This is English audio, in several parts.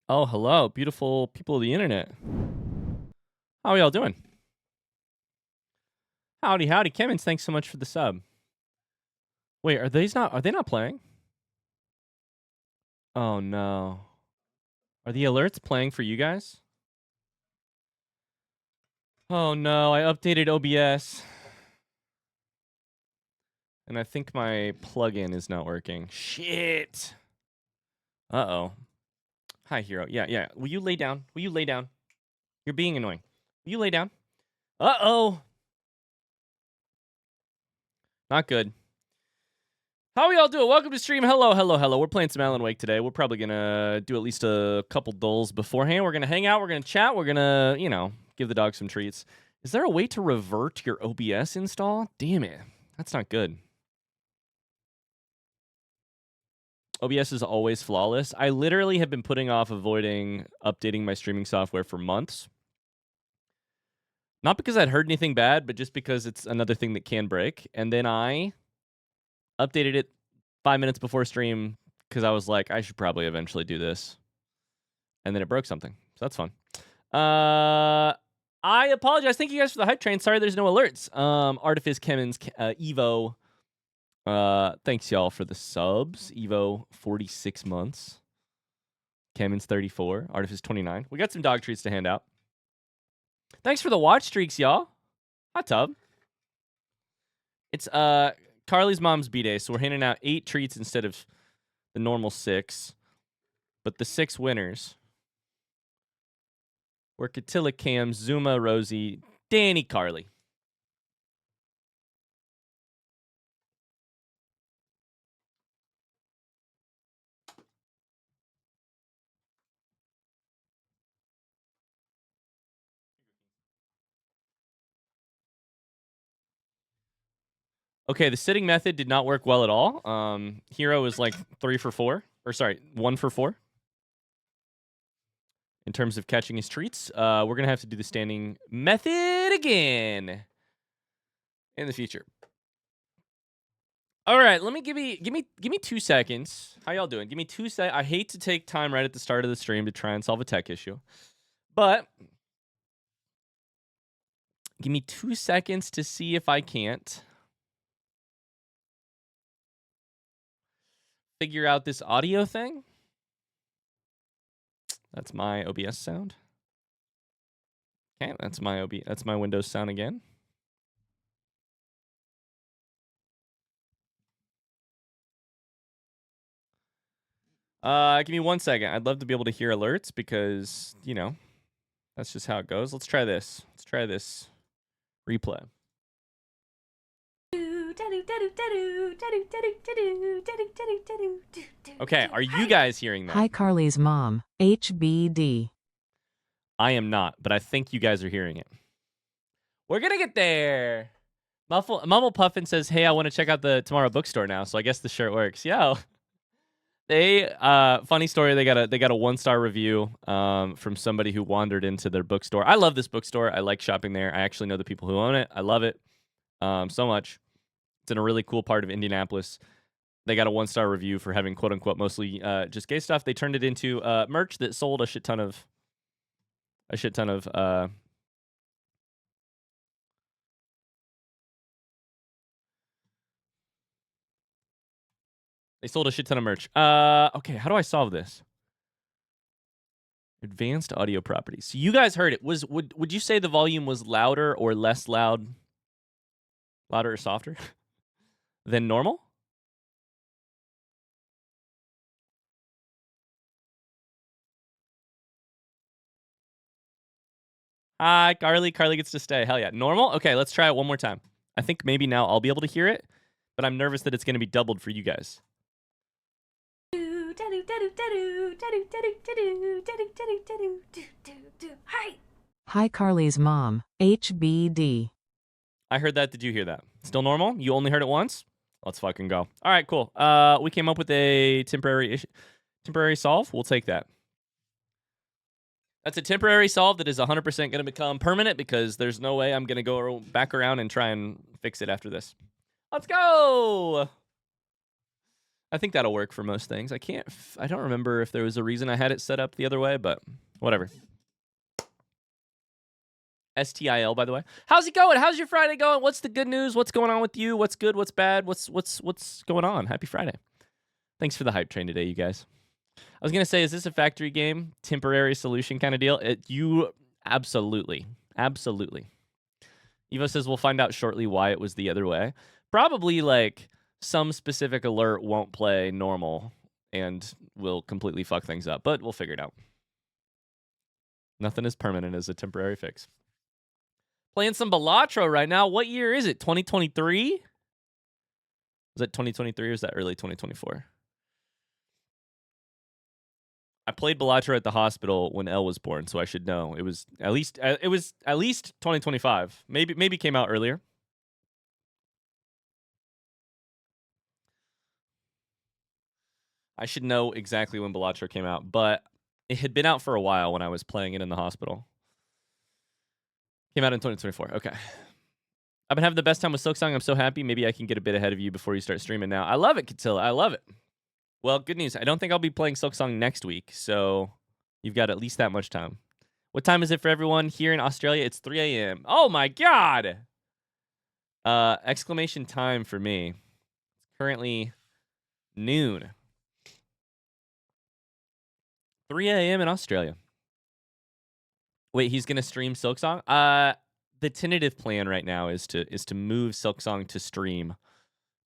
Oh, hello, beautiful people of the internet. How are y'all doing? Howdy, howdy, Kevin. Thanks so much for the sub. Wait, are they not playing? Oh no. Are the alerts playing for you guys? Oh no, I updated OBS. And I think my plugin is not working. Shit. Uh-oh. Hi, hero. Yeah. Will you lay down? Will you lay down? You're being annoying. Will you lay down? Uh-oh. Not good. How we all doing? Welcome to stream. Hello. We're playing some Alan Wake today. We're probably gonna do at least a couple dulls beforehand. We're gonna hang out. We're gonna chat. We're gonna, give the dog some treats. Is there a way to revert your OBS install? Damn it. That's not good. OBS is always flawless. I literally have been putting off avoiding updating my streaming software for months. Not because I'd heard anything bad, but just because it's another thing that can break. And then I updated it 5 minutes before stream because I was like, I should probably eventually do this. And then it broke something. So that's fun. I apologize. Thank you guys for the hype train. Sorry there's no alerts. Artifice, Kemmins, Evo. Thanks y'all for the subs. Evo, 46 months. Kemmins, 34. Artifice, 29. We got some dog treats to hand out. Thanks for the watch streaks, y'all. Hot tub. It's Carly's mom's B-Day, so we're handing out 8 treats instead of the normal 6. But the 6 winners were Catilla, Cam, Zuma, Rosie, Danny, Carly. Okay, the sitting method did not work well at all. Hero is like 3 for 4. Or sorry, 1 for 4. In terms of catching his treats. We're going to have to do the standing method again in the future. All right, give me 2 seconds. How y'all doing? Give me 2 seconds. I hate to take time right at the start of the stream to try and solve a tech issue. But give me 2 seconds to see if I can't figure out this audio thing. That's my OBS sound. Okay, that's my Windows sound again. Give me 1 second. I'd love to be able to hear alerts because, that's just how it goes. Let's try this. Let's try this replay. Okay, are you guys hearing that? Hi, Carly's mom, HBD. I am not, but I think you guys are hearing it. We're gonna get there. Mumble Puffin says, "Hey, I want to check out the Tomorrow Bookstore now." So I guess the shirt works. Yo, they funny story. They got a 1-star review from somebody who wandered into their bookstore. I love this bookstore. I like shopping there. I actually know the people who own it. I love it so much. It's in a really cool part of Indianapolis. They got a 1-star review for having quote unquote mostly just gay stuff. They turned it into merch that sold a shit ton of They sold a shit ton of merch. Okay, how do I solve this? Advanced audio properties. So you guys heard it. Would you say the volume was louder or less loud? Louder or softer than normal? Hi, Carly. Carly gets to stay. Hell yeah. Normal? Okay, let's try it one more time. I think maybe now I'll be able to hear it, but I'm nervous that it's going to be doubled for you guys. Hi, Carly's mom, HBD. I heard that. Did you hear that? Still normal? You only heard it once? Let's fucking go. All right, cool. We came up with a temporary solve. We'll take that. That's a temporary solve that is 100% going to become permanent because there's no way I'm going to go back around and try and fix it after this. Let's go! I think that'll work for most things. I don't remember if there was a reason I had it set up the other way, but whatever. STIL, by the way. How's it going? How's your Friday going? What's the good news? What's going on with you? What's good? What's bad? What's going on? Happy Friday. Thanks for the hype train today, you guys. I was going to say, is this a factory game? Temporary solution kind of deal? Absolutely. Absolutely. Evo says we'll find out shortly why it was the other way. Probably like some specific alert won't play normal and will completely fuck things up, but we'll figure it out. Nothing is permanent as a temporary fix. Playing some Balatro right now. What year is it? 2023? Was that 2023 or is that early 2024? I played Balatro at the hospital when Elle was born, so I should know. It was at least 2025. Maybe came out earlier. I should know exactly when Balatro came out, but it had been out for a while when I was playing it in the hospital. Came out in 2024. Okay. I've been having the best time with Silksong. I'm so happy. Maybe I can get a bit ahead of you before you start streaming now. I love it, Katilla. I love it. Well, good news. I don't think I'll be playing Silksong next week, so you've got at least that much time. What time is it for everyone here in Australia? It's 3 a.m. Oh, my God. Exclamation time for me. It's currently noon. 3 a.m. in Australia. Wait, he's gonna stream Silksong? The tentative plan right now is to move Silksong to stream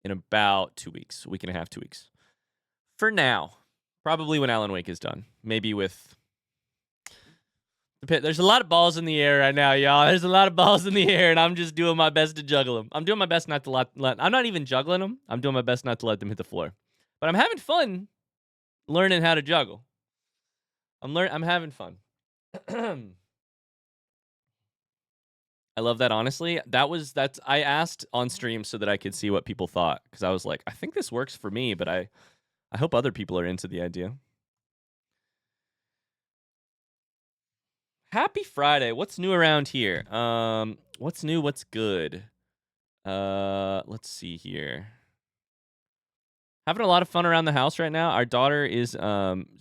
in about 2 weeks, a week and a half, 2 weeks. For now, probably when Alan Wake is done. Maybe with the pit. There's a lot of balls in the air right now, y'all. There's a lot of balls in the air, and I'm just doing my best to juggle them. I'm doing my best not to let. I'm not even juggling them. I'm doing my best not to let them hit the floor. But I'm having fun learning how to juggle. I'm having fun. I love that, honestly. I asked on stream so that I could see what people thought, because I was like, I think this works for me, but I hope other people are into the idea. Happy Friday. What's new around here? What's new? What's good? Let's see here. Having a lot of fun around the house right now. Our daughter is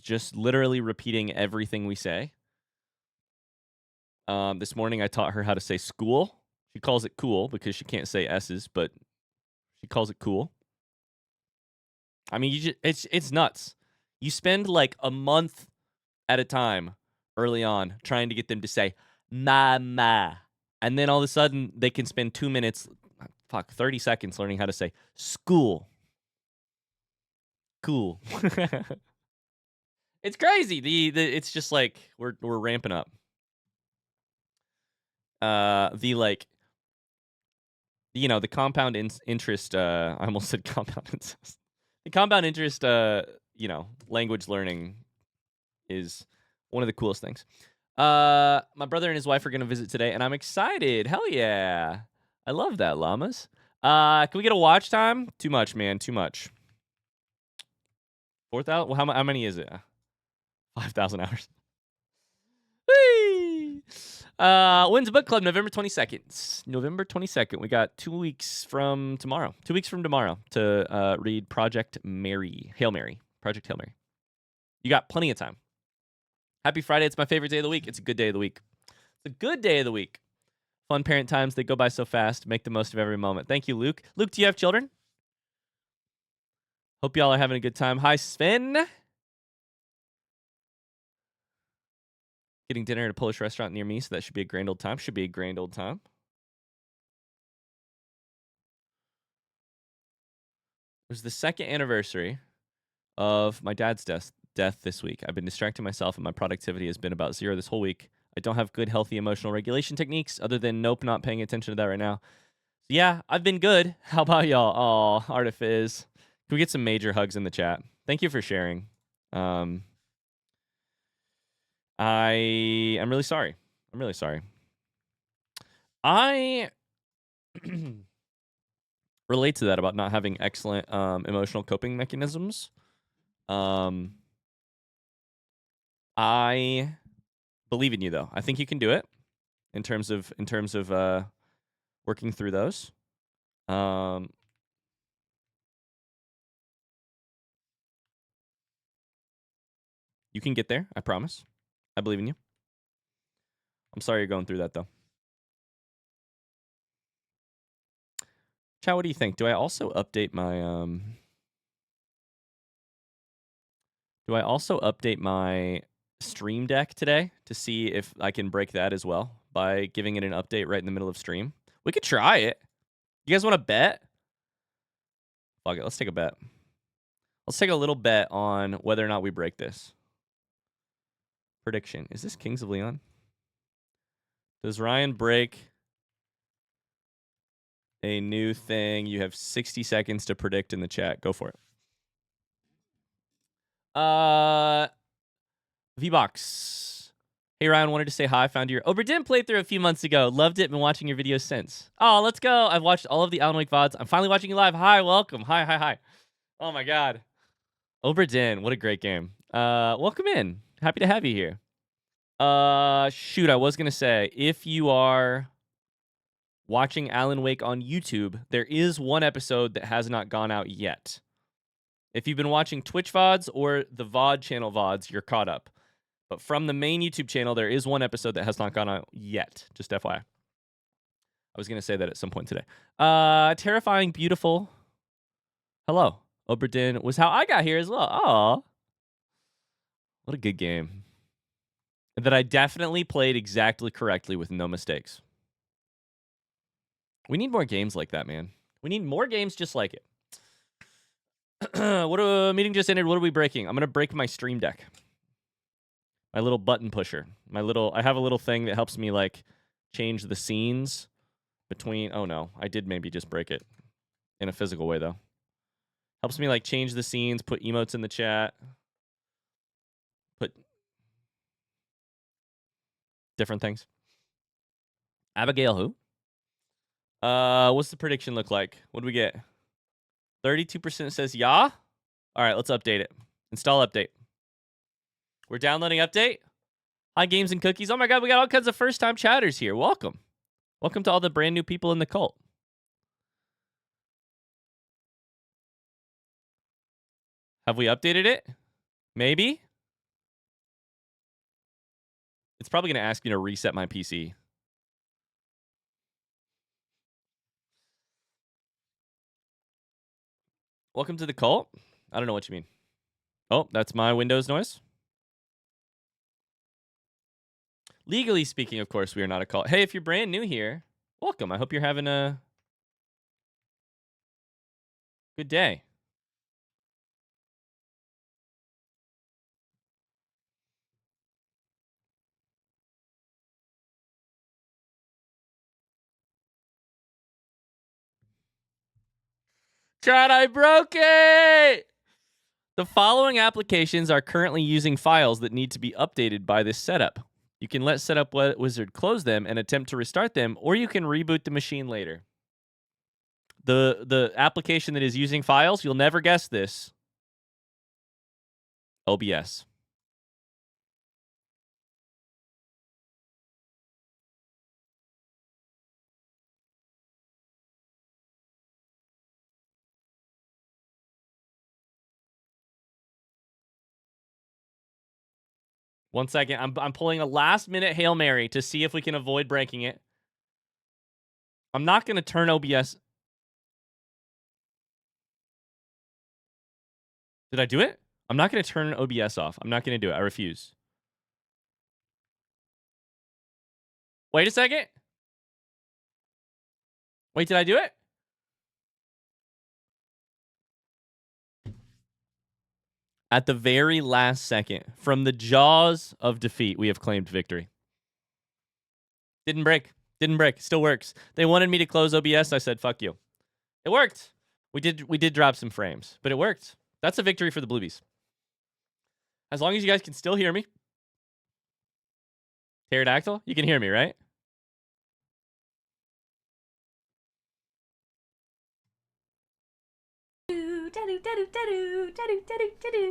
just literally repeating everything we say. This morning I taught her how to say school. She calls it cool because she can't say S's, but she calls it cool. I mean, it's nuts. You spend like a month at a time early on trying to get them to say mama, and then all of a sudden they can spend 2 minutes, 30 seconds learning how to say school. Cool. It's crazy. It's just like we're ramping up. The compound interest, I almost said compound interest. The compound interest, language learning is one of the coolest things. My brother and his wife are going to visit today, and I'm excited. Hell yeah. I love that, llamas. Can we get a watch time? Too much, man. Too much. 4,000? Well, how many is it? 5,000 hours. Whee! When's book club? November 22nd. November 22nd. We got 2 weeks from tomorrow. 2 weeks from tomorrow to read Project Mary. Hail Mary. Project Hail Mary. You got plenty of time. Happy Friday. It's my favorite day of the week. It's a good day of the week. It's a good day of the week. Fun parent times. They go by so fast. Make the most of every moment. Thank you, Luke. Luke, do you have children? Hope y'all are having a good time. Hi, Sven. Getting dinner at a Polish restaurant near me, so that should be a grand old time. Should be a grand old time. It was the second anniversary of my dad's death this week. I've been distracting myself, and my productivity has been about zero this whole week. I don't have good, healthy emotional regulation techniques other than nope, not paying attention to that right now. So yeah, I've been good. How about y'all? Oh, Artifiz. Can we get some major hugs in the chat? Thank you for sharing. I'm really sorry. I'm really sorry. I relate to that about not having excellent emotional coping mechanisms. I believe in you, though. I think you can do it in terms of working through those. You can get there. I promise. I believe in you. I'm sorry you're going through that, though. Chat, what do you think? Do I also update my Stream Deck today to see if I can break that as well by giving it an update right in the middle of stream? We could try it. You guys want to bet? Fuck it. Let's take a bet. Let's take a little bet on whether or not we break this. Prediction. Is this Kings of Leon? Does Ryan break a new thing? You have 60 seconds to predict in the chat. Go for it. V-Box. Hey, Ryan, wanted to say hi. Found your Oberdin playthrough a few months ago. Loved it. Been watching your videos since. Oh, let's go. I've watched all of the Alan Wake VODs. I'm finally watching you live. Hi, welcome. Hi. Oh, my God. Oberdin. What a great game. Welcome in. Happy to have you here. Shoot, I was going to say, if you are watching Alan Wake on YouTube, there is one episode that has not gone out yet. If you've been watching Twitch VODs or the VOD channel VODs, you're caught up. But from the main YouTube channel, there is one episode that has not gone out yet. Just FYI. I was going to say that at some point today. Terrifying, beautiful. Hello. Oberdin was how I got here as well. Aw. What a good game. That I definitely played exactly correctly with no mistakes. We need more games like that, man. We need more games just like it. Meeting just ended. What are we breaking? I'm going to break my Stream Deck. My little button pusher. I have a little thing that helps me like change the scenes between. Oh no, I did maybe just break it in a physical way though. Helps me like change the scenes, put emotes in the chat, put different things. Abigail who? What's the prediction look like? What do we get? 32% says yeah. All right, let's update it. Install update. We're downloading update. Hi, Games and Cookies. Oh my God, we got all kinds of first-time chatters here. Welcome. Welcome to all the brand new people in the cult. Have we updated it? Maybe? It's probably going to ask me to reset my PC. Welcome to the cult? I don't know what you mean. Oh, that's my Windows noise. Legally speaking, of course, we are not a cult. Hey, if you're brand new here, welcome. I hope you're having a good day. Chad, I broke it! The following applications are currently using files that need to be updated by this setup. You can let Setup Wizard close them and attempt to restart them, or you can reboot the machine later. The application that is using files, you'll never guess this. OBS. One second. I'm pulling a last-minute Hail Mary to see if we can avoid breaking it. I'm not going to turn OBS. Did I do it? I'm not going to turn OBS off. I'm not going to do it. I refuse. Wait a second. Wait, did I do it? At the very last second, from the jaws of defeat, we have claimed victory. Didn't break. Didn't break. Still works. They wanted me to close OBS. I said, fuck you. It worked. We did drop some frames, but it worked. That's a victory for the Bluebies. As long as you guys can still hear me. Pterodactyl, you can hear me, right?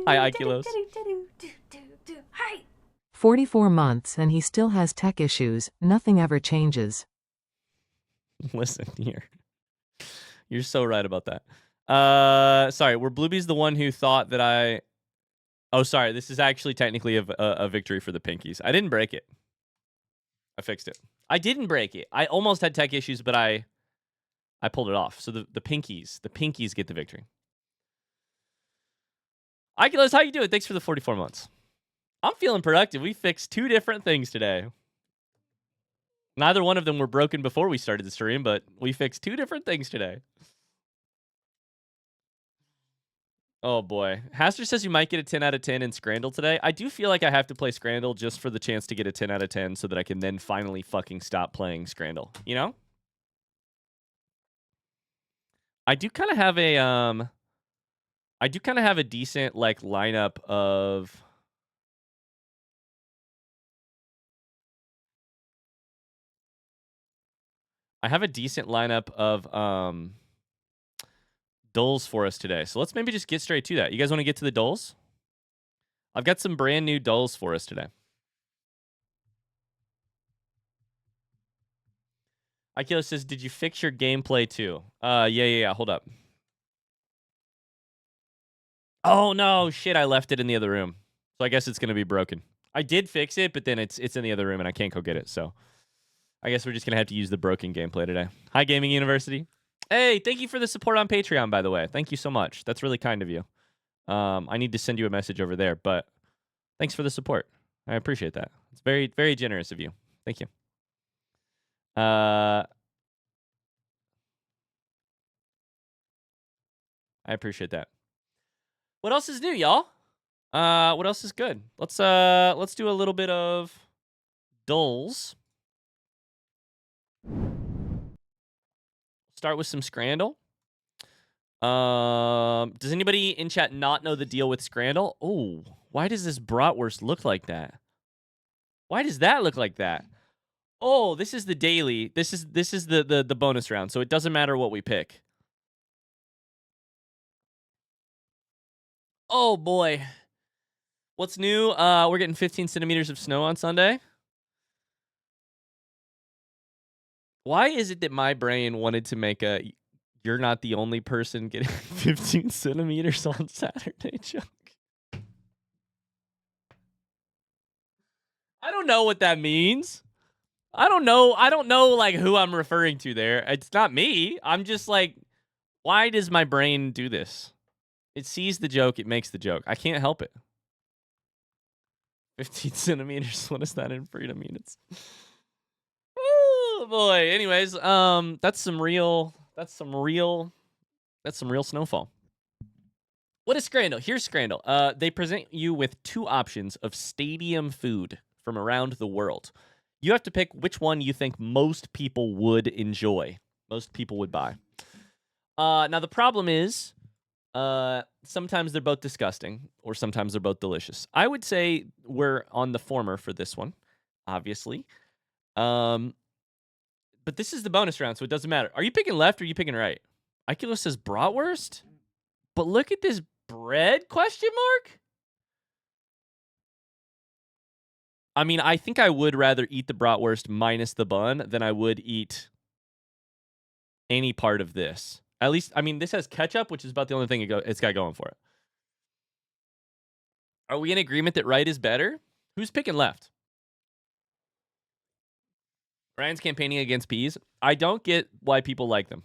Hi, Ikilos. Hi. 44 months and he still has tech issues. Nothing ever changes. Listen here. You're so right about that. Sorry, were Bluebies the one who thought that Oh, sorry. This is actually technically a victory for the pinkies. I didn't break it. I fixed it. I didn't break it. I almost had tech issues, but I pulled it off. So the pinkies get the victory. Oculus, how you doing? Thanks for the 44 months. I'm feeling productive. We fixed 2 different things today. Neither one of them were broken before we started the stream, but we fixed 2 different things today. Oh, boy. Haster says you might get a 10 out of 10 in Scrandle today. I do feel like I have to play Scrandle just for the chance to get a 10 out of 10 so that I can then finally fucking stop playing Scrandle. You know? I do kind of have a decent, like, lineup of... I have a decent lineup of dulls for us today. So let's maybe just get straight to that. You guys want to get to the dulls? I've got some brand new dulls for us today. Akila says, did you fix your gameplay too? Yeah. Hold up. Oh, no. Shit, I left it in the other room. So I guess it's going to be broken. I did fix it, but then it's in the other room and I can't go get it. So I guess we're just going to have to use the broken gameplay today. Hi, Gaming University. Hey, thank you for the support on Patreon, by the way. Thank you so much. That's really kind of you. I need to send you a message over there, but thanks for the support. I appreciate that. It's very, very generous of you. Thank you. I appreciate that. What else is new, y'all? What else is good? Let's do a little bit of dulls. Start with some Scrandle. Does anybody in chat not know the deal with Scrandle? Oh, why does this bratwurst look like that? Why does that look like that? Oh, this is the daily. This is the bonus round, so it doesn't matter what we pick. Oh boy. What's new? We're getting 15 centimeters of snow on Sunday. Why is it that my brain wanted to make a "you're not the only person getting 15 centimeters on Saturday" joke? I don't know what that means. I don't know like who I'm referring to there. It's not me. I'm just like, why does my brain do this? It sees the joke, it makes the joke. I can't help it. 15 centimeters. What is that in freedom units? Oh boy. Anyways, that's some real snowfall. What is Scrandle? Here's Scrandle. They present you with 2 options of stadium food from around the world. You have to pick which one you think most people would enjoy, most people would buy. Now, the problem is sometimes they're both disgusting or sometimes they're both delicious. I would say we're on the former for this one, obviously. But this is the bonus round, so it doesn't matter. Are you picking left or are you picking right? Oculus says bratwurst? But look at this bread, question mark? I mean, I think I would rather eat the bratwurst minus the bun than I would eat any part of this. At least, I mean, this has ketchup, which is about the only thing it's got going for it. Are we in agreement that right is better? Who's picking left? Ryan's campaigning against peas. I don't get why people like them.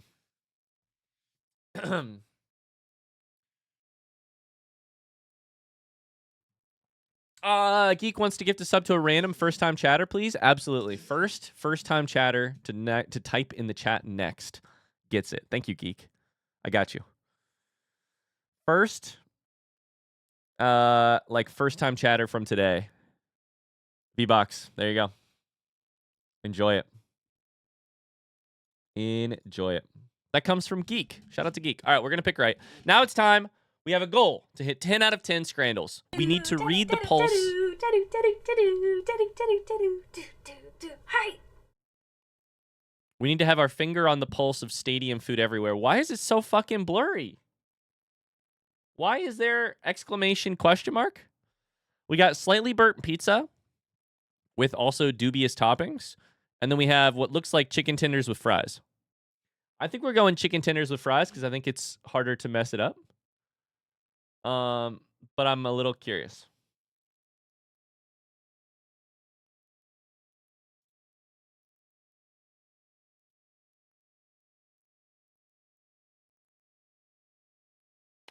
Geek wants to gift a sub to a random first-time chatter, please. Absolutely. First-time chatter to type in the chat next gets it. Thank you, Geek. I got you. First first-time chatter from today. V-Box. There you go. Enjoy it. Enjoy it. That comes from Geek. Shout out to Geek. All right, we're going to pick right. Now it's time. We have a goal to hit 10 out of 10 Scrandles. We need to read the pulse. We need to have our finger on the pulse of stadium food everywhere. Why is it so fucking blurry? Why is there exclamation question mark? We got slightly burnt pizza with also dubious toppings. And then we have what looks like chicken tenders with fries. I think we're going chicken tenders with fries because I think it's harder to mess it up. but I'm a little curious.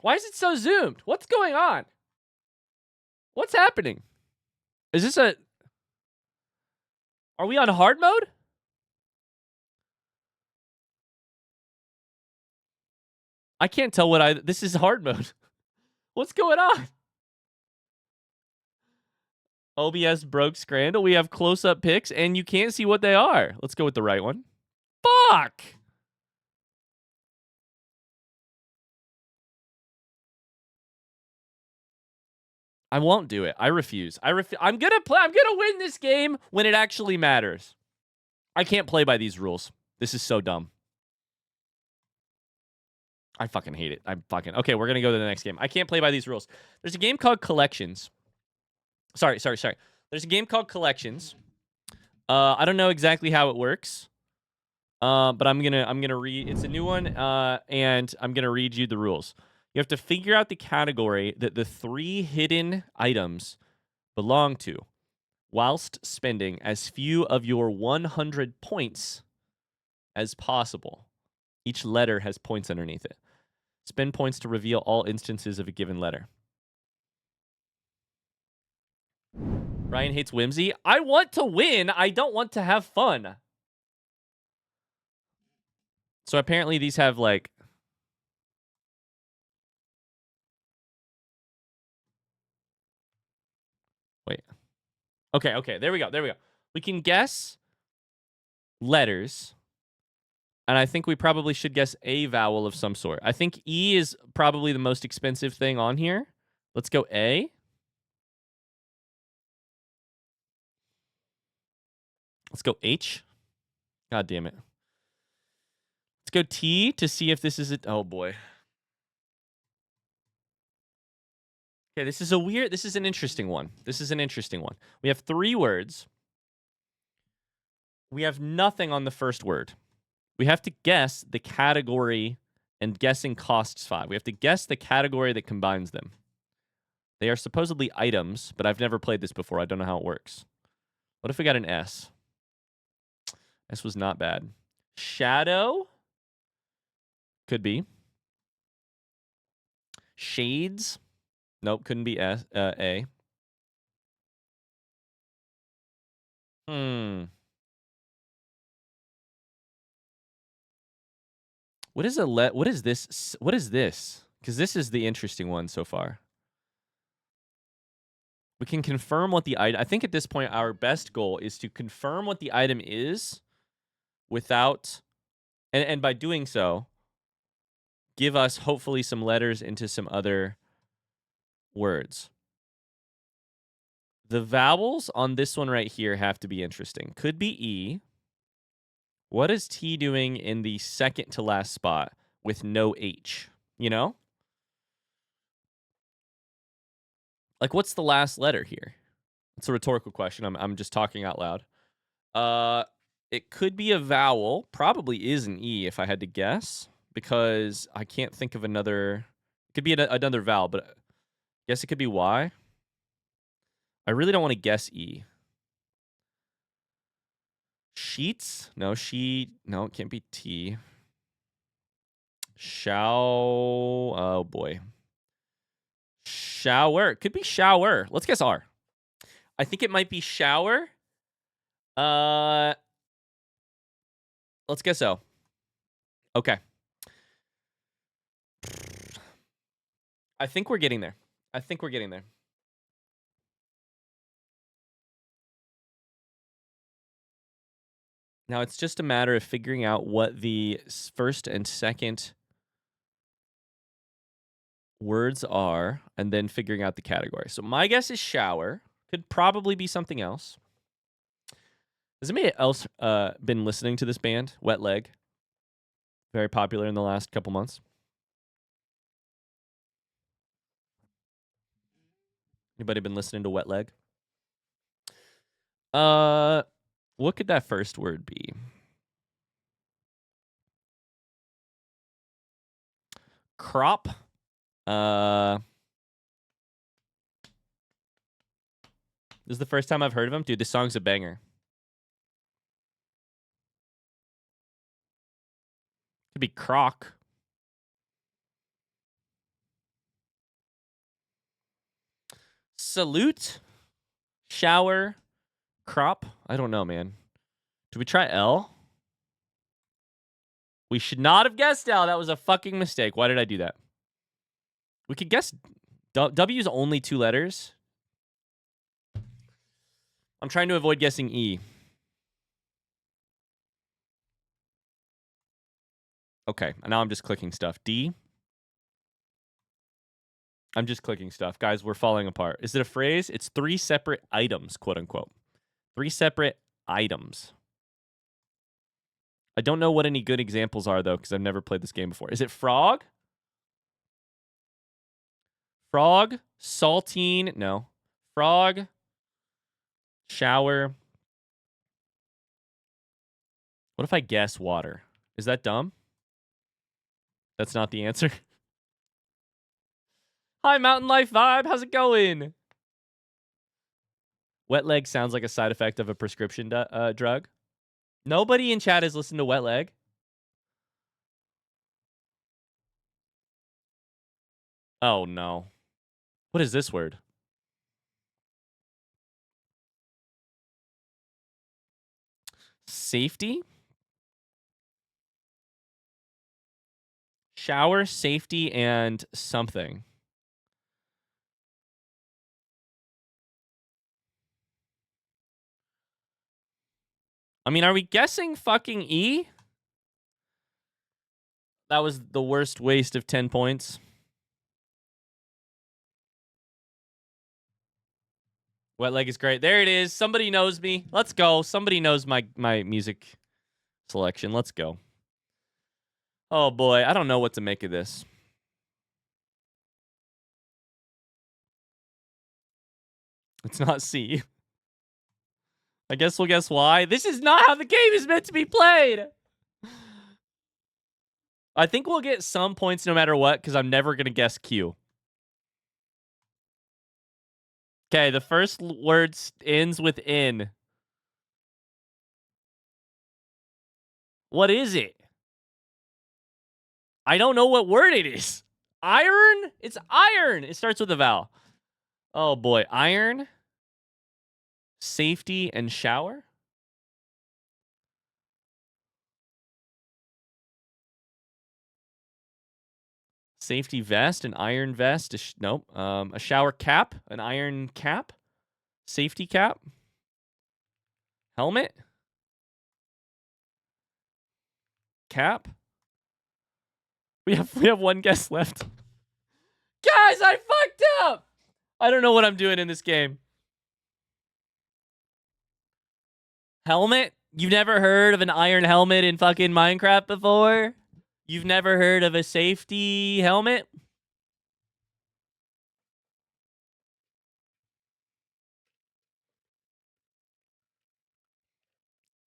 Why is it so zoomed? What's going on? What's happening? Is this a... Are we on hard mode? I can't tell what I... This is hard mode. What's going on? OBS broke Scrandle. We have close-up pics, and you can't see what they are. Let's go with the right one. Fuck! I won't do it. I refuse. I'm gonna play. I'm gonna win this game when it actually matters. I can't play by these rules. This is so dumb. I fucking hate it. Okay, we're gonna go to the next game. I can't play by these rules. There's a game called Collections. Sorry. There's a game called Collections. I don't know exactly how it works. But I'm gonna read. It's a new one. And I'm gonna read you the rules. You have to figure out the category that the 3 hidden items belong to, whilst spending as few of your 100 points as possible. Each letter has points underneath it. Spend points to reveal all instances of a given letter. Ryan hates whimsy. I want to win. I don't want to have fun. So apparently these have like... Wait. Okay. There we go. We can guess letters. And I think we probably should guess a vowel of some sort. I think E is probably the most expensive thing on here. Let's go A. Let's go H. God damn it. Let's go T to see if this is it. Oh, boy. Okay, this is an interesting one. We have 3 words. We have nothing on the first word. We have to guess the category, and guessing costs 5. We have to guess the category that combines them. They are supposedly items, but I've never played this before. I don't know how it works. What if we got an S? S was not bad. Shadow? Could be. Shades? Nope, couldn't be A. What is this? What is this? Because this is the interesting one so far. We can confirm what the item... I think at this point, our best goal is to confirm what the item is without... And by doing so, give us, hopefully, some letters into some other words. The vowels on this one right here have to be interesting. Could be E. What is T doing in the second to last spot with no H? You know? Like, what's the last letter here? It's a rhetorical question. I'm just talking out loud. It could be a vowel. Probably is an E if I had to guess, because I can't think of another. It could be another vowel, but I guess it could be Y. I really don't want to guess E. Sheets? No, no, it can't be T. Oh boy. Shower. It could be shower. Let's guess R. I think it might be shower. Let's guess O. Okay. I think we're getting there. Now it's just a matter of figuring out what the first and second words are, and then figuring out the category. So my guess is shower. Could probably be something else. Has anybody else been listening to this band, Wet Leg? Very popular in the last couple months. Anybody been listening to Wet Leg? What could that first word be? Crop. This is the first time I've heard of him. Dude, this song's a banger. Could be Croc. Salute. Shower. Crop. I don't know, man. Do we try L? We should not have guessed L. That was a fucking mistake. Why did I do that? We could guess W's only 2 letters. I'm trying to avoid guessing E. Okay, and now I'm just clicking stuff. D. I'm just clicking stuff. Guys, we're falling apart. Is it a phrase? It's 3 separate items, quote unquote. 3 separate items. I don't know what any good examples are, though, because I've never played this game before. Is it frog? Frog? Saltine? No. Frog. Shower. What if I guess water? Is that dumb? That's not the answer. Hi, Mountain Life Vibe. How's it going? Wet leg sounds like a side effect of a prescription drug. Nobody in chat has listened to Wet Leg. Oh, no. What is this word? Safety? Shower, safety, and something. I mean, are we guessing fucking E? That was the worst waste of 10 points. Wet leg is great. There it is. Somebody knows me. Let's go. Somebody knows my music selection. Let's go. Oh, boy. I don't know what to make of this. It's not C. I guess we'll guess why. This is not how the game is meant to be played. I think we'll get some points no matter what, because I'm never going to guess Q. Okay, the first word ends with N. What is it? I don't know what word it is. Iron? It's iron. It starts with a vowel. Oh, boy. Iron, safety, and shower? Safety vest, an iron vest. Nope. A shower cap, an iron cap. Safety cap. Helmet. Cap. We have 1 guess left. Guys, I fucked up. I don't know what I'm doing in this game. Helmet? You've never heard of an iron helmet in fucking Minecraft before? You've never heard of a safety helmet?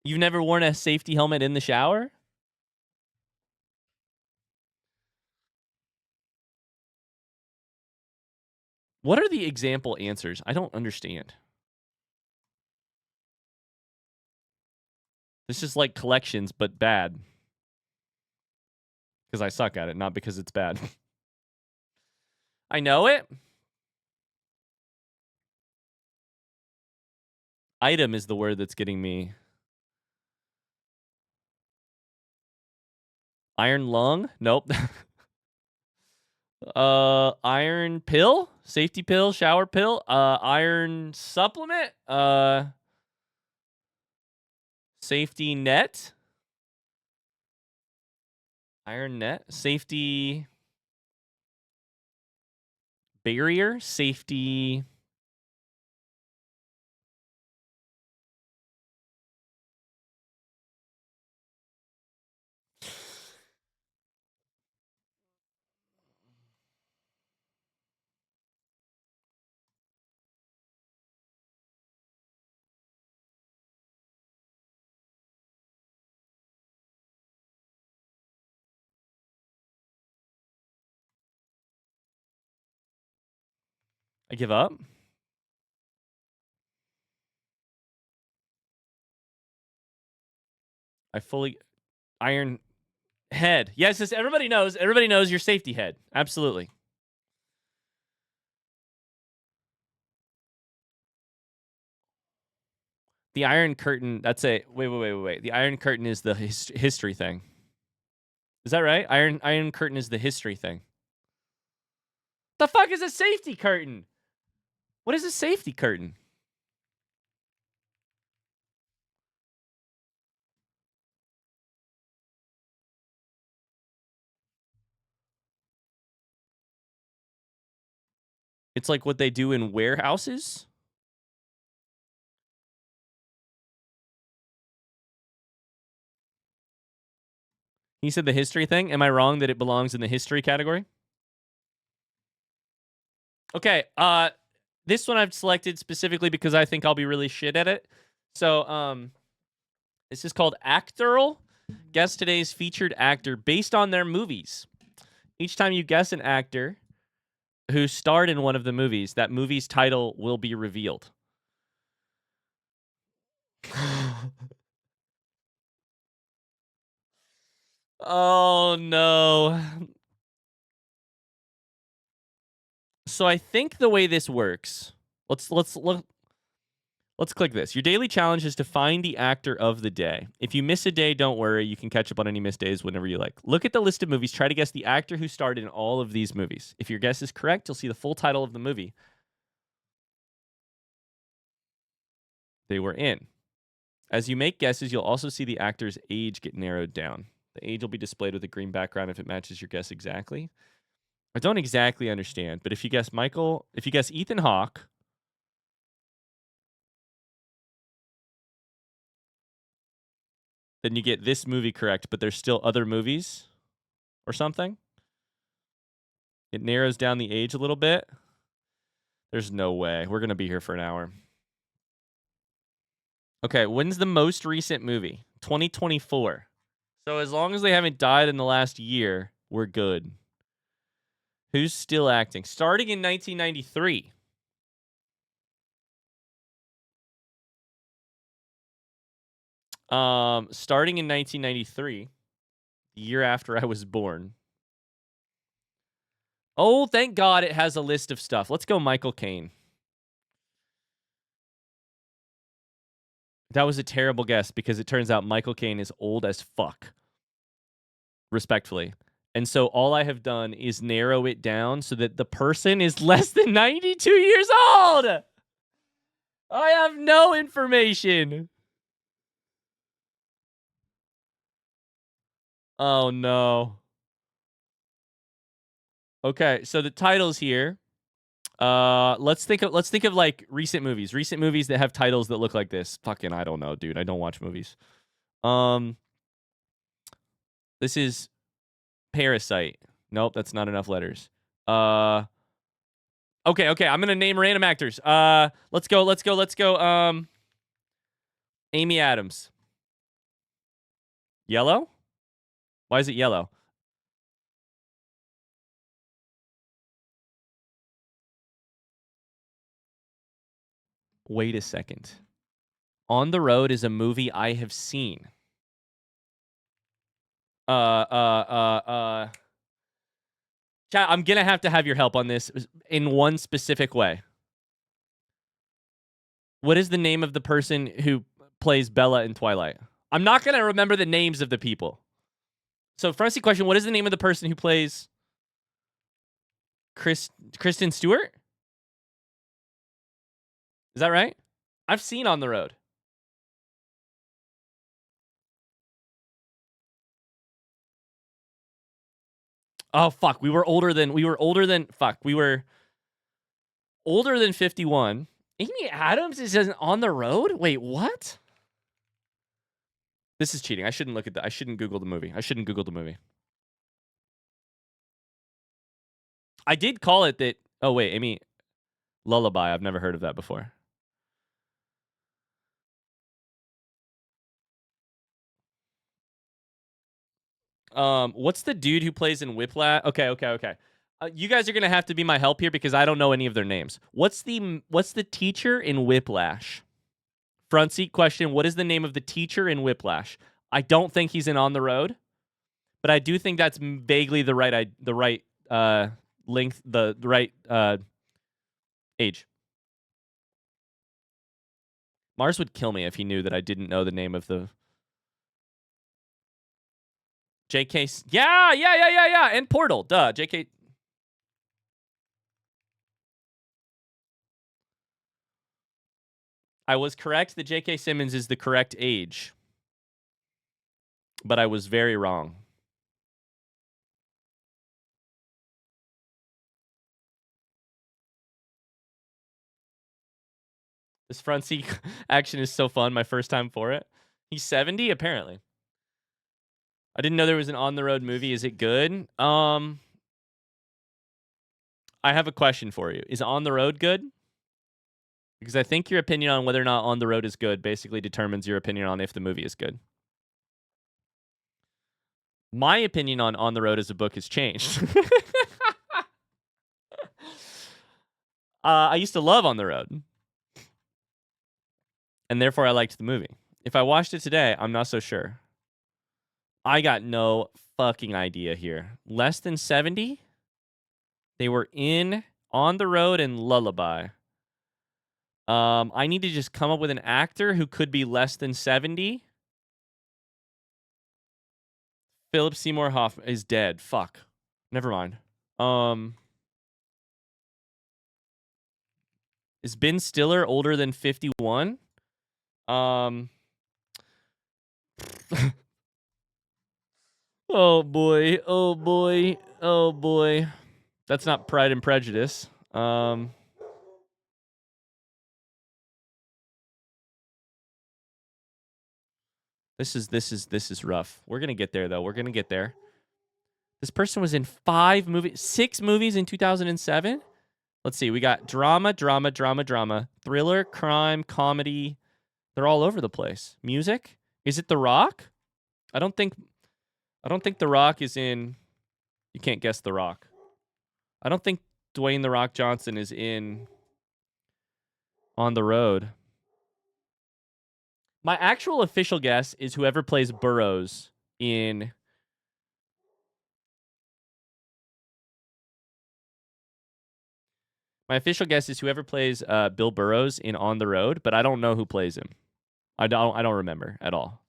You've never worn a safety helmet in the shower? What are the example answers? I don't understand. This is like collections, but bad. Because I suck at it, not because it's bad. I know it. Item is the word that's getting me. Iron lung? Nope. Iron pill? Safety pill? Shower pill? Iron supplement? Safety net? Iron net? Safety barrier? Safety... I give up. Iron head. Yes, everybody knows. Everybody knows your safety head. Absolutely. The Iron Curtain, that's a... Wait. The Iron Curtain is the history thing. Is that right? Iron Curtain is the history thing. The fuck is a safety curtain? What is a safety curtain? It's like what they do in warehouses? He said the history thing. Am I wrong that it belongs in the history category? Okay, this one I've selected specifically because I think I'll be really shit at it. So, this is called Actoral. Guess today's featured actor based on their movies. Each time you guess an actor who starred in one of the movies, that movie's title will be revealed. Oh no. So I think the way this works, let's click this. Your daily challenge is to find the actor of the day. If you miss a day, don't worry. You can catch up on any missed days whenever you like. Look at the list of movies. Try to guess the actor who starred in all of these movies. If your guess is correct, you'll see the full title of the movie they were in. As you make guesses, you'll also see the actor's age get narrowed down. The age will be displayed with a green background if it matches your guess exactly. I don't exactly understand, but if you guess Ethan Hawke, then you get this movie correct, but there's still other movies or something. It narrows down the age a little bit. There's no way. We're going to be here for an hour. Okay, when's the most recent movie? 2024. So as long as they haven't died in the last year, we're good. Who's still acting? Starting in 1993. Starting in 1993, the year after I was born. Oh, thank God it has a list of stuff. Let's go Michael Caine. That was a terrible guess because it turns out Michael Caine is old as fuck. Respectfully. And so all I have done is narrow it down so that the person is less than 92 years old. I have no information. Oh no. Okay, so the titles here. Let's think of like recent movies that have titles that look like this. Fucking I don't know, dude. I don't watch movies. This is Parasite. Nope, that's not enough letters. Okay. I'm gonna name random actors. Let's go. Amy Adams. Yellow? Why is it yellow? Wait a second. On the Road is a movie I have seen. Chat, I'm gonna have to have your help on this in one specific way. What is the name of the person who plays Bella in Twilight? I'm not gonna remember the names of the people. So, Frosty question, what is the name of the person who plays Kristen Stewart? Is that right? I've seen On the Road. Oh fuck, we were older than 51. Amy Adams is On the Road? Wait, what? This is cheating. I shouldn't look at that. I shouldn't Google the movie. I did call it that. Oh wait, Amy Lullaby. I've never heard of that before. What's the dude who plays in Whiplash? Okay. You guys are gonna have to be my help here because I don't know any of their names. What's the teacher in Whiplash? Front seat question. What is the name of the teacher in Whiplash? I don't think he's in On the Road, but I do think that's vaguely the right length, the right age. Mars would kill me if he knew that I didn't know the name of the J.K. Yeah. And Portal, duh. J.K. I was correct that J.K. Simmons is the correct age, but I was very wrong. This front seat action is so fun. My first time for it. He's 70, apparently. I didn't know there was an On the Road movie. Is it good? I have a question for you. Is On the Road good? Because I think your opinion on whether or not On the Road is good basically determines your opinion on if the movie is good. My opinion on the Road as a book has changed. I used to love On the Road. And therefore I liked the movie. If I watched it today, I'm not so sure. I got no fucking idea here. Less than 70? They were in On the Road and Lullaby. I need to just come up with an actor who could be less than 70. Philip Seymour Hoffman is dead. Fuck. Never mind. Is Ben Stiller older than 51? Oh boy. Oh boy. Oh boy. That's not Pride and Prejudice. This is rough. We're gonna get there though. We're gonna get there. This person was in 6 movies in 2007. Let's see. We got drama, thriller, crime, comedy. They're all over the place. Music? Is it The Rock? I don't think The Rock is in. You can't guess The Rock. I don't think Dwayne The Rock Johnson is in On the Road. My actual official guess is whoever plays Burroughs in. My official guess is whoever plays Bill Burroughs in On the Road, but I don't know who plays him. I don't remember at all.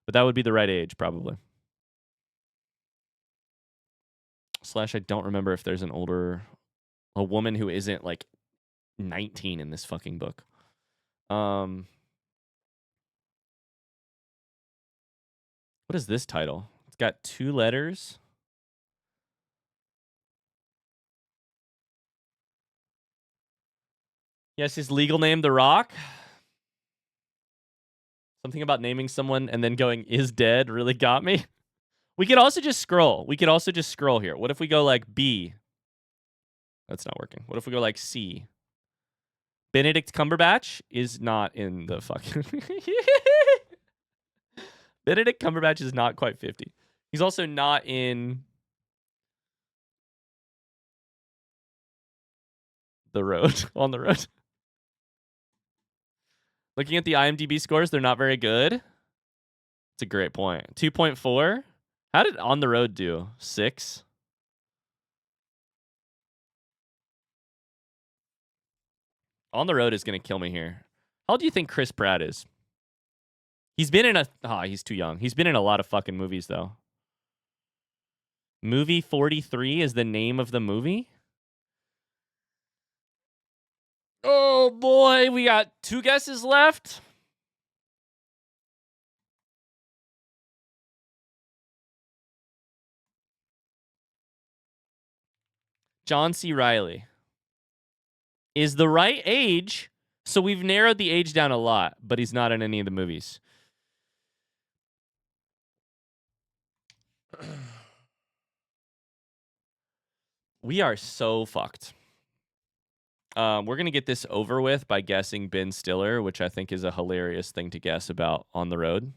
But that would be the right age, probably. / I don't remember if there's a woman who isn't like 19 in this fucking book. What is this title? It's got 2 letters. Yes, his legal name, The Rock. Something about naming someone and then going is dead really got me. We could also just scroll. Here. What if we go like B? That's not working. What if we go like C? Benedict Cumberbatch is not in the fucking. Benedict Cumberbatch is not quite 50. He's also not in The Road. On the Road. Looking at the IMDb scores, they're not very good. It's a great point. 2.4. How did On the Road do? 6. On the Road is going to kill me here. How old do you think Chris Pratt is? He's been in he's too young. He's been in a lot of fucking movies, though. Movie 43 is the name of the movie? Oh, boy. We got 2 guesses left. John C. Reilly is the right age. So we've narrowed the age down a lot, but he's not in any of the movies. We are so fucked. We're going to get this over with by guessing Ben Stiller, which I think is a hilarious thing to guess about On the Road.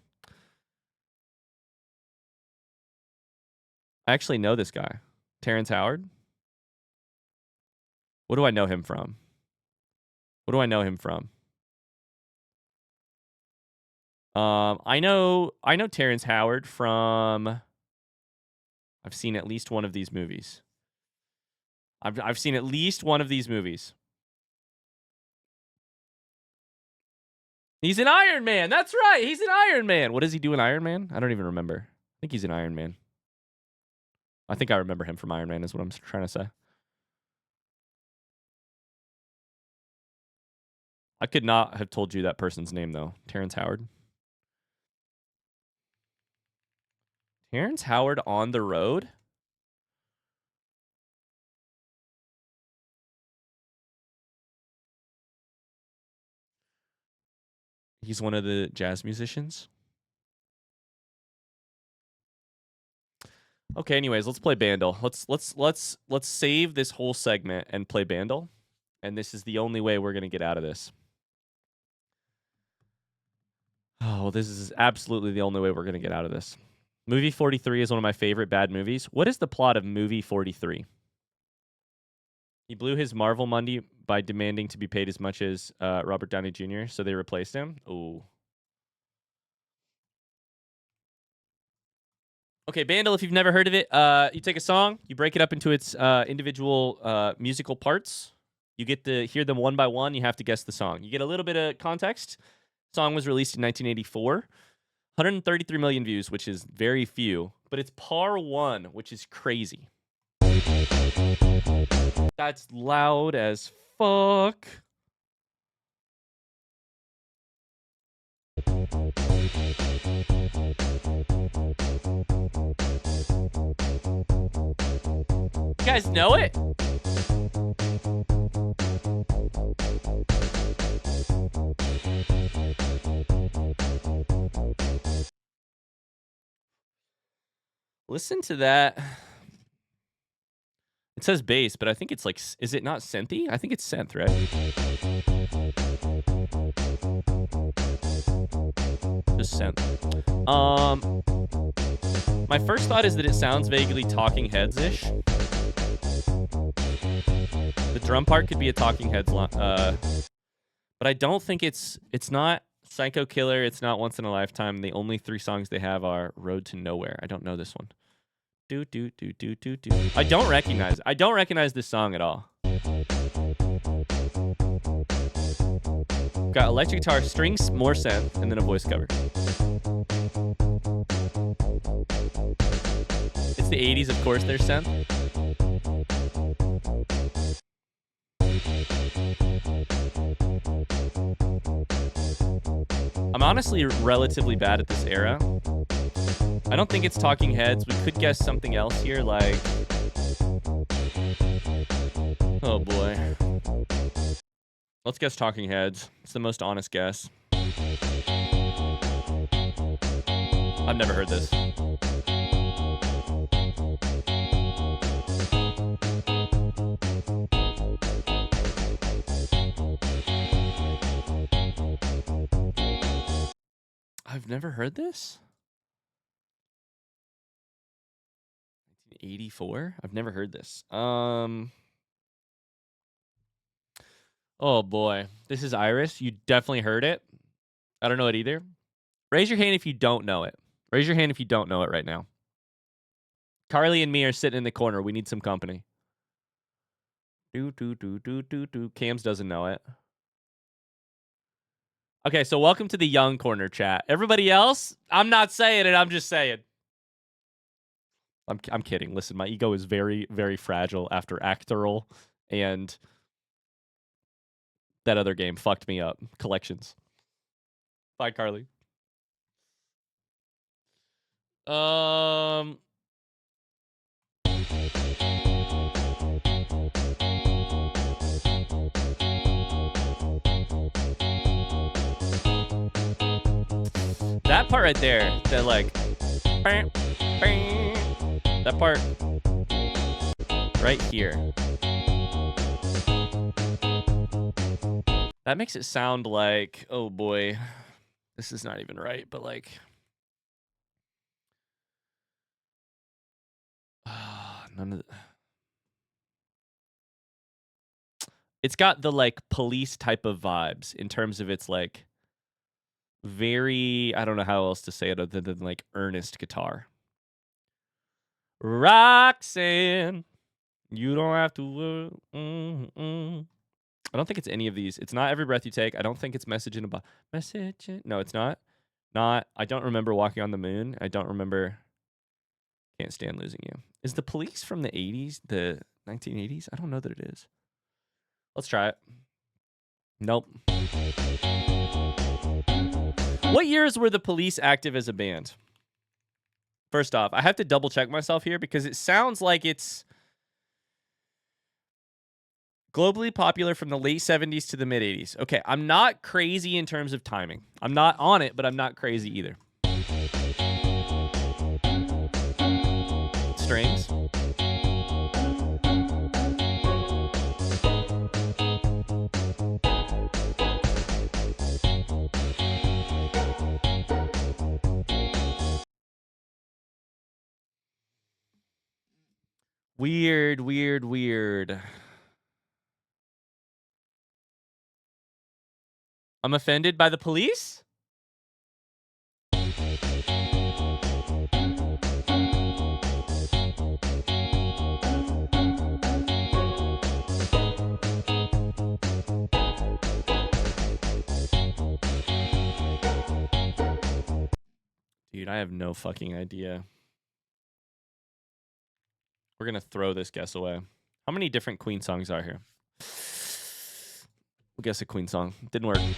I actually know this guy. Terrence Howard. What do I know him from? I know Terrence Howard from. I've seen at least one of these movies. I've seen at least one of these movies. He's an Iron Man. That's right. He's an Iron Man. What does he do in Iron Man? I don't even remember. I think he's an Iron Man. I think I remember him from Iron Man is what I'm trying to say. I could not have told you that person's name, though. Terrence Howard. Terrence Howard on the road? He's one of the jazz musicians. Okay, anyways, let's play Bandle. Let's save this whole segment and play Bandle. And this is the only way we're gonna get out of this. Oh, this is absolutely the only way we're gonna get out of this. Movie 43 is one of my favorite bad movies. What is the plot of movie 43? He blew his Marvel money by demanding to be paid as much as Robert Downey Jr., so they replaced him. Ooh. Okay, Bandle, if you've never heard of it, you take a song, you break it up into its individual musical parts. You get to hear them one by one. You have to guess the song. You get a little bit of context. Song was released in 1984. 133 million views, which is very few, but it's par one, which is crazy. That's loud as fuck. You guys know it? Listen to that. It says bass, but I think it's like, is it not synthy? I think it's synth, right? Just synth. My first thought is that it sounds vaguely Talking Heads-ish. The drum part could be a Talking Heads line, but I don't think it's not Psycho Killer. It's not Once in a Lifetime. The only three songs they have are Road to Nowhere. I don't know this one. Do do do do do do. I don't recognize this song at all. Got electric guitar, strings, more synth, and then a voice cover. It's the 80s, of course, there's synth. I'm honestly relatively bad at this era. I don't think it's Talking Heads. We could guess something else here, like... Oh, boy. Let's guess Talking Heads. It's the most honest guess. I've never heard this. I've never heard this? 1984? I've never heard this. Oh boy. This is Iris. You definitely heard it. I don't know it either. Raise your hand if you don't know it. Raise your hand if you don't know it right now. Carly and me are sitting in the corner. We need some company. Cams doesn't know it. Okay, so welcome to the young corner chat. Everybody else, I'm not saying it. I'm just saying. I'm kidding. Listen, my ego is very, very fragile after Actoral and that other game fucked me up. Collections. Bye, Carly. That part right there, that like, that part right here. That makes it sound like, oh boy, this is not even right, but like, none of the... It's got the like police type of vibes in terms of its like very, I don't know how else to say it other than like earnest guitar. Roxanne, you don't have to. I don't think it's any of these. It's not Every Breath You Take. I don't think it's Message in a Box. Message. No, it's not. I don't remember Walking on the Moon. I don't remember Can't Stand Losing You. Is The Police from the 80s, the 1980s? I don't know that it is. Let's try it. Nope. What years were the Police active as a band? First off, I have to double check myself here because it sounds like it's globally popular from the late 70s to the mid 80s. Okay, I'm not crazy in terms of timing. I'm not on it, but I'm not crazy either. Strings. Weird, weird, weird. I'm offended by the Police? Dude, I have no fucking idea. We're going to throw this guess away. How many different Queen songs are here? We'll guess a Queen song. Didn't work. I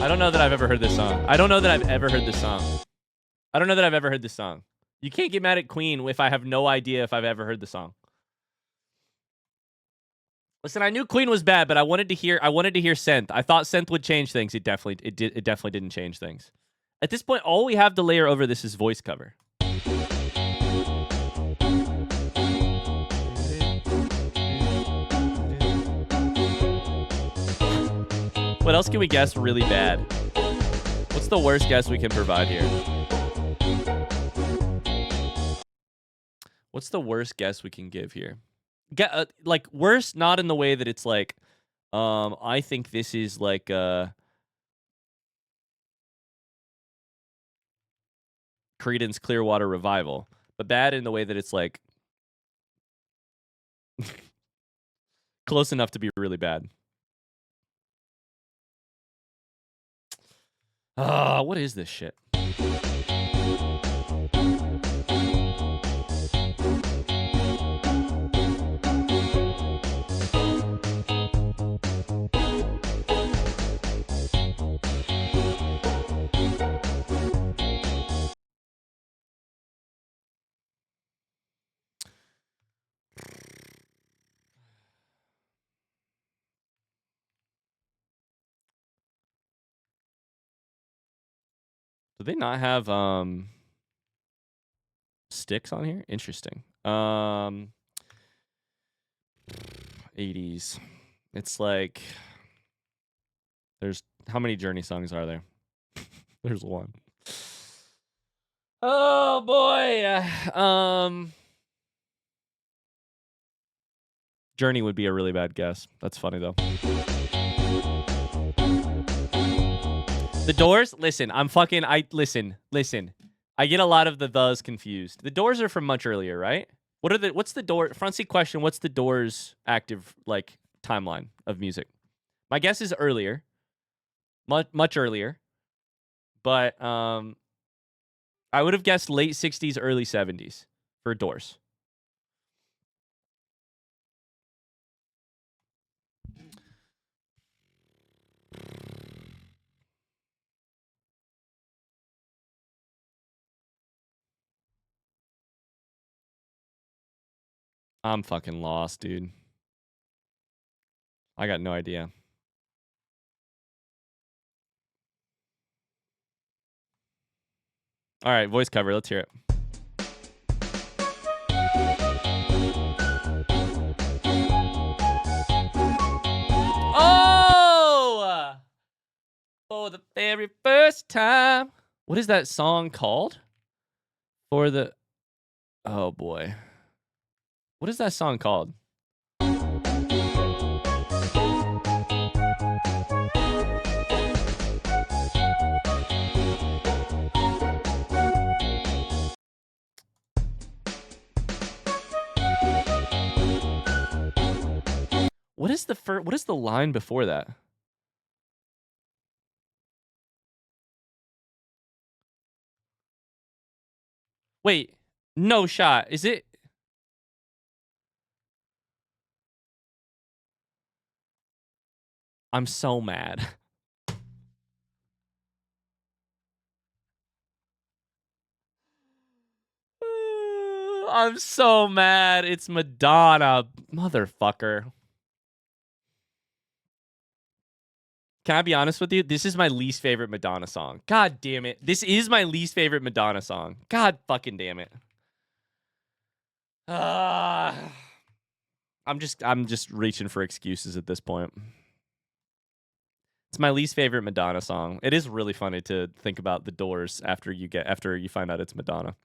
don't know that I've ever heard this song. I don't know that I've ever heard this song. You can't get mad at Queen if I have no idea if I've ever heard the song. Listen, I knew Queen was bad, but I wanted to hear synth. I thought synth would change things. It definitely didn't change things. At this point, all we have to layer over this is voice cover. What else can we guess really bad? What's the worst guess we can provide here? What's the worst guess we can give here? Like worse, not in the way that it's like, I think this is like Creedence Clearwater Revival, but bad in the way that it's like close enough to be really bad. What is this shit? Do they not have sticks on here? Interesting. 80s. It's like there's how many Journey songs are there? There's one. Oh boy. Journey would be a really bad guess. That's funny though. The Doors? Listen, listen. I get a lot of the thes confused. The Doors are from much earlier, right? What's the Door front seat question, what's the Doors active like timeline of music? My guess is earlier. Much earlier. But I would have guessed late 60s, early 70s for Doors. I'm fucking lost, dude. I got no idea. All right, voice cover. Let's hear it. Oh, the very first time. What is that song called? For the... Oh, boy. What is that song called? What is the line before that? Wait, no shot. Is it? I'm so mad. I'm so mad. It's Madonna, motherfucker. Can I be honest with you? This is my least favorite Madonna song. God damn it. This is my least favorite Madonna song. God fucking damn it. I'm just reaching for excuses at this point. It's my least favorite Madonna song. It is really funny to think about the Doors after you find out it's Madonna.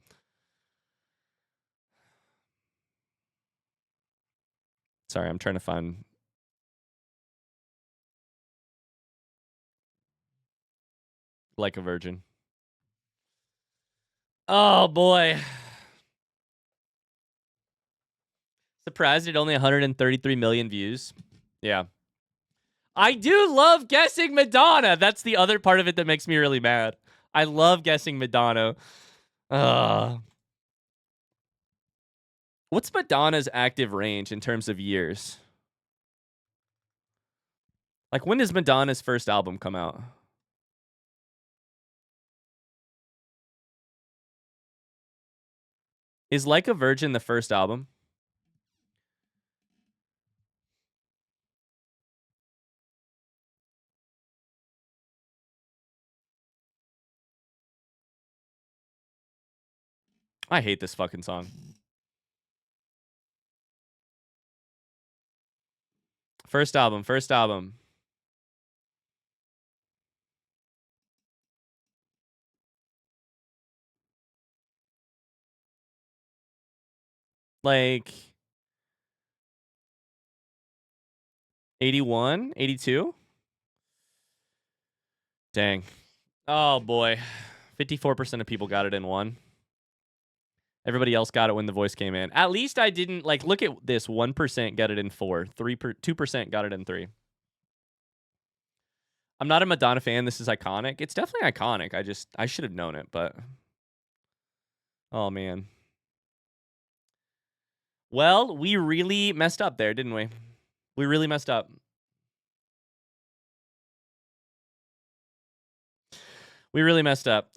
Sorry, I'm trying to find... Like a Virgin. Oh, boy. Surprised at only 133 million views. Yeah. I do love guessing Madonna. That's the other part of it that makes me really mad. I love guessing Madonna. What's Madonna's active range in terms of years? Like, when does Madonna's first album come out? Is Like a Virgin the first album? I hate this fucking song. First album. Like 81, 82? Dang. Oh boy. 54% of people got it in one. Everybody else got it when The Voice came in. At least I didn't, like, look at this. 1% got it in 4. 2% got it in 3. I'm not a Madonna fan. This is iconic. It's definitely iconic. I should have known it, but... Oh, man. Well, we really messed up there, didn't we? We really messed up. We really messed up.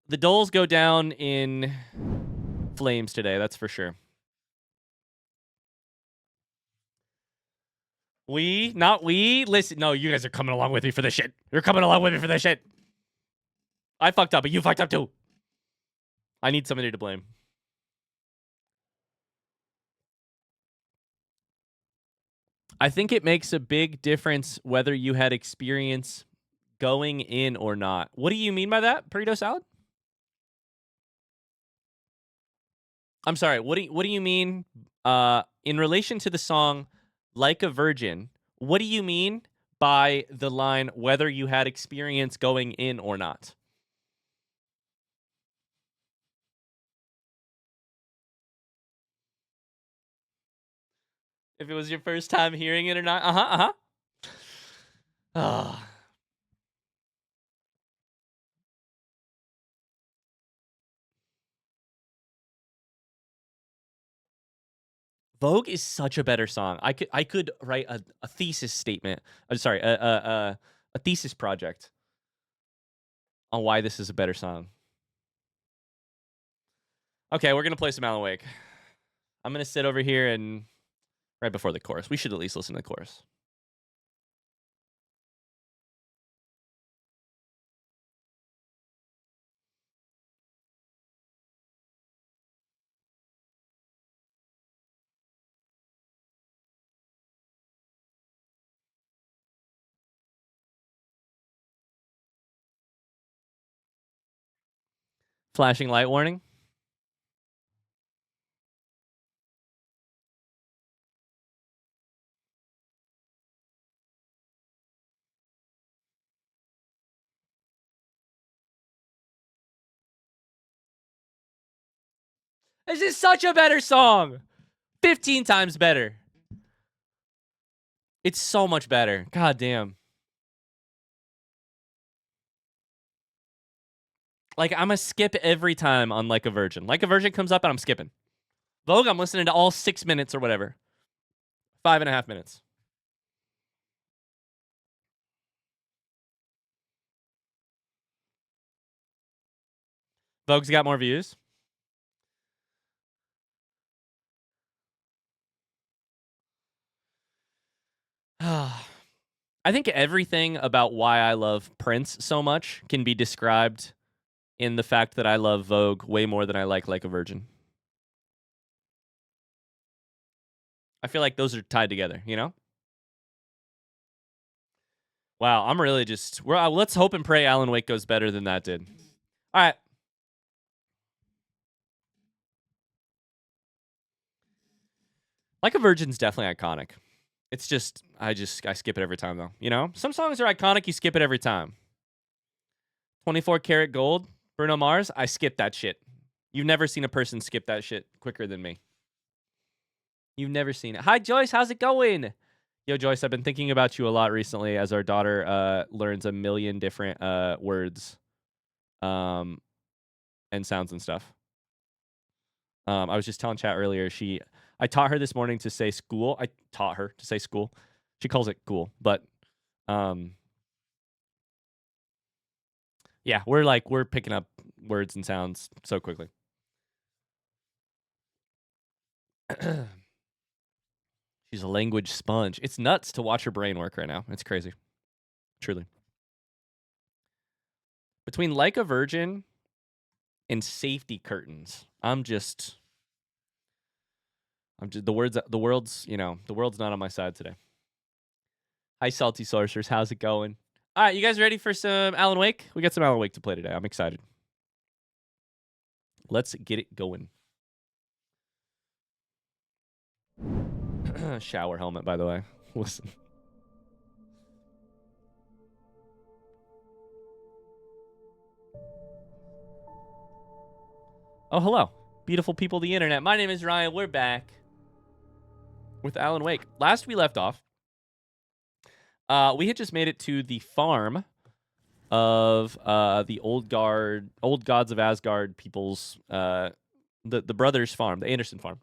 The Doles go down in flames today, that's for sure. Not we. Listen, no, you guys are coming along with me for this shit. You're coming along with me for this shit. I fucked up, but you fucked up too. I need somebody to blame. I think it makes a big difference whether you had experience going in or not. What do you mean by that, burrito salad? I'm sorry. What do you mean in relation to the song Like a Virgin? What do you mean by the line whether you had experience going in or not? If it was your first time hearing it or not? Ah. Vogue is such a better song. I could write a thesis statement. I'm sorry, a thesis project on why this is a better song. Okay, we're gonna play some Alan Wake. I'm gonna sit over here and right before the chorus. We should at least listen to the chorus. Flashing light warning. This is such a better song. 15 times better. It's so much better. God damn. Like, I'm going to skip every time on Like a Virgin. Like a Virgin comes up and I'm skipping. Vogue, I'm listening to all 6 minutes or whatever. 5.5 minutes. Vogue's got more views. I think everything about why I love Prince so much can be described in the fact that I love Vogue way more than I like a Virgin. I feel like those are tied together, you know? Wow, I'm really just... let's hope and pray Alan Wake goes better than that did. All right. Like a Virgin's definitely iconic. It's just, I skip it every time, though. You know? Some songs are iconic, you skip it every time. 24 Karat Gold, Bruno Mars, I skip that shit. You've never seen a person skip that shit quicker than me. You've never seen it. Hi, Joyce, how's it going? Yo, Joyce, I've been thinking about you a lot recently as our daughter learns a million different words and sounds and stuff. I was just telling chat earlier, I taught her this morning to say school. I taught her to say school. She calls it cool, but yeah, we're picking up words and sounds so quickly. She's a language sponge. It's nuts to watch her brain work right now. It's crazy. Truly. Between Like a Virgin and Safety Curtains, I'm just the world's not on my side today. Hi, Salty Sorcerers. How's it going? All right, you guys ready for some Alan Wake? We got some Alan Wake to play today. I'm excited. Let's get it going. Shower helmet, by the way. Listen. Oh, hello. Beautiful people of the internet. My name is Ryan. We're back with Alan Wake. Last we left off, we had just made it to the farm of the old gods of Asgard people's, the brothers' farm, the Anderson farm.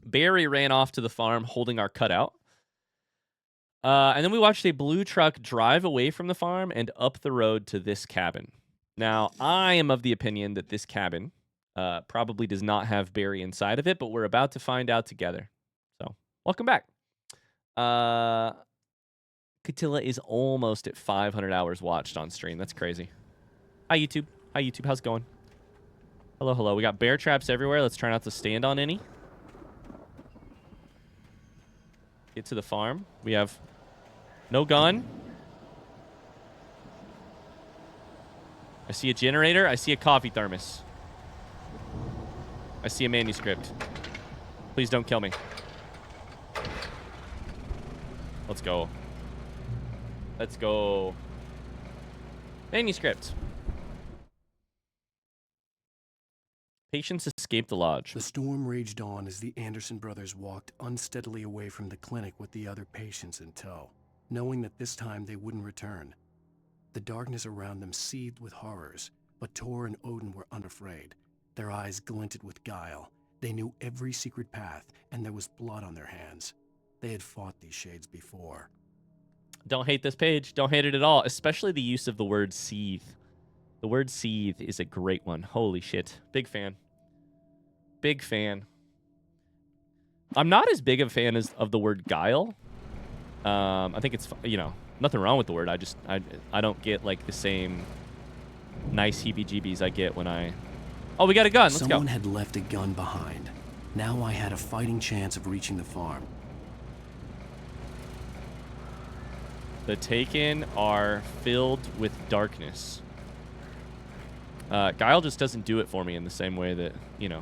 Barry ran off to the farm holding our cutout. And then we watched a blue truck drive away from the farm and up the road to this cabin. Now, I am of the opinion that this cabin probably does not have Barry inside of it, but we're about to find out together. So, welcome back. Catilla is almost at 500 hours watched on stream. That's crazy. Hi, YouTube. Hi, YouTube. How's it going? Hello, hello. We got bear traps everywhere. Let's try not to stand on any. Get to the farm. We have no gun. I see a generator. I see a coffee thermos. I see a manuscript. Please don't kill me. Let's go. Let's go. Manuscript. Patients escaped the lodge. The storm raged on as the Anderson brothers walked unsteadily away from the clinic with the other patients in tow, knowing that this time they wouldn't return. The darkness around them seethed with horrors, but Tor and Odin were unafraid. Their eyes glinted with guile. They knew every secret path, and there was blood on their hands. They had fought these shades before. Don't hate this page. Don't hate it at all, especially the use of the word seethe. The word seethe is a great one. Holy shit. Big fan. Big fan. I'm not as big a fan of the word guile. I think it's, nothing wrong with the word. I don't get like the same nice heebie-jeebies I get when I... Oh, we got a gun. Let's go. Someone had left a gun behind. Now I had a fighting chance of reaching the farm. The Taken are filled with darkness. Guile just doesn't do it for me in the same way that, Wait,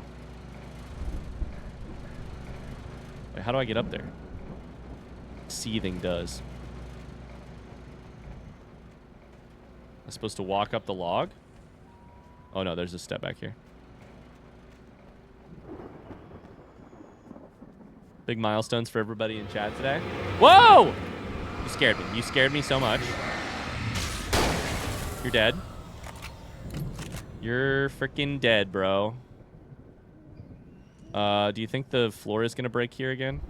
how do I get up there? Seething does. I'm supposed to walk up the log? Oh no, there's a step back here. Big milestones for everybody in chat today. Whoa! You scared me. You scared me so much. You're dead. You're freaking dead, bro. Do you think the floor is going to break here again?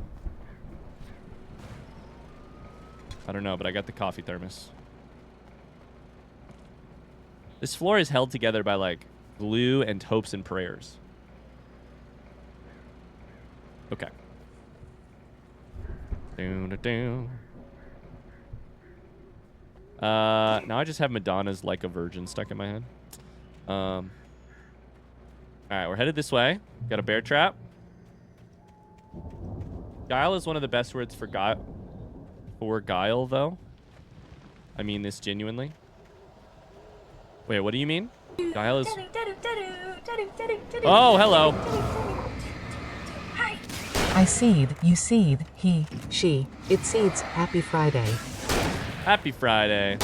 I don't know, but I got the coffee thermos. This floor is held together by, like, glue and hopes and prayers. Okay. Now I just have Madonna's Like a Virgin stuck in my head. Alright, we're headed this way. Got a bear trap. Guile is one of the best words for guile, though. I mean this genuinely. Wait, what do you mean? Guile is... Oh, hello. I seed, you seed, he, she, it seeds. Happy Friday. Happy Friday.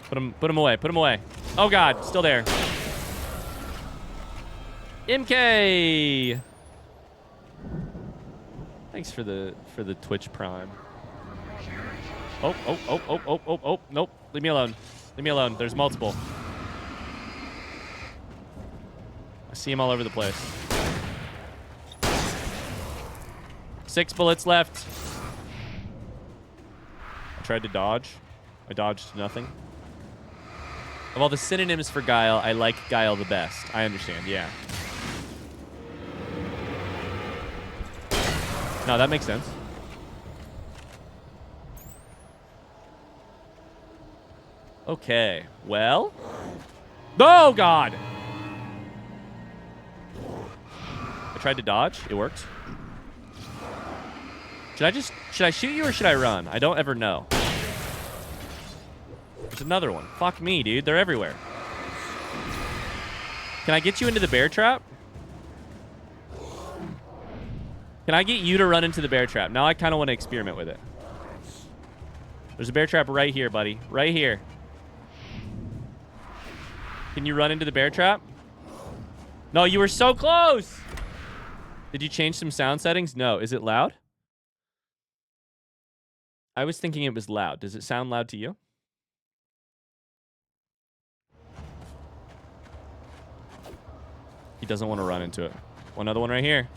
Put him away. Put him away. Oh God, still there. MK. Thanks for the Twitch Prime. Oh. Nope. Leave me alone. Leave me alone. There's multiple. I see him all over the place. 6 bullets left. I tried to dodge. I dodged nothing. Of all the synonyms for Guile, I like Guile the best. I understand, yeah. No, that makes sense. Okay, well. Oh, God! I tried to dodge. It worked. Should I shoot you or should I run? I don't ever know. There's another one. Fuck me, dude. They're everywhere. Can I get you into the bear trap? Can I get you to run into the bear trap? Now I kind of want to experiment with it. There's a bear trap right here, buddy. Right here. Can you run into the bear trap? No, you were so close! Did you change some sound settings? No. Is it loud? I was thinking it was loud. Does it sound loud to you? He doesn't want to run into it. Another one right here.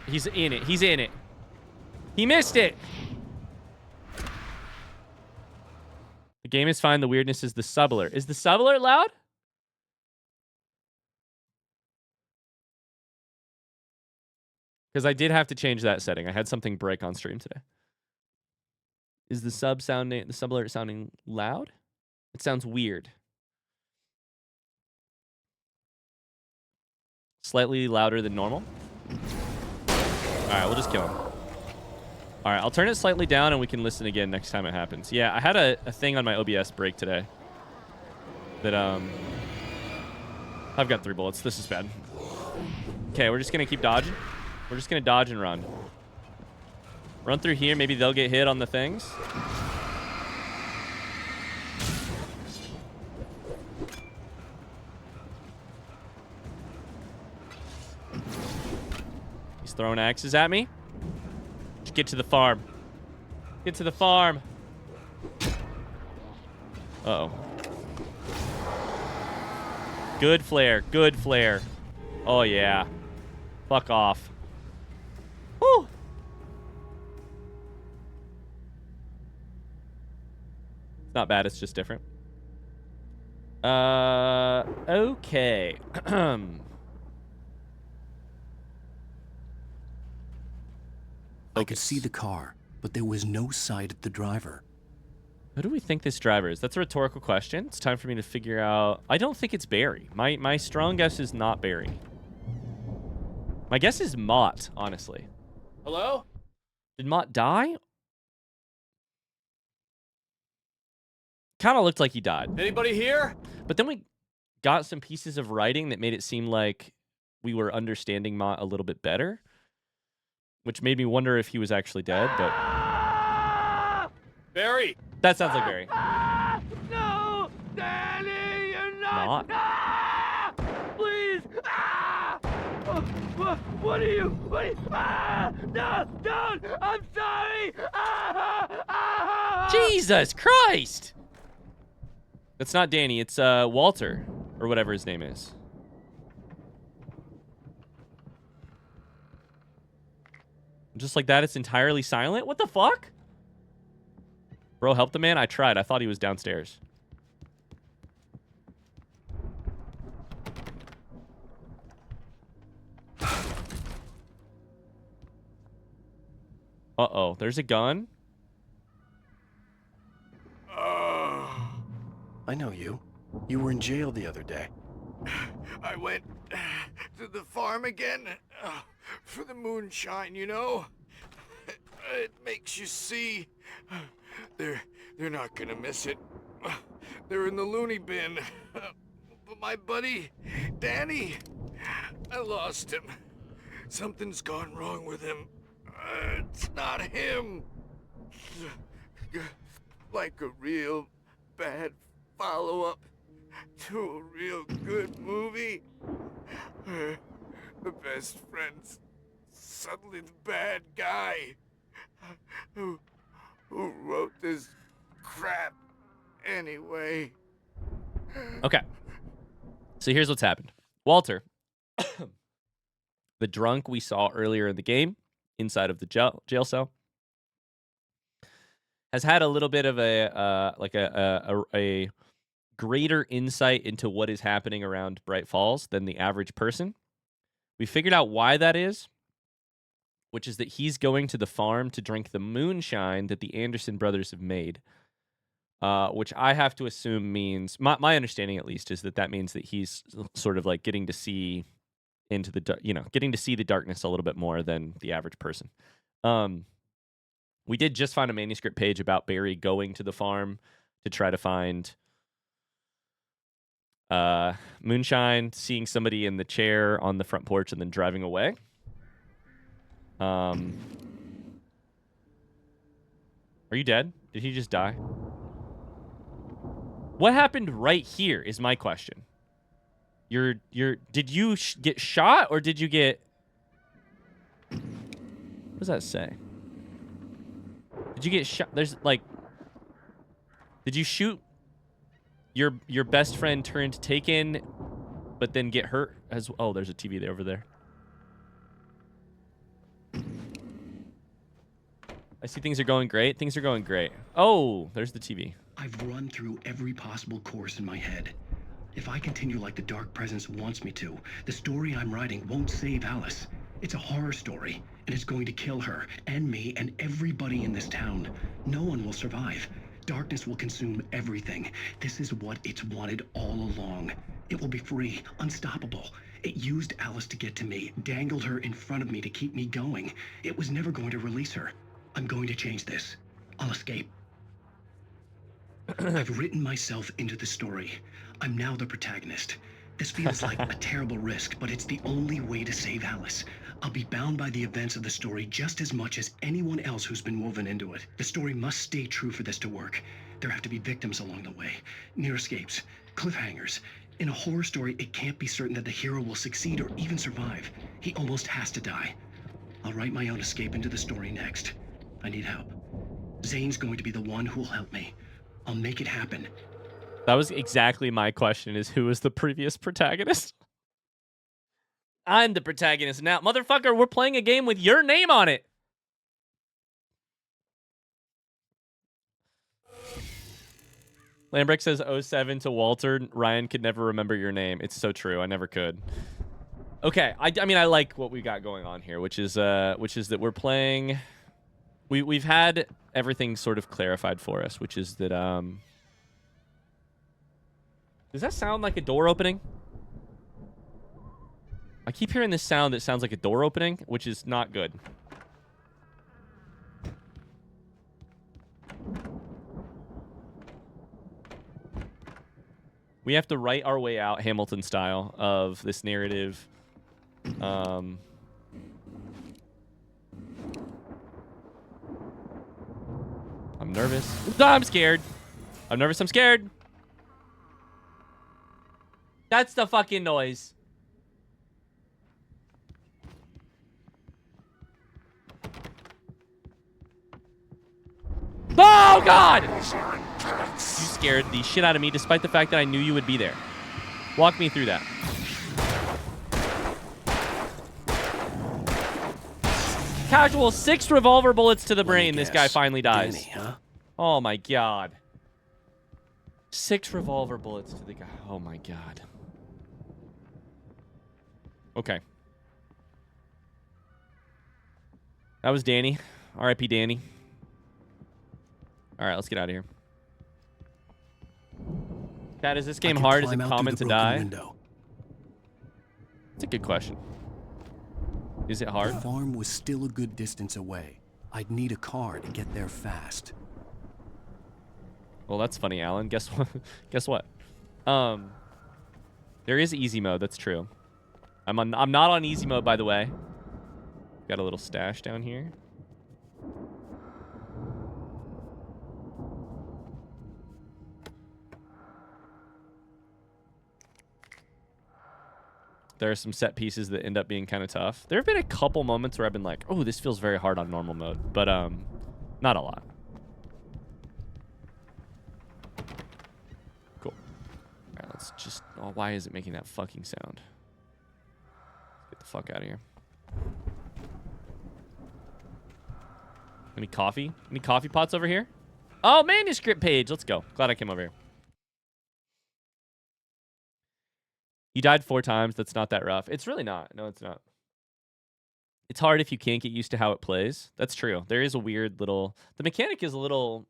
He's in it. He's in it. He missed it. The game is fine. The weirdness is the sub alert. Is the sub alert loud? Because I did have to change that setting. I had something break on stream today. Is the sub alert sounding loud? It sounds weird. Slightly louder than normal. Alright, we'll just kill him. Alright, I'll turn it slightly down and we can listen again next time it happens. Yeah, I had a thing on my OBS break today. That, I've got 3 bullets. This is bad. Okay, we're just gonna keep dodging. We're just gonna dodge and run. Run through here. Maybe they'll get hit on the things. He's throwing axes at me. Just get to the farm. Get to the farm. Uh-oh. Good flare. Good flare. Oh, yeah. Fuck off. Woo! It's not bad. It's just different. Okay. I could see the car, but there was no sight of the driver. Who do we think this driver is? That's a rhetorical question. It's time for me to figure out. I don't think it's Barry. My strong guess is not Barry. My guess is Mott, honestly. Hello? Did Mott die? Kind of looked like he died. Anybody here? But then we got some pieces of writing that made it seem like we were understanding Mott a little bit better, which made me wonder if he was actually dead, but... Barry! That sounds like Barry. No! Danny, you're not! Mott? Please! What are you? What are you? Ah! No! Don't! I'm sorry! Jesus Christ! That's not Danny. It's Walter, or whatever his name is. Just like that, it's entirely silent? What the fuck? Bro, help the man? I tried. I thought he was downstairs. Uh-oh. There's a gun? I know you. You were in jail the other day. I went to the farm again for the moonshine, you know? It makes you see. They're not gonna miss it. They're in the loony bin. But my buddy, Danny, I lost him. Something's gone wrong with him. It's not him. Like a real bad follow-up to a real good movie. The best friend's suddenly the bad guy. Who wrote this crap anyway? Okay. So here's what's happened. Walter, the drunk we saw earlier in the game, inside of the jail cell, has had a little bit of a greater insight into what is happening around Bright Falls than the average person. We figured out why that is, which is that he's going to the farm to drink the moonshine that the Anderson brothers have made, which I have to assume means, my understanding at least, is that means that he's sort of like getting to see into the, getting to see the darkness a little bit more than the average person. We did just find a manuscript page about Barry going to the farm to try to find moonshine, seeing somebody in the chair on the front porch, and then driving away. Are you dead? Did he just die? What happened right here is my question. Did you get shot, or did you get... What does that say? Did you get shot? There's like... Did you shoot your best friend turned taken, but then get hurt as... Oh, there's a TV there over there. I see things are going great. Things are going great. Oh, there's the TV. I've run through every possible course in my head. If I continue like the Dark Presence wants me to, the story I'm writing won't save Alice. It's a horror story, and it's going to kill her, and me, and everybody in this town. No one will survive. Darkness will consume everything. This is what it's wanted all along. It will be free, unstoppable. It used Alice to get to me, dangled her in front of me to keep me going. It was never going to release her. I'm going to change this. I'll escape. I've written myself into the story. I'm now the protagonist. This feels like a terrible risk, but it's the only way to save Alice. I'll be bound by the events of the story just as much as anyone else who's been woven into it. The story must stay true for this to work. There have to be victims along the way, near escapes, cliffhangers. In a horror story, it can't be certain that the hero will succeed or even survive. He almost has to die. I'll write my own escape into the story next. I need help. Zane's going to be the one who'll help me. I'll make it happen. That was exactly my question, is who was the previous protagonist? I'm the protagonist now. Motherfucker, we're playing a game with your name on it. Lambrick says 07 to Walter. Ryan could never remember your name. It's so true. I never could. Okay. I mean, I like what we got going on here, which is that we're playing... We've had everything sort of clarified for us, which is that, does that sound like a door opening? I keep hearing this sound that sounds like a door opening, which is not good. We have to write our way out, Hamilton style, of this narrative. I'm nervous. I'm scared. I'm nervous. I'm scared. That's the fucking noise. Oh, God! You scared the shit out of me despite the fact that I knew you would be there. Walk me through that. Casual, 6 revolver bullets to the brain. This guy finally dies. Danny, huh? Oh, my God. 6 revolver bullets to the guy. Oh, my God. Okay. That was Danny. R.I.P. Danny. All right, let's get out of here. Cat, is this game hard? Is it common to die? Window. It's a good question. Is it hard? The farm was still a good distance away. I'd need a car to get there fast. Well, that's funny, Alan. Guess what? Guess what? There is easy mode. That's true. I'm not on easy mode, by the way. Got a little stash down here. There are some set pieces that end up being kind of tough. There have been a couple moments where I've been like, oh, this feels very hard on normal mode, but not a lot. Cool. All right, let's just... Oh, why is it making that fucking sound? Get the fuck out of here. Any coffee? Any coffee pots over here? Oh, manuscript page. Let's go. Glad I came over here. You died 4 times. That's not that rough. It's really not. No, it's not. It's hard if you can't get used to how it plays. That's true. There is a weird little... The mechanic is a little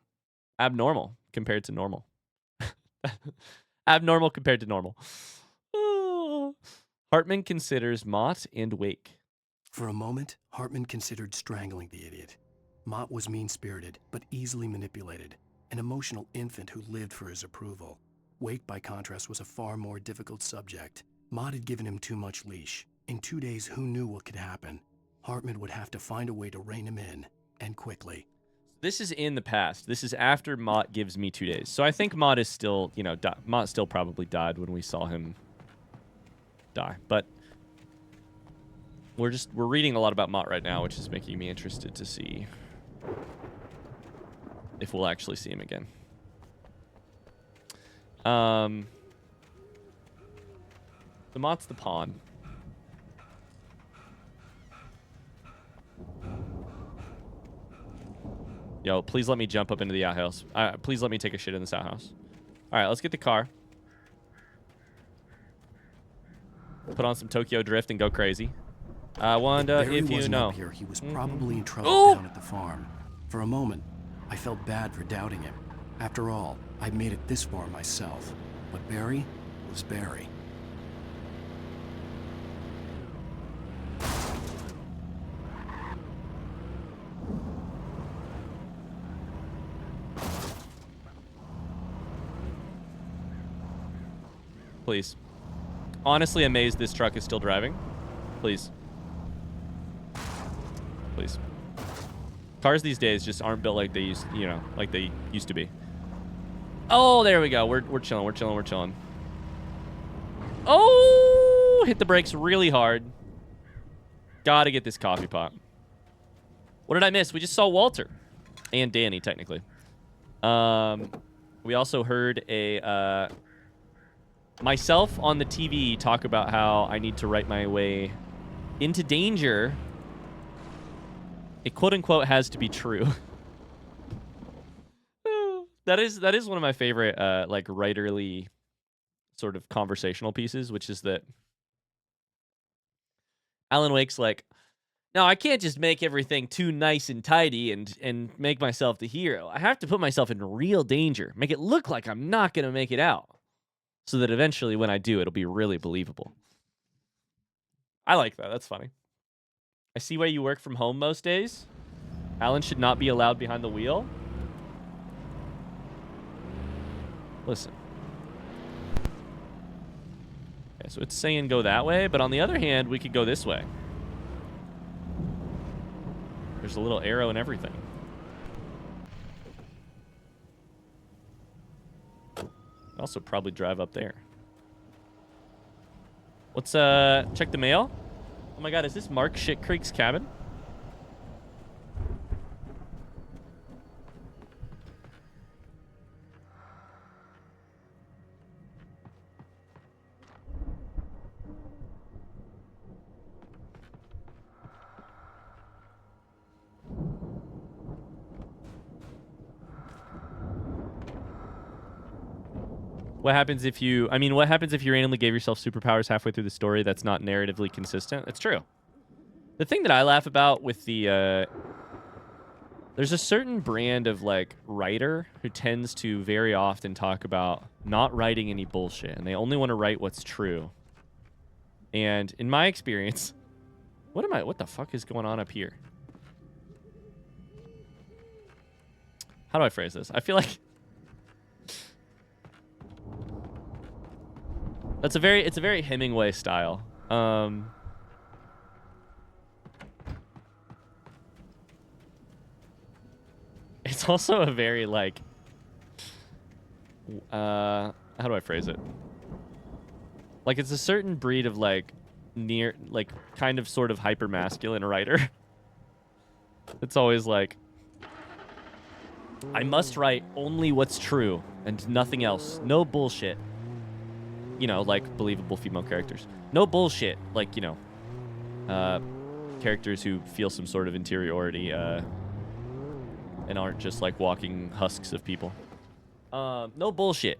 abnormal compared to normal. Abnormal compared to normal. Hartman considers Mott and Wake. For a moment, Hartman considered strangling the idiot. Mott was mean-spirited, but easily manipulated. An emotional infant who lived for his approval. Wake, by contrast, was a far more difficult subject. Mott had given him too much leash. In 2 days, who knew what could happen? Hartman would have to find a way to rein him in, and quickly. This is in the past. This is after Mott gives me 2 days. So I think Mott is still, you know, Mott still probably died when we saw him die. But we're reading a lot about Mott right now, which is making me interested to see if we'll actually see him again. The Mott's the pawn. Yo, please let me jump up into the outhouse. Please let me take a shit in this outhouse. All right, let's get the car. Put on some Tokyo Drift and go crazy. I wonder if you know. Up here, he was probably in trouble down at the farm. For a moment, I felt bad for doubting him. After all, I made it this far myself. But Barry was Barry. Please. Honestly amazed this truck is still driving. Please. Please. Cars these days just aren't built like they used, you know, like they used to be. Oh, there we go. We're chilling. We're chilling. We're chilling. Oh, hit the brakes really hard. Gotta get this coffee pot. What did I miss? We just saw Walter and Danny, technically. We also heard a myself on the TV talk about how I need to write my way into danger. It quote unquote has to be true. That is one of my favorite like writerly sort of conversational pieces, which is that Alan Wake's like, no, I can't just make everything too nice and tidy and make myself the hero. I have to put myself in real danger, make it look like I'm not gonna make it out, so that eventually when I do, it'll be really believable. I like that. That's funny. I see why you work from home most days. Alan should not be allowed behind the wheel. Listen. Okay, so it's saying go that way, but on the other hand, we could go this way. There's a little arrow and everything. Also probably drive up there. Let's check the mail. Oh my god, is this Mark Shitcreek's cabin? What happens if you... I mean, what happens if you randomly gave yourself superpowers halfway through the story that's not narratively consistent? It's true. The thing that I laugh about with the... there's a certain brand of, like, writer who tends to very often talk about not writing any bullshit, and they only want to write what's true. And in my experience... What the fuck is going on up here? How do I phrase this? I feel like... it's a very Hemingway style. It's also a very, like, how do I phrase it? Like, it's a certain breed of, like, kind of sort of hyper masculine writer. It's always like, I must write only what's true and nothing else. No bullshit. You know, like believable female characters. No bullshit. Like, you know, characters who feel some sort of interiority and aren't just like walking husks of people. No bullshit.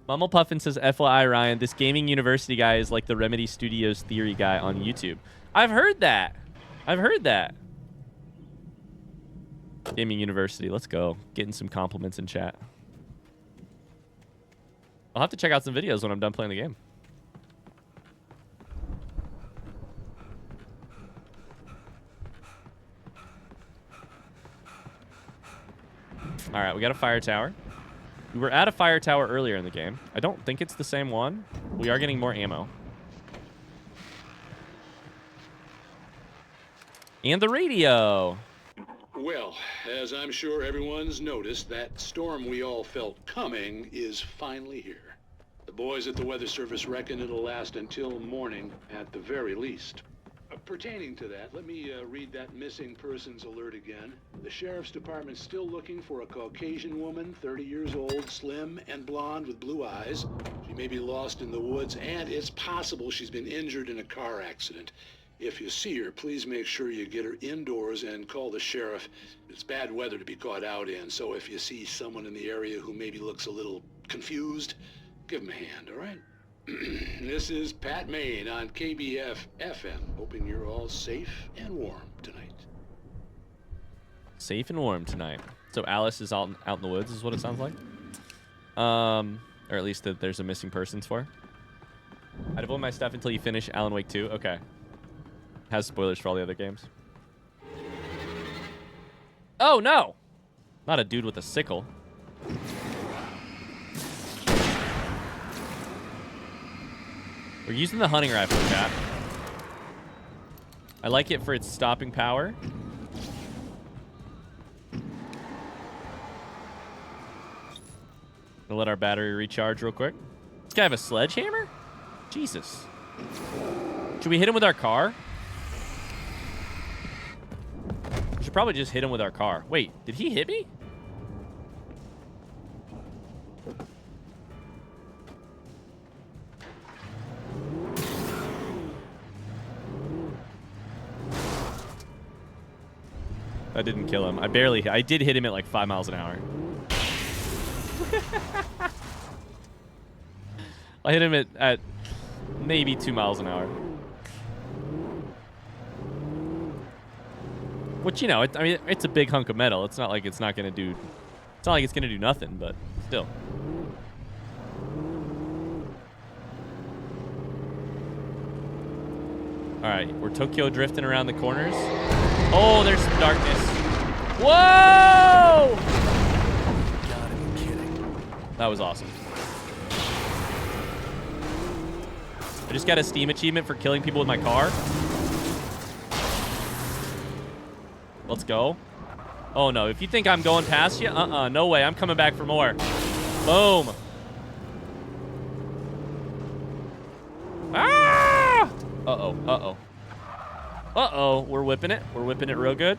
Mummel Puffin says, FYI, Ryan, this gaming university guy is like the Remedy Studios theory guy on YouTube. I've heard that. I've heard that. Gaming university. Let's go. Getting some compliments in chat. I'll have to check out some videos when I'm done playing the game. All right, we got a fire tower. We were at a fire tower earlier in the game. I don't think it's the same one. We are getting more ammo. And the radio. Well, as I'm sure everyone's noticed, that storm we all felt coming is finally here. The boys at the Weather Service reckon it'll last until morning at the very least. Pertaining to that, let me read that missing persons alert again. The Sheriff's Department's still looking for a Caucasian woman, 30 years old, slim and blonde with blue eyes. She may be lost in the woods, and it's possible she's been injured in a car accident. If you see her, please make sure you get her indoors and call the sheriff. It's bad weather to be caught out in, so if you see someone in the area who maybe looks a little confused, give him a hand, all right? This is Pat Main on KBF FM, hoping you're all safe and warm tonight. Safe and warm tonight. So Alice is out in the woods is what it sounds like. Or at least that there's a missing persons for. I'd avoid my stuff until you finish Alan Wake 2. Okay. Has spoilers for all the other games. Oh, no! Not a dude with a sickle. We're using the hunting rifle, chat. I like it for its stopping power. We'll let our battery recharge real quick. This guy have a sledgehammer? Jesus. Should we hit him with our car? We should probably just hit him with our car. Wait, did he hit me? That didn't kill him. I did hit him at like 5 miles an hour. I hit him at maybe 2 miles an hour. Which, you know, I mean, it's a big hunk of metal. It's not like it's not going to do... It's not like it's going to do nothing, but still. All right, we're Tokyo drifting around the corners. Oh, there's some darkness. Whoa! You gotta be kidding. That was awesome. I just got a Steam achievement for killing people with my car. Let's go. Oh, no. If you think I'm going past you, no way. I'm coming back for more. Boom. Ah! Uh-oh. Uh-oh. Uh-oh. We're whipping it. We're whipping it real good.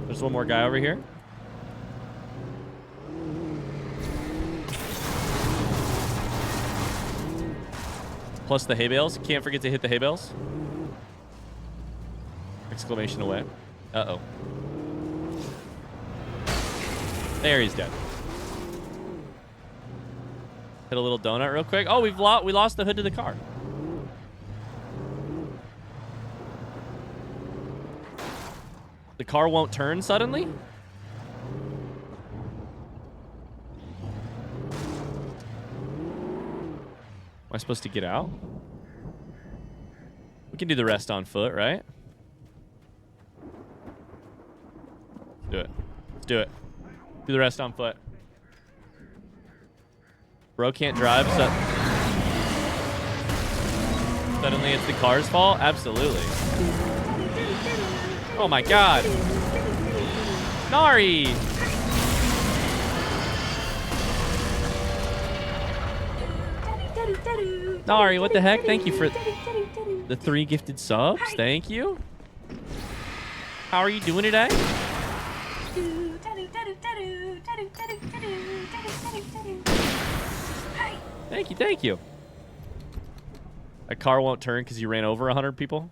There's one more guy over here. Plus the hay bales. Can't forget to hit the hay bales. Exclamation away. Uh-oh. There, he's dead. Hit a little donut real quick. Oh, we lost the hood to the car. The car won't turn suddenly? Am I supposed to get out? We can do the rest on foot, right? Let's do it. Let's do it. Do the rest on foot. Bro can't drive, so suddenly it's the car's fault? Absolutely. Oh my god. Nari! Nari, what the heck? Thank you for the 3 gifted subs. Thank you. How are you doing today? Thank you, thank you. A car won't turn because you ran over 100 people?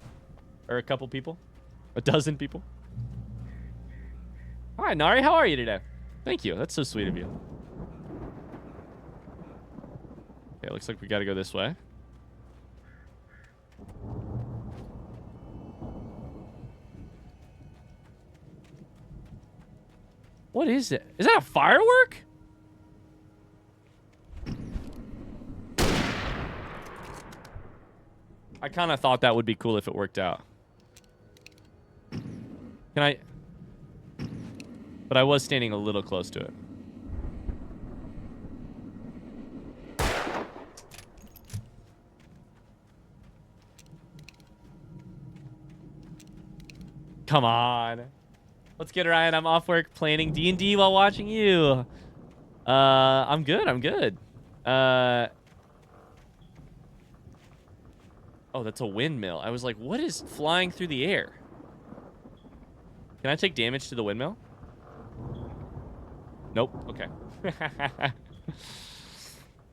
Or a couple people? A dozen people? Hi, Nari. How are you today? Thank you. That's so sweet of you. Okay, looks like we got to go this way. What is it? Is that a firework? I kind of thought that would be cool if it worked out. Can I? But I was standing a little close to it. Come on. Let's get Ryan. I'm off work planning D&D while watching you. I'm good. I'm good. Oh, that's a windmill. I was like, what is flying through the air? Can I take damage to the windmill? Nope. Okay.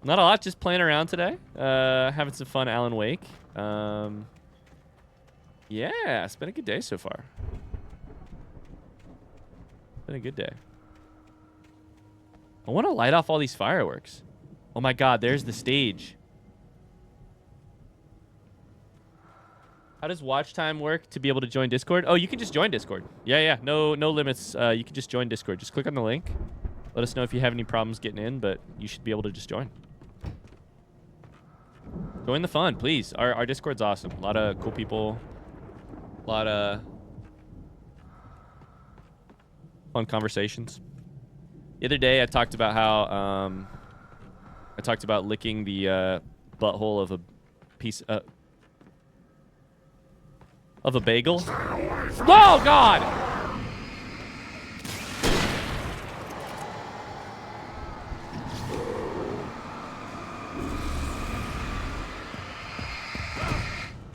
Not a lot. Just playing around today. Having some fun Alan Wake. Yeah, it's been a good day so far. Been a good day. I want to light off all these fireworks. Oh my god, there's the stage. How does watch time work to be able to join Discord? Oh, you can just join Discord. Yeah. No limits. You can just join Discord. Just click on the link. Let us know if you have any problems getting in, but you should be able to just join. Join the fun, please. Our Discord's awesome. A lot of cool people. A lot of fun conversations. The other day, I talked about how I talked about licking the butthole of a piece of a bagel. Oh God!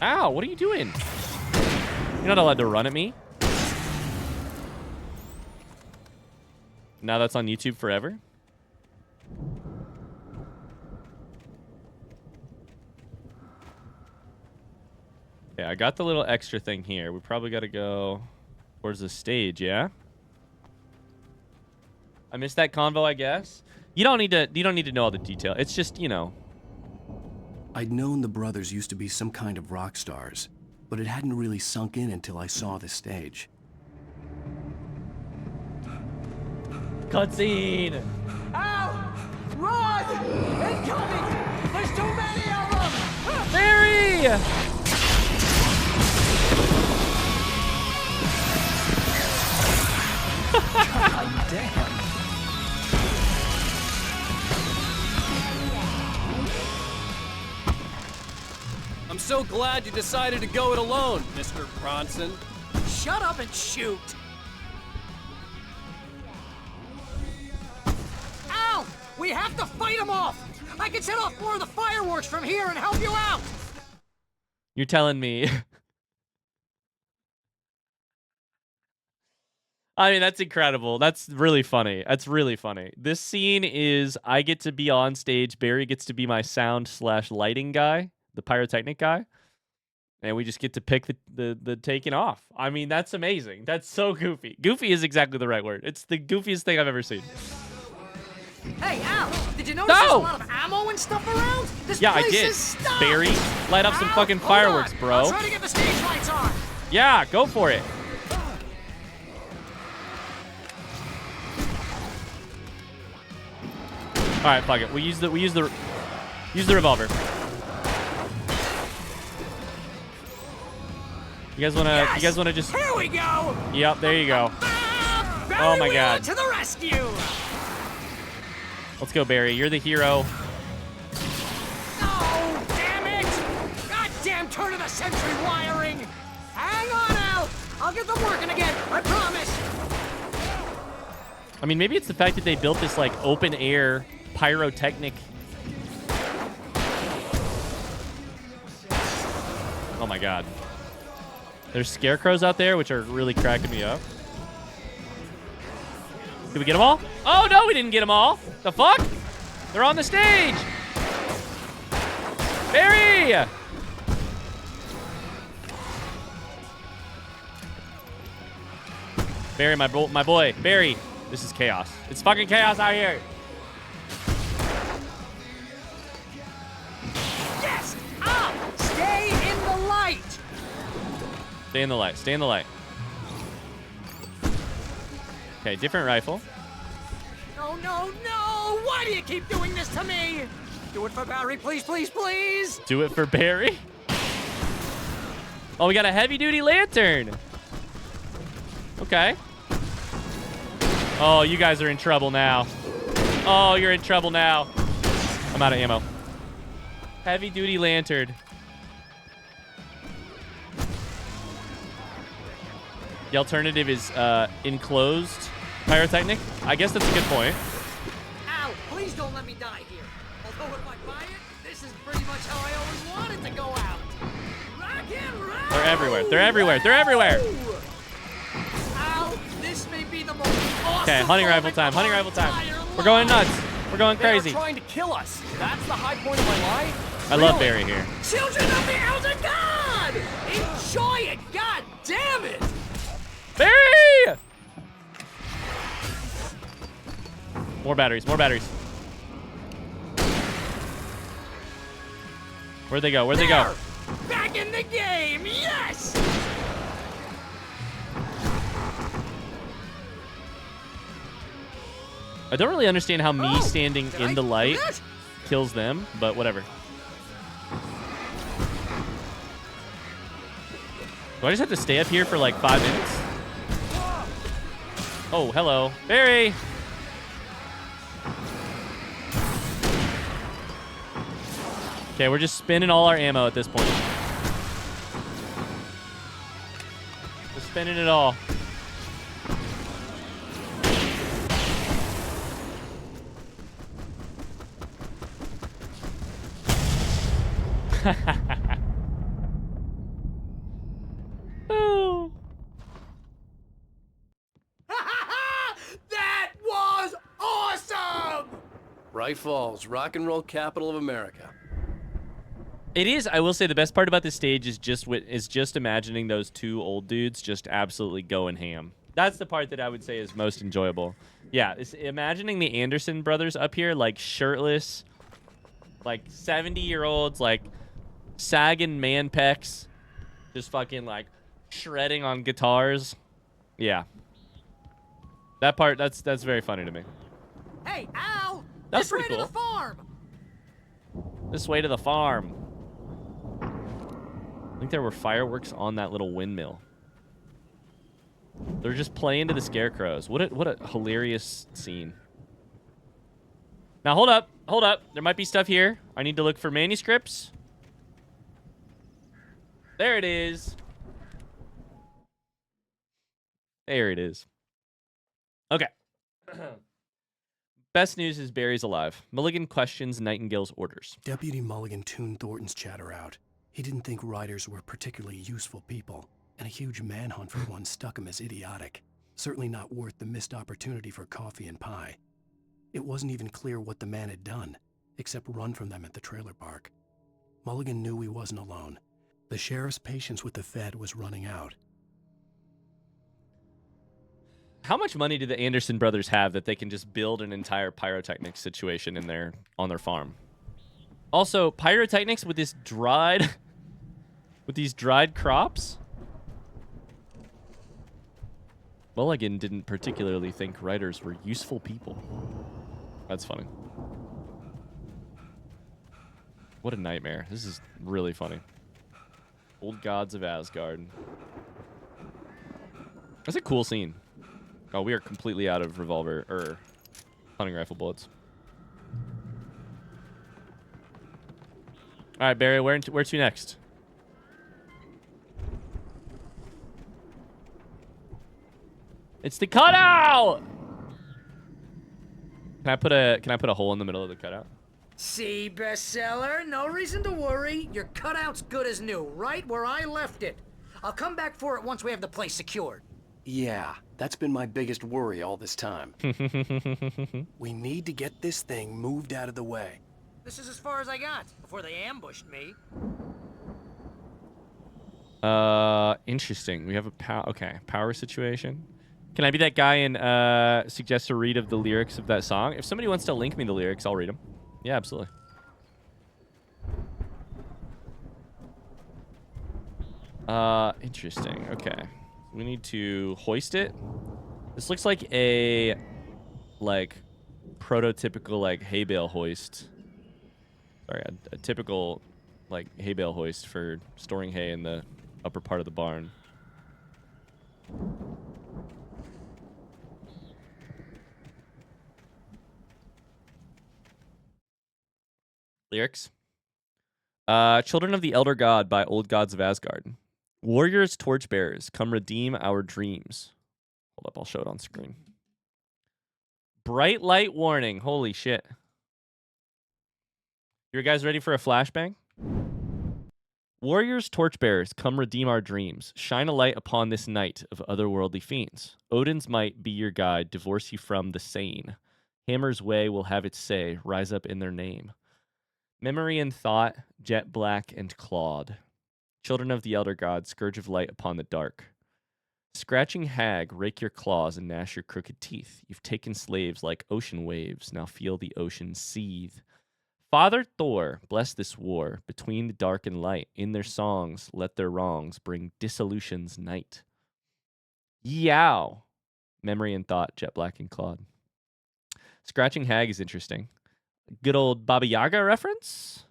Ow! What are you doing? You're not allowed to run at me. Now that's on YouTube forever. Okay, I got the little extra thing here. We probably got to go towards the stage, yeah? I missed that convo, I guess. You don't need to know all the detail. It's just, you know. I'd known the brothers used to be some kind of rock stars, but it hadn't really sunk in until I saw the stage. Cutscene! Ow! Run! Incoming! There's too many of them! Barry! God damn. I'm so glad you decided to go it alone, Mr. Bronson. Shut up and shoot! Ow! We have to fight them off! I can set off more of the fireworks from here and help you out! You're telling me. I mean, that's incredible. That's really funny. That's really funny. This scene is I get to be on stage. Barry gets to be my sound/lighting guy, the pyrotechnic guy. And we just get to pick the taking off. I mean, that's amazing. That's so goofy. Goofy is exactly the right word. It's the goofiest thing I've ever seen. Hey, Al, did you notice there's a lot of ammo and stuff around? This Yeah, I place did. is stocked. Barry, light up some Al, fucking hold fireworks, on. bro. I'll try to get the stage lights on. Yeah, go for it. All right, fuck it. We use the revolver. You guys wanna? Yes! You guys wanna just? Here we go. Yep, there you go. Barry Oh my Wheeler God. to the rescue. Let's go, Barry. You're the hero. Oh, damn it! Goddamn turn of the century wiring! Hang on, Al! I'll get them working again, I promise! I mean, maybe it's the fact that they built this like open air pyrotechnic. Oh my God. There's scarecrows out there, which are really cracking me up. Did we get them all? Oh, no, we didn't get them all. The fuck? They're on the stage. Barry! Barry, my boy. Barry. This is chaos. It's fucking chaos out here. Yes! Al! Stay in the light! Stay in the light. Stay in the light. Okay, different rifle. No, no, no! Why do you keep doing this to me? Do it for Barry, please, please, please! Do it for Barry. Oh, we got a heavy-duty lantern. Okay. Oh, you guys are in trouble now. Oh, you're in trouble now. I'm out of ammo. Heavy-duty lantern. The alternative is enclosed pyrotechnic. I guess that's a good point. Al, please don't let me die here. Although if I buy it, this is pretty much how I always wanted to go out. Rock and roll! They're everywhere. They're everywhere. They're everywhere. Al, this may be the most awesome Okay, hunting rifle moment time. of Hunting my rifle time. entire We're going life. nuts. We're going They are crazy. trying to kill us. That's the high point of my life. I love Barry here. Children of the elder god! Enjoy it, god damn it! Barry! More batteries, more batteries. Where'd they go? Where'd they go? There! Back in the game, yes! I don't really understand how me Oh, standing did in I the do light that? kills them, but whatever. Do I just have to stay up here for like 5 minutes? Oh, hello. Barry! Okay, we're just spinning all our ammo at this point. Just spinning it all. Oh. That was awesome! Bright Falls, rock and roll capital of America. It is. I will say the best part about this stage is just imagining those two old dudes just absolutely going ham. That's the part that I would say is most enjoyable. Yeah, it's imagining the Anderson brothers up here, like shirtless, like 70-year-olds, like sagging man pecs, just fucking like shredding on guitars. Yeah, that part that's very funny to me. Hey, Al! That's this way pretty to the farm! This way to the farm. I think there were fireworks on that little windmill. They're just playing to the scarecrows. What a hilarious scene. Now hold up. There might be stuff here. I need to look for manuscripts. There it is. There it is. Okay. Best news is Barry's alive. Mulligan questions Nightingale's orders. Deputy Mulligan tuned Thornton's chatter out. He didn't think riders were particularly useful people, and a huge manhunt for one struck him as idiotic. Certainly not worth the missed opportunity for coffee and pie. It wasn't even clear what the man had done, except run from them at the trailer park. Mulligan knew he wasn't alone. The sheriff's patience with the Fed was running out. How much money do the Anderson brothers have that they can just build an entire pyrotechnics situation on their farm? Also, pyrotechnics with this dried with these dried crops? Mulligan didn't particularly think writers were useful people. That's funny. What a nightmare. This is really funny. Old gods of Asgard. That's a cool scene. Oh, we are completely out of revolver or hunting rifle bullets. All right, Barry, where to next? It's the cutout. Can I put a hole in the middle of the cutout? See, bestseller? No reason to worry. Your cutout's good as new, right where I left it. I'll come back for it once we have the place secured. Yeah, that's been my biggest worry all this time. We need to get this thing moved out of the way. This is as far as I got before they ambushed me. Interesting. We have a power situation. Can I be that guy and suggest a read of the lyrics of that song? If somebody wants to link me the lyrics, I'll read them. Yeah, absolutely. Interesting. Okay. We need to hoist it. This looks like a prototypical hay bale hoist. Sorry, a typical hay bale hoist for storing hay in the upper part of the barn. Lyrics. Children of the Elder God by Old Gods of Asgard. Warriors, torchbearers, come redeem our dreams. Hold up, I'll show it on screen. Bright light warning. Holy shit. You guys ready for a flashbang? Warriors, torchbearers, come redeem our dreams. Shine a light upon this night of otherworldly fiends. Odin's might be your guide, divorce you from the sane. Hammer's way will have its say, rise up in their name. Memory and thought, jet black and clawed. Children of the elder god, scourge of light upon the dark. Scratching hag, rake your claws and gnash your crooked teeth. You've taken slaves like ocean waves, now feel the ocean seethe. Father Thor, bless this war, between the dark and light. In their songs, let their wrongs bring dissolution's night. Yow! Memory and thought, jet black and clawed. Scratching hag is interesting. Good old Baba Yaga reference?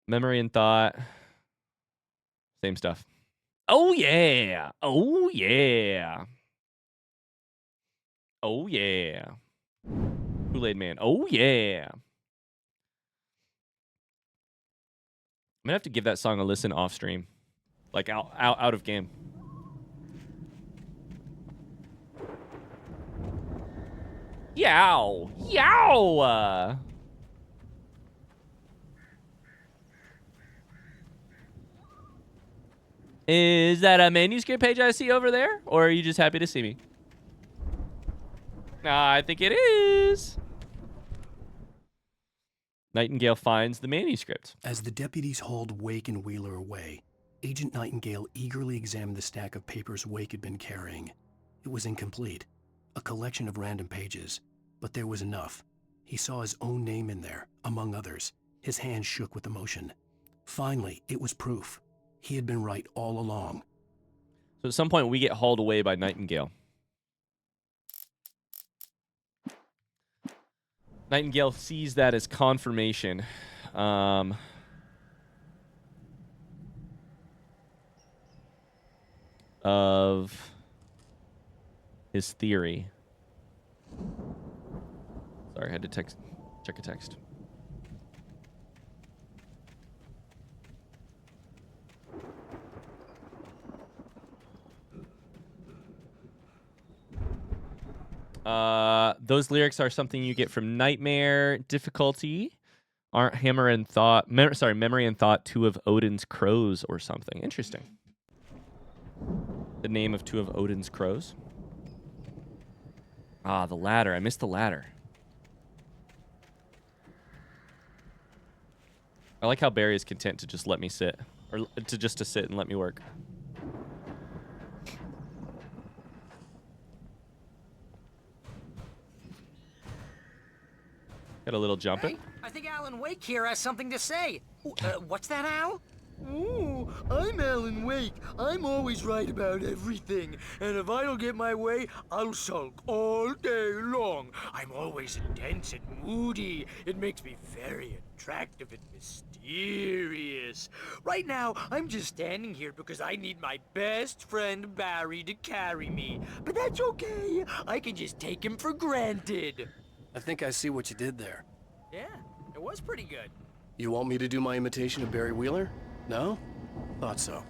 Memory and thought. Same stuff. Oh, yeah. Oh, yeah. Oh, yeah. Kool-Aid Man. Oh, yeah. I'm going to have to give that song a listen off stream. Out of game. Yow. Yow. Is that a manuscript page I see over there? Or are you just happy to see me? I think it is. Nightingale finds the manuscript. As the deputies hauled Wake and Wheeler away, Agent Nightingale eagerly examined the stack of papers Wake had been carrying. It was incomplete, a collection of random pages, but there was enough. He saw his own name in there, among others. His hand shook with emotion. Finally, it was proof. He had been right all along. So at some point, we get hauled away by Nightingale. Nightingale sees that as confirmation. Of his theory. Sorry, I had to check a text. Those lyrics are something you get from Nightmare difficulty. Aren't Hammer and Thought... Memory and Thought, two of Odin's crows or something. Interesting. The name of two of Odin's crows. Ah, the ladder. I missed the ladder. I like how Barry is content to just let me sit. Or to sit and let me work. Got a little jumping. Hey, I think Alan Wake here has something to say. What's that, Al? Ooh, I'm Alan Wake. I'm always right about everything. And if I don't get my way, I'll sulk all day long. I'm always intense and moody. It makes me very attractive and mysterious. Right now, I'm just standing here because I need my best friend Barry to carry me. But that's okay. I can just take him for granted. I think I see what you did there. Yeah, it was pretty good. You want me to do my imitation of Barry Wheeler? No? Thought so.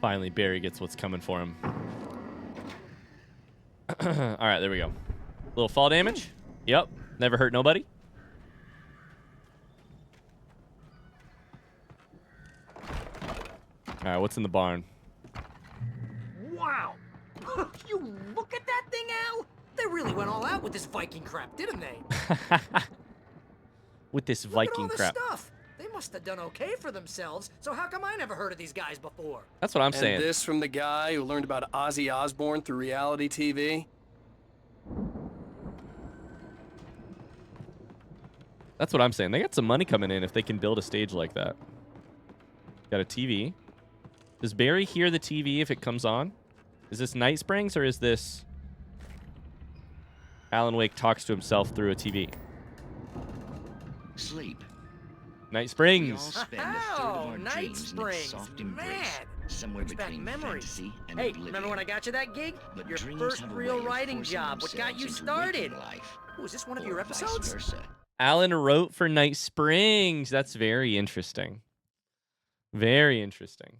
Finally, Barry gets what's coming for him. Alright, there we go. Little fall damage. Yep. Never hurt nobody. Alright, what's in the barn? Wow! You look at that thing, Al! They really went all out with this Viking crap, didn't they? With this Look at all Viking this crap. stuff. They must have done okay for themselves, so how come I never heard of these guys before? That's what I'm And saying. this from the guy who learned about Ozzy Osbourne through reality TV? That's what I'm saying. They got some money coming in if they can build a stage like that. Got a TV. Does Barry hear the TV if it comes on? Is this Night Springs or is this Alan Wake talks to himself through a TV? Sleep. Night We all Springs. spend a third of our Night dreams in its Springs, soft embrace, man. somewhere Brings back between memories. fantasy and Hey, oblivion. remember when I got you that gig? But Your dreams first have a real way of writing forcing job. What got themselves you into started? waking life, Was this one of or your vice episodes? versa. Alan wrote for Night Springs. That's very interesting. Very interesting.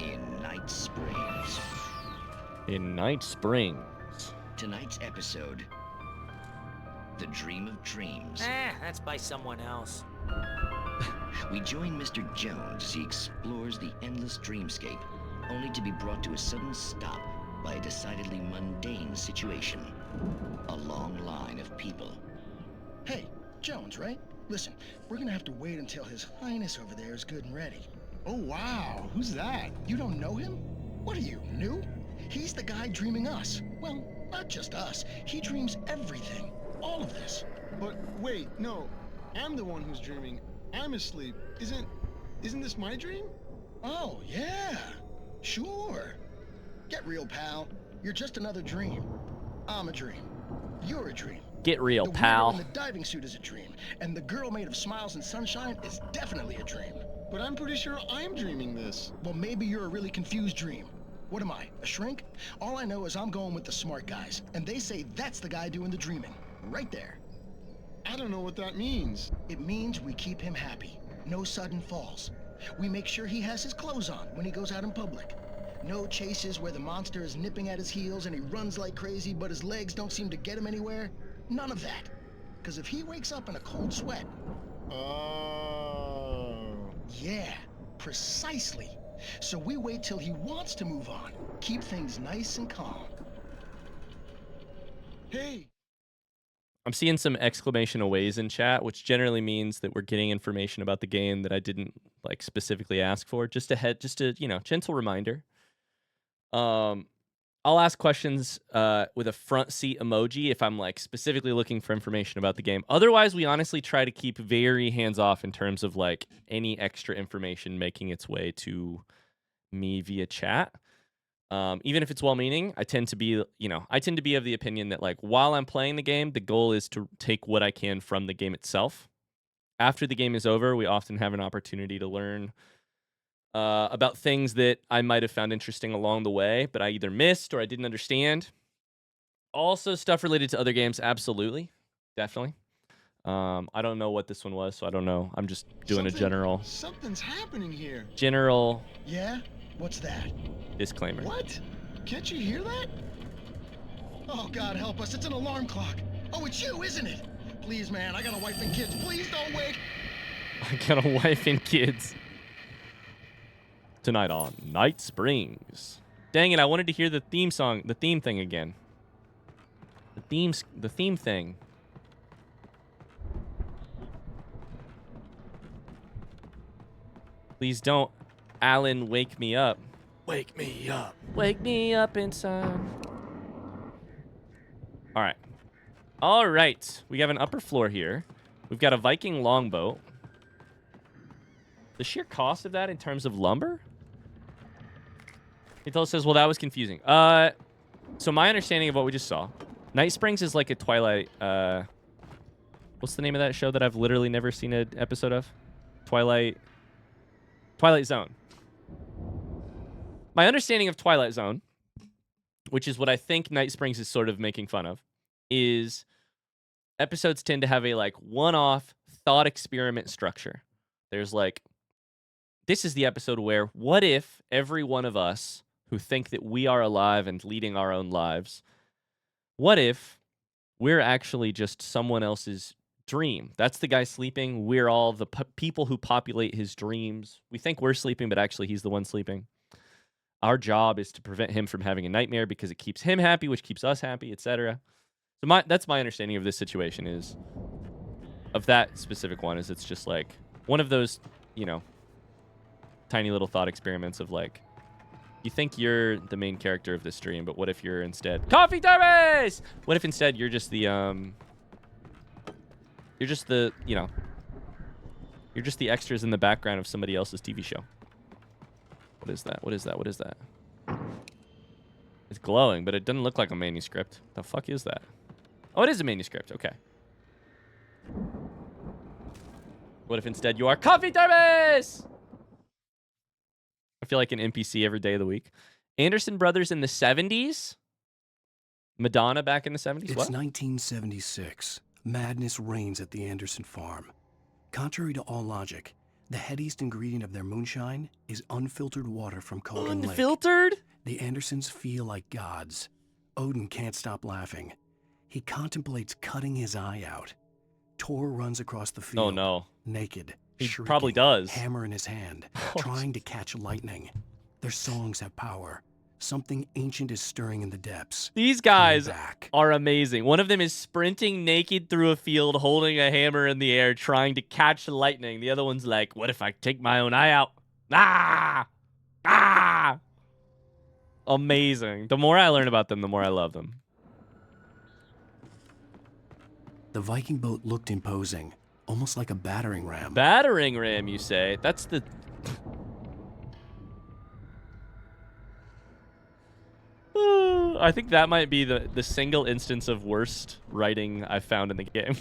In Night Springs. In Night Springs. Tonight's episode, The Dream of Dreams. That's by someone else. We join Mr. Jones as he explores the endless dreamscape, only to be brought to a sudden stop by a decidedly mundane situation. A long line of people. Hey, Jones, right? Listen, we're gonna have to wait until His Highness over there is good and ready. Oh, wow. Who's that? You don't know him? What are you, new? He's the guy dreaming us. Well, not just us. He dreams everything. All of this. But wait, no. I'm the one who's dreaming. I'm asleep. Isn't this my dream? Oh, yeah. Sure. Get real, pal. You're just another dream. I'm a dream. You're a dream. Get real, The pal. weirdo in the diving suit is a dream, and the girl made of smiles and sunshine is definitely a dream. But I'm pretty sure I'm dreaming this. Well, maybe you're a really confused dream. What am I, a shrink? All I know is I'm going with the smart guys, and they say that's the guy doing the dreaming. Right there. I don't know what that means. It means we keep him happy. No sudden falls. We make sure he has his clothes on when he goes out in public. No chases where the monster is nipping at his heels and he runs like crazy, but his legs don't seem to get him anywhere. None of that. Because if he wakes up in a cold sweat... Oh. Yeah, precisely. So we wait till he wants to move on. Keep things nice and calm. Hey. I'm seeing some exclamation aways in chat, which generally means that we're getting information about the game that I didn't like specifically ask for. Just a gentle reminder. I'll ask questions with a front seat emoji if I'm like specifically looking for information about the game. Otherwise, we honestly try to keep very hands off in terms of like any extra information making its way to me via chat. Even if it's well-meaning, I tend to be of the opinion that like while I'm playing the game, the goal is to take what I can from the game itself. After the game is over, we often have an opportunity to learn about things that I might have found interesting along the way, but I either missed or I didn't understand. Also, stuff related to other games, absolutely, definitely. I don't know what this one was, so I don't know. I'm just doing a general. Something's happening here. General. Yeah? What's that? Disclaimer. What? Can't you hear that? Oh, God help us. It's an alarm clock. Oh, it's you, isn't it? Please, man, I got a wife and kids. Please don't wake. I got a wife and kids. Tonight on Night Springs. Dang it, I wanted to hear the theme song, the theme thing again. The theme thing. Please don't, Alan, wake me up. Wake me up. Wake me up inside. All right. All right. We have an upper floor here. We've got a Viking longboat. The sheer cost of that in terms of lumber? He says, well, that was confusing. So my understanding of what we just saw, Night Springs is like a Twilight, what's the name of that show that I've literally never seen an episode of? Twilight Zone. My understanding of Twilight Zone, which is what I think Night Springs is sort of making fun of, is episodes tend to have a like one-off thought experiment structure. There's like, this is the episode where, what if every one of us who think that we are alive and leading our own lives, what if we're actually just someone else's dream? That's the guy sleeping. We're all the people who populate his dreams. We think we're sleeping, but actually he's the one sleeping. Our job is to prevent him from having a nightmare because it keeps him happy, which keeps us happy, etc. So that's my understanding of this situation, is of that specific one, is it's just like one of those, you know, tiny little thought experiments of like, you think you're the main character of this dream, but what if you're instead coffee thermos? What if instead you're just the you know, you're just the extras in the background of somebody else's TV show? What is that? What is that? What is that? It's glowing, but it doesn't look like a manuscript. The fuck is that? Oh, it is a manuscript. Okay. What if instead you are coffee thermos? I feel like an NPC every day of the week. Anderson Brothers in the 70s? Madonna back in the 70s? It's what? 1976. Madness reigns at the Anderson farm. Contrary to all logic, the headiest ingredient of their moonshine is unfiltered water from Colgan Lake. Unfiltered? The Andersons feel like gods. Odin can't stop laughing. He contemplates cutting his eye out. Tor runs across the field. Oh, no. Naked. He shrieking, probably does. Hammer in his hand, trying to catch lightning. Their songs have power. Something ancient is stirring in the depths. These guys are amazing. One of them is sprinting naked through a field, holding a hammer in the air, trying to catch lightning. The other one's like, what if I take my own eye out? Ah! Ah! Amazing. The more I learn about them, the more I love them. The Viking boat looked imposing, almost like a battering ram. Battering ram, you say? That's the... I think that might be the single instance of worst writing I've found in the game.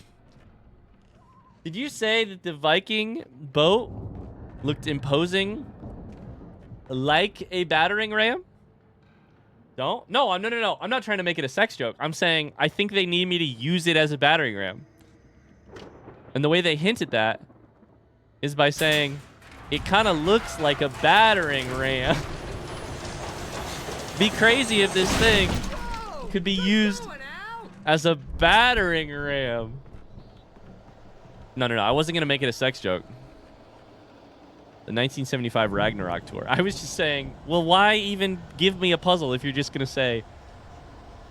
Did you say that the Viking boat looked imposing like a battering ram? Don't? No, no. I'm not trying to make it a sex joke. I'm saying I think they need me to use it as a battering ram. And the way they hint at that is by saying it kind of looks like a battering ram. Be crazy if this thing could be used as a battering ram. No. I wasn't going to make it a sex joke. The 1975 Ragnarok tour. I was just saying, well, why even give me a puzzle if you're just going to say,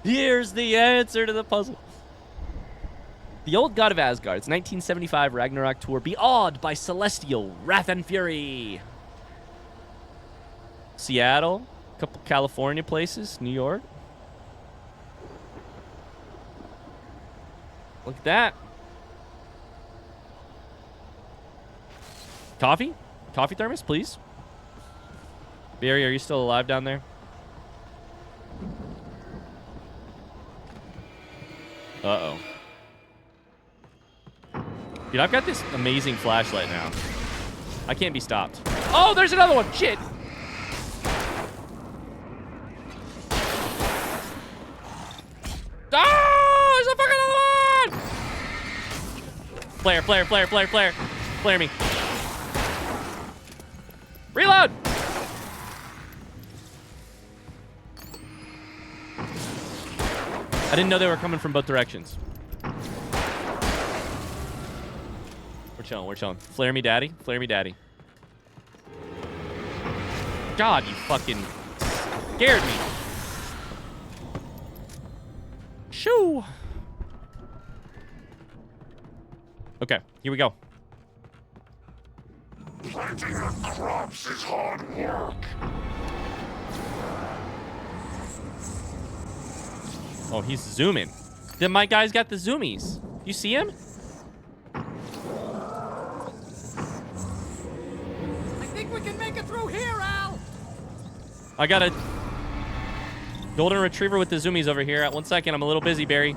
here's the answer to the puzzle? The Old God of Asgard's 1975 Ragnarok tour, be awed by celestial wrath and fury. Seattle. Couple California places, New York. Look at that. Coffee? Coffee thermos, please. Barry, are you still alive down there? Uh-oh. Dude, I've got this amazing flashlight now. I can't be stopped. Oh, there's another one! Shit! Oh, there's a fucking other one! Flare. Flare me. Reload! I didn't know they were coming from both directions. We're chilling. Flare me, daddy. God, you fucking scared me. Shoo! Okay, here we go. Planting the crops is hard work. Oh, he's zooming. Then my guy's got the zoomies. You see him? I think we can make it through here, Al. I got a golden retriever with the zoomies over here. 1 second, I'm a little busy, Barry.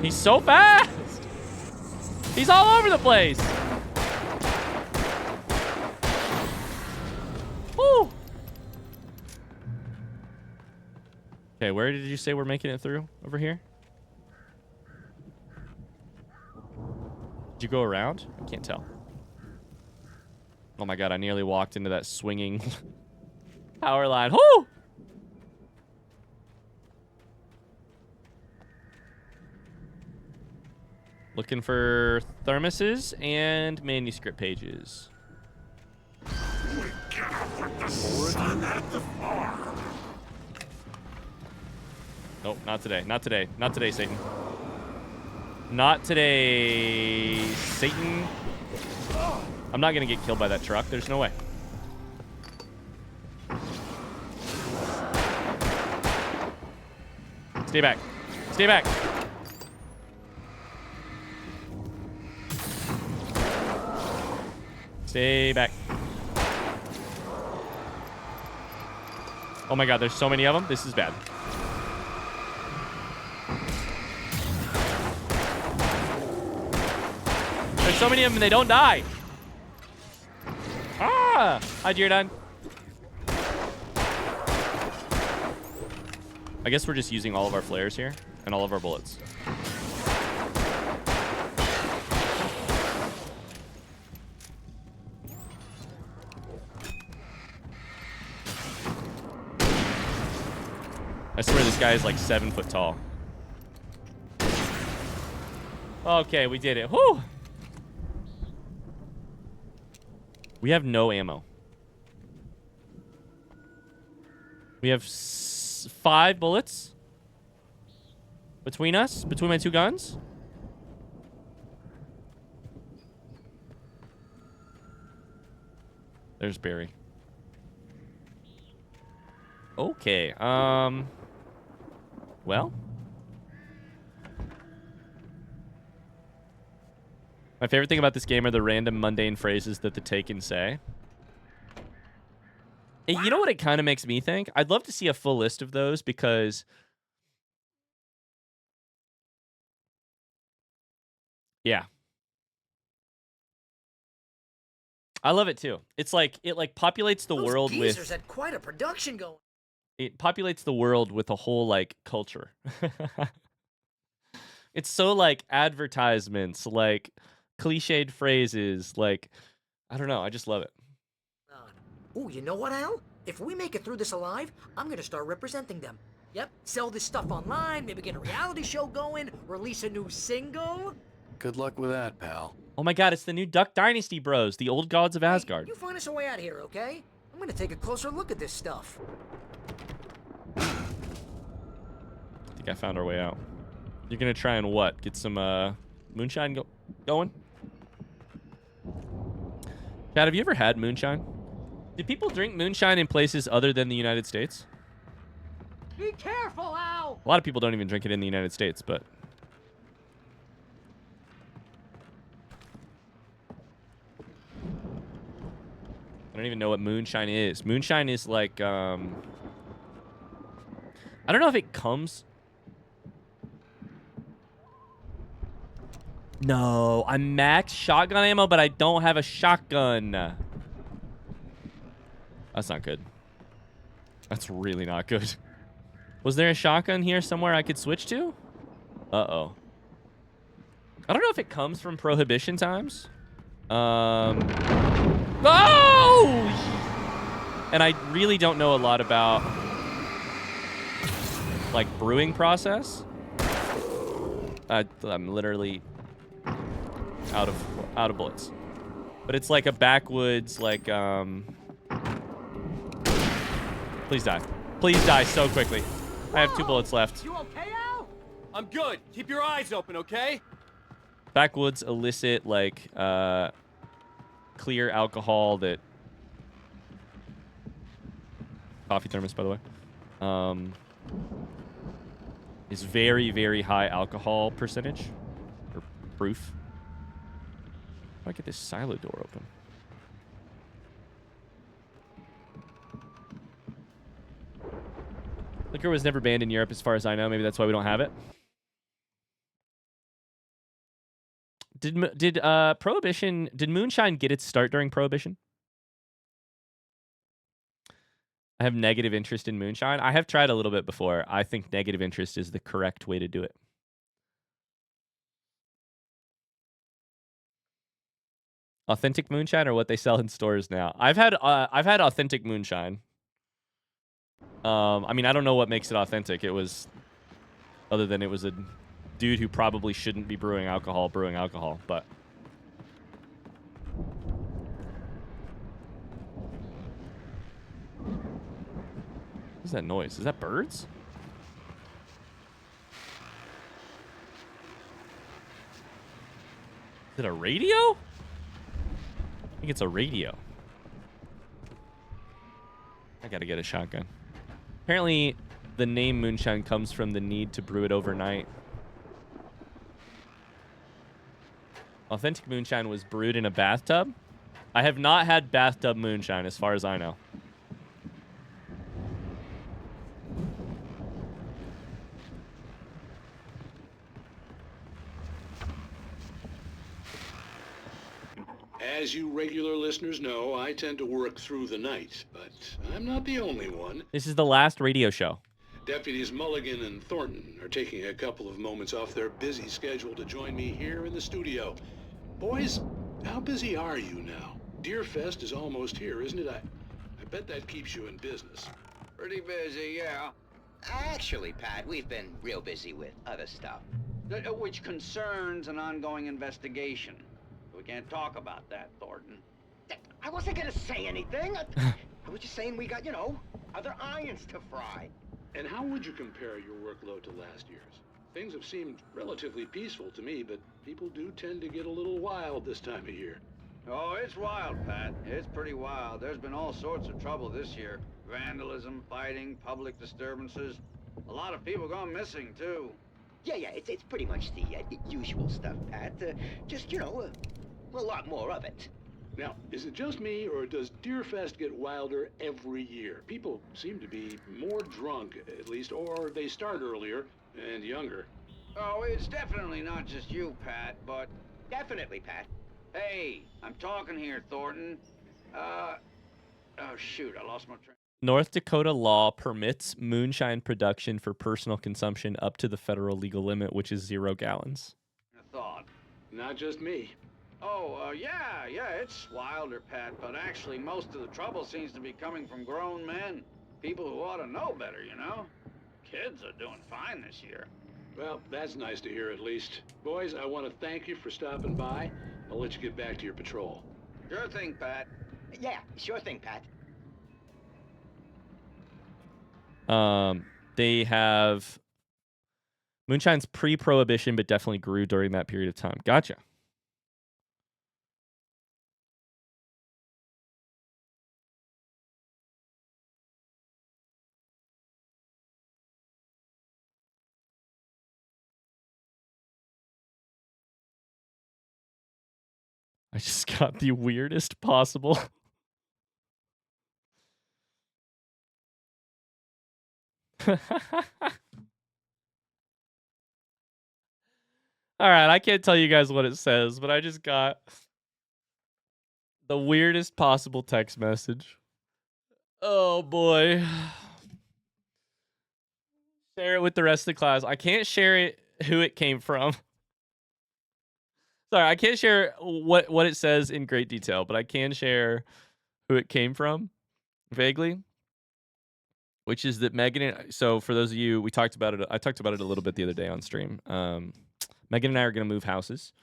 He's so fast. He's all over the place. Woo. Okay, where did you say we're making it through? Over here? Did you go around? I can't tell. Oh my god, I nearly walked into that swinging power line. Woo! Looking for thermoses and manuscript pages. Nope, not today. Not today. Not today, Satan. Not today, Satan. I'm not gonna get killed by that truck. There's no way. Stay back. Stay back. Stay back. Oh my god, there's so many of them. This is bad. There's so many of them and they don't die. Ah! Hi, Giordon. I guess we're just using all of our flares here and all of our bullets. I swear this guy is like 7 foot tall. Okay, we did it. Whew! We have no ammo. We have 5 bullets between us, between my 2 guns. There's Barry. Okay, well. My favorite thing about this game are the random mundane phrases that the Taken say. And you know what it kind of makes me think? I'd love to see a full list of those because... yeah. I love it too. It's like, it like populates the world with... Those had quite a production going. It populates the world with a whole, like, culture. It's so, like, advertisements, like, cliched phrases, like, I don't know. I just love it. Ooh, you know what, Al? If we make it through this alive, I'm gonna start representing them. Yep, sell this stuff online, maybe get a reality show going, release a new single. Good luck with that, pal. Oh my god, it's the new Duck Dynasty bros, the old gods of Asgard. Hey, you find us a way out here, okay? I'm gonna take a closer look at this stuff. I think I found our way out. You're gonna try and what? Get some moonshine going? Chad, have you ever had moonshine? Do people drink moonshine in places other than the United States? Be careful, Al! A lot of people don't even drink it in the United States, but... I don't even know what moonshine is. Moonshine is like, I don't know if it comes... No, I'm max shotgun ammo, but I don't have a shotgun. That's not good. That's really not good. Was there a shotgun here somewhere I could switch to? Uh-oh. I don't know if it comes from Prohibition times. Oh! And I really don't know a lot about, like, brewing process. I'm literally out of bullets. But it's like a backwoods, like, Please die. Please die so quickly. I have 2 bullets left. You okay, Al? I'm good. Keep your eyes open, okay? Backwoods illicit, like, clear alcohol that... Coffee thermos, by the way. Is very, very high alcohol percentage. Or proof. How do I get this silo door open? Liquor was never banned in Europe as far as I know. Maybe that's why we don't have it. Did Prohibition... Did Moonshine get its start during Prohibition? I have negative interest in Moonshine. I have tried a little bit before. I think negative interest is the correct way to do it. Authentic Moonshine or what they sell in stores now? I've had authentic Moonshine. I mean, I don't know what makes it authentic. It was... Other than it was a dude who probably shouldn't be brewing alcohol, but... What's that noise? Is that birds? Is it a radio? I think it's a radio. I gotta get a shotgun. Apparently, the name Moonshine comes from the need to brew it overnight. Authentic Moonshine was brewed in a bathtub? I have not had bathtub Moonshine, as far as I know. As you regular listeners know, I tend to work through the night, but I'm not the only one. This is the last radio show. Deputies Mulligan and Thornton are taking a couple of moments off their busy schedule to join me here in the studio. Boys, how busy are you now? Deerfest is almost here, isn't it? I bet that keeps you in business. Pretty busy, yeah. Actually, Pat, we've been real busy with other stuff. Which concerns an ongoing investigation. We can't talk about that, Thornton. I wasn't gonna say anything. I was just saying we got, you know, other irons to fry. And how would you compare your workload to last year's? Things have seemed relatively peaceful to me, but people do tend to get a little wild this time of year. Oh, it's wild, Pat. It's pretty wild. There's been all sorts of trouble this year. Vandalism, fighting, public disturbances. A lot of people gone missing, too. Yeah, it's pretty much the usual stuff, Pat. Just, you know, a lot more of it. Now, is it just me, or does Deerfest get wilder every year? People seem to be more drunk, at least, or they start earlier and younger. Oh, it's definitely not just you, Pat, but... Definitely, Pat. Hey, I'm talking here, Thornton. Oh, shoot, I lost my train. North Dakota law permits moonshine production for personal consumption up to the federal legal limit, which is 0 gallons. I thought. Not just me. Oh, yeah, it's wilder, Pat, but actually most of the trouble seems to be coming from grown men. People who ought to know better, you know? Kids are doing fine this year. Well, that's nice to hear at least. Boys, I want to thank you for stopping by. I'll let you get back to your patrol. Sure thing, Pat. Yeah, sure thing, Pat. They have... Moonshine's pre-prohibition, but definitely grew during that period of time. Gotcha. I just got the weirdest possible. All right, I can't tell you guys what it says, but I just got the weirdest possible text message. Oh boy. Share it with the rest of the class. I can't share it who it came from. Sorry, I can't share what it says in great detail, but I can share who it came from vaguely. Which is that Megan and... So for those of you, we talked about it. I talked about it a little bit the other day on stream. Megan and I are going to move houses.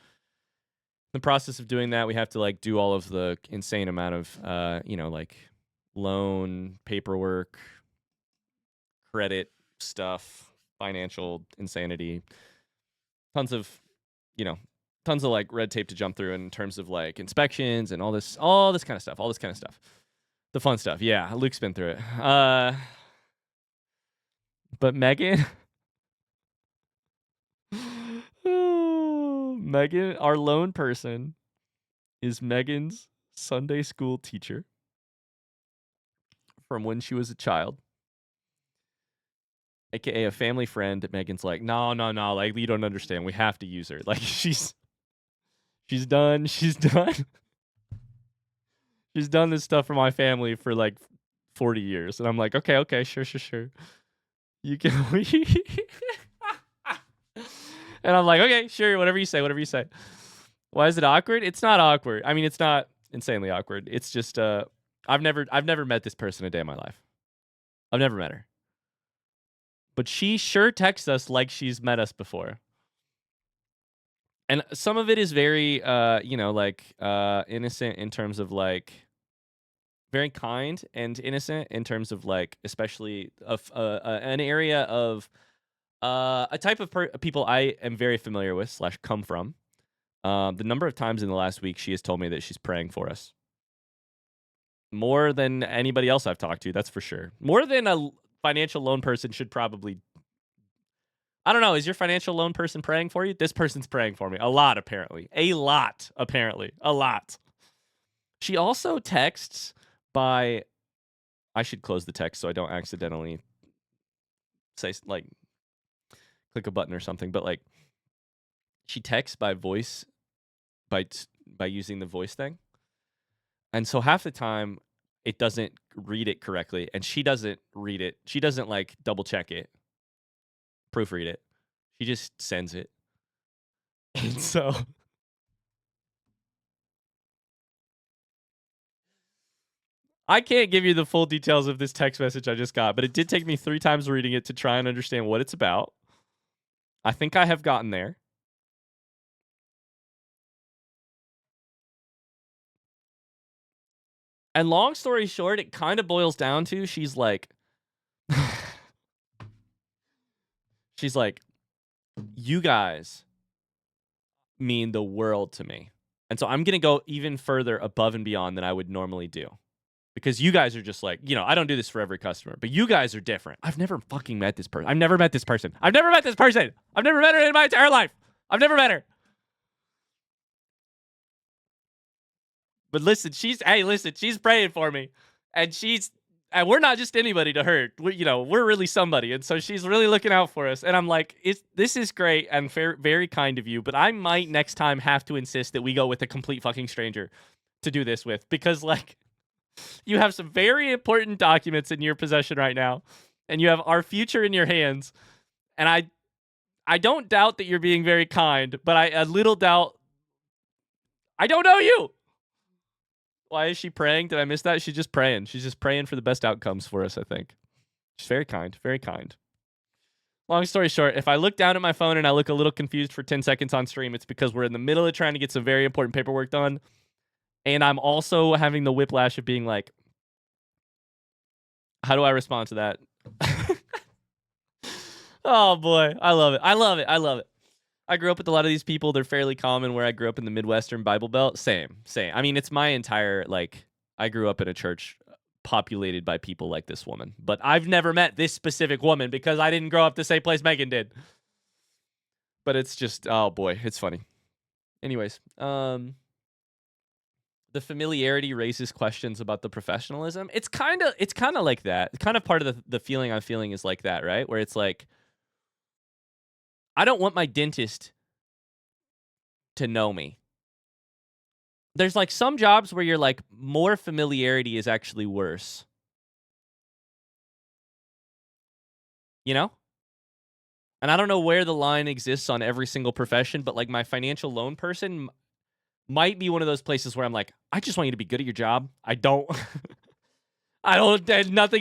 In the process of doing that, we have to like do all of the insane amount of, you know, like loan, paperwork, credit stuff, financial insanity, tons of, you know, tons of like red tape to jump through in terms of like inspections and all this kind of stuff. The fun stuff. Yeah, Luke's been through it. But Megan, Megan, our lone person, is Megan's Sunday school teacher from when she was a child, aka a family friend that Megan's like, no, like you don't understand. We have to use her. Like she's done. She's done this stuff for my family for like 40 years, and I'm like, okay, sure. You can. And I'm like, okay, sure, whatever you say. Why is it awkward? It's not awkward. I mean, it's not insanely awkward. It's just I've never met this person a day in my life. I've never met her. But she sure texts us like she's met us before. And some of it is very innocent in terms of like very kind and innocent in terms of like especially of an area of a type of people I am very familiar with / come from. The number of times in the last week she has told me that she's praying for us. More than anybody else I've talked to, that's for sure. More than a financial loan person should probably. I don't know. Is your financial loan person praying for you? This person's praying for me. A lot, apparently. A lot. She also texts by. I should close the text so I don't accidentally say, like, click a button or something. But, like, she texts by voice, by using the voice thing. And so half the time, it doesn't read it correctly. And she doesn't read it. She doesn't, like, double check it. Proofread it. She just sends it. And so I can't give you the full details of this text message I just got, but it did take me 3 times reading it to try and understand what it's about. I think I have gotten there. And long story short, it kind of boils down to she's like you guys mean the world to me. And so I'm going to go even further above and beyond than I would normally do. Because you guys are just like, I don't do this for every customer, but you guys are different. I've never fucking met this person. I've never met her in my entire life. I've never met her. But listen, she's praying for me. And we're not just anybody to her. We're really somebody. And so she's really looking out for us. And I'm like, this is great and very kind of you, but I might next time have to insist that we go with a complete fucking stranger to do this with. Because, like, you have some very important documents in your possession right now. And you have our future in your hands. And I don't doubt that you're being very kind, but I a little doubt. I don't know you. Why is she praying? Did I miss that? She's just praying. She's just praying for the best outcomes for us, I think. She's very kind. Very kind. Long story short, if I look down at my phone and I look a little confused for 10 seconds on stream, it's because we're in the middle of trying to get some very important paperwork done. And I'm also having the whiplash of being like, how do I respond to that? Oh, boy. I love it. I grew up with a lot of these people. They're fairly common where I grew up in the Midwestern Bible Belt. Same. I mean, it's my entire, like, I grew up in a church populated by people like this woman. But I've never met this specific woman because I didn't grow up the same place Megan did. But it's just, oh boy, it's funny. Anyways, the familiarity raises questions about the professionalism. It's kind of like that. It's kind of part of the feeling I'm feeling is like that, right? Where it's like, I don't want my dentist to know me. There's like some jobs where you're like, more familiarity is actually worse. And I don't know where the line exists on every single profession, but like my financial loan person might be one of those places where I'm like, I just want you to be good at your job. Nothing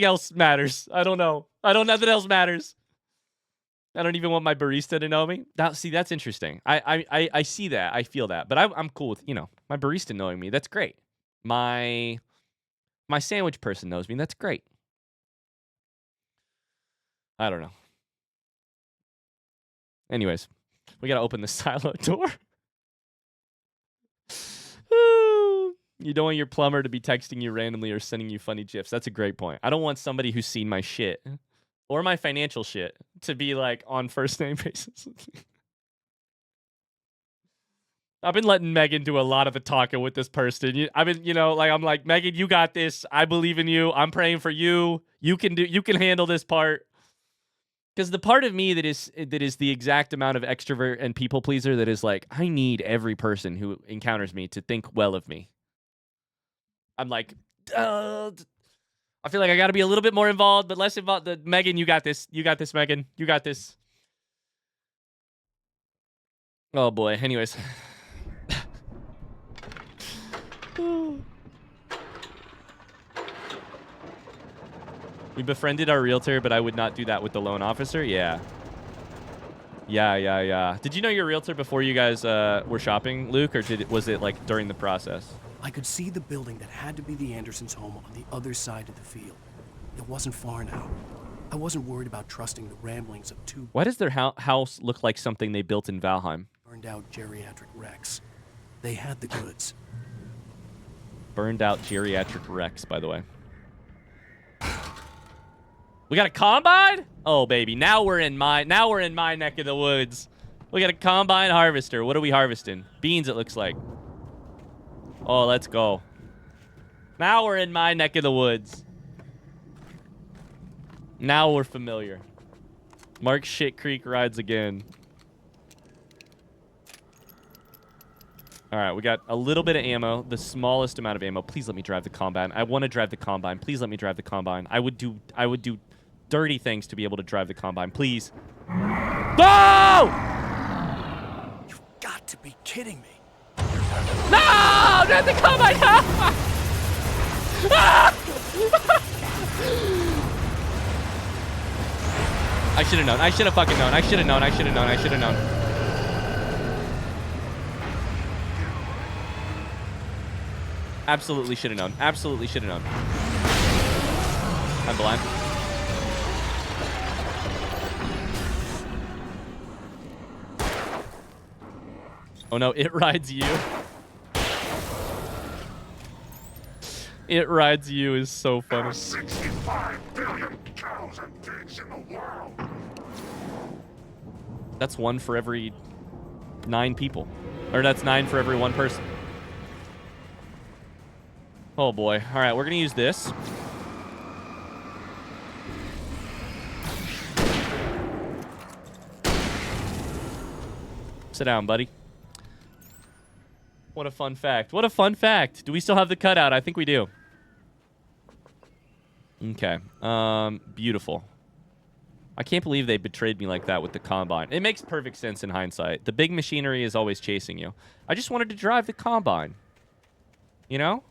else matters. Nothing else matters. I don't even want my barista to know me. That's interesting. I see that. I feel that. But I'm cool with, my barista knowing me. That's great. My sandwich person knows me. That's great. I don't know. Anyways, we got to open the silo door. You don't want your plumber to be texting you randomly or sending you funny gifs. That's a great point. I don't want somebody who's seen my shit or my financial shit to be like on first name basis. I've been letting Megan do a lot of the talking with this person. I've been, I'm like, Megan, you got this. I believe in you. I'm praying for you. You can handle this part. Because the part of me that is the exact amount of extrovert and people pleaser that is like, I need every person who encounters me to think well of me. I'm like, I feel like I got to be a little bit more involved, but less involved. Megan, you got this. You got this, Megan. You got this. Oh, boy. Anyways. We befriended our realtor, but I would not do that with the loan officer. Yeah. Yeah. Did you know your realtor before you guys were shopping, Luke, or was it like during the process? I could see the building that had to be the Andersons' home on the other side of the field. It wasn't far now. I wasn't worried about trusting the ramblings of two... Why does their house look like something they built in Valheim? Burned out geriatric wrecks. They had the goods. Burned out geriatric wrecks, by the way. We got a combine? Oh, baby. Now we're in my neck of the woods. We got a combine harvester. What are we harvesting? Beans, it looks like. Oh, let's go. Now we're in my neck of the woods. Now we're familiar. Mark Shit Creek rides again. All right, we got a little bit of ammo, the smallest amount of ammo. Please let me drive the combine. I want to drive the combine. Please let me drive the combine. I would do dirty things to be able to drive the combine. Please. No! You've got to be kidding me. No! Drive the combine! I should have known. I should have fucking known. I should have known. I should have known. I should have known. Absolutely should have known. Absolutely should have known. I'm blind. Oh no, it rides you. It rides you is so funny. There are 65 billion cows and pigs in the world. That's 1 for every 9 people. Or that's 9 for every 1 person. Oh boy. All right, we're going to use this. Sit down, buddy. What a fun fact. What a fun fact. Do we still have the cutout? I think we do. Okay. Beautiful. I can't believe they betrayed me like that with the combine. It makes perfect sense in hindsight. The big machinery is always chasing you. I just wanted to drive the combine. You know?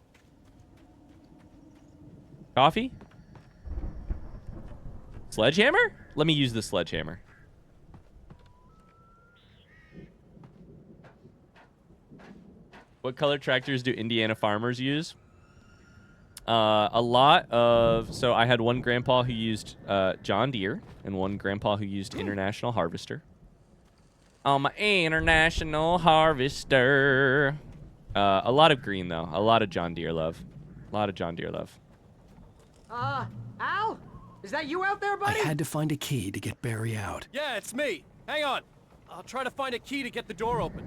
Coffee? Sledgehammer? Let me use the sledgehammer. What color tractors do Indiana farmers use? A lot of... So I had one grandpa who used John Deere and one grandpa who used International Harvester. My International Harvester. A lot of green, though. A lot of John Deere love. A lot of John Deere love. Al? Is that you out there, buddy? I had to find a key to get Barry out. Yeah, it's me. Hang on. I'll try to find a key to get the door open.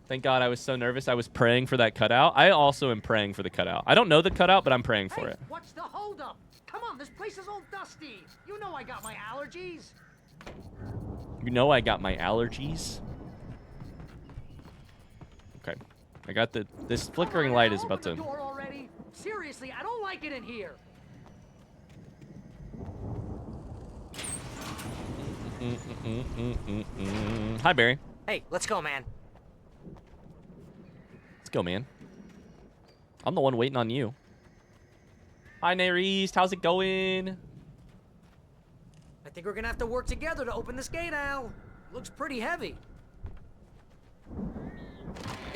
Thank God I was so nervous. I was praying for that cutout. I also am praying for the cutout. I don't know the cutout, but I'm praying for it. What's the holdup? Come on, this place is all dusty. You know I got my allergies. You know I got my allergies. Okay. I got this flickering light is about to... Open the door already. Seriously, I don't like it in here. Hi, Barry. Hey, let's go, man. Let's go, man. I'm the one waiting on you. Hi, Nerist. How's it going? I think we're gonna have to work together to open this gate, Al. Looks pretty heavy.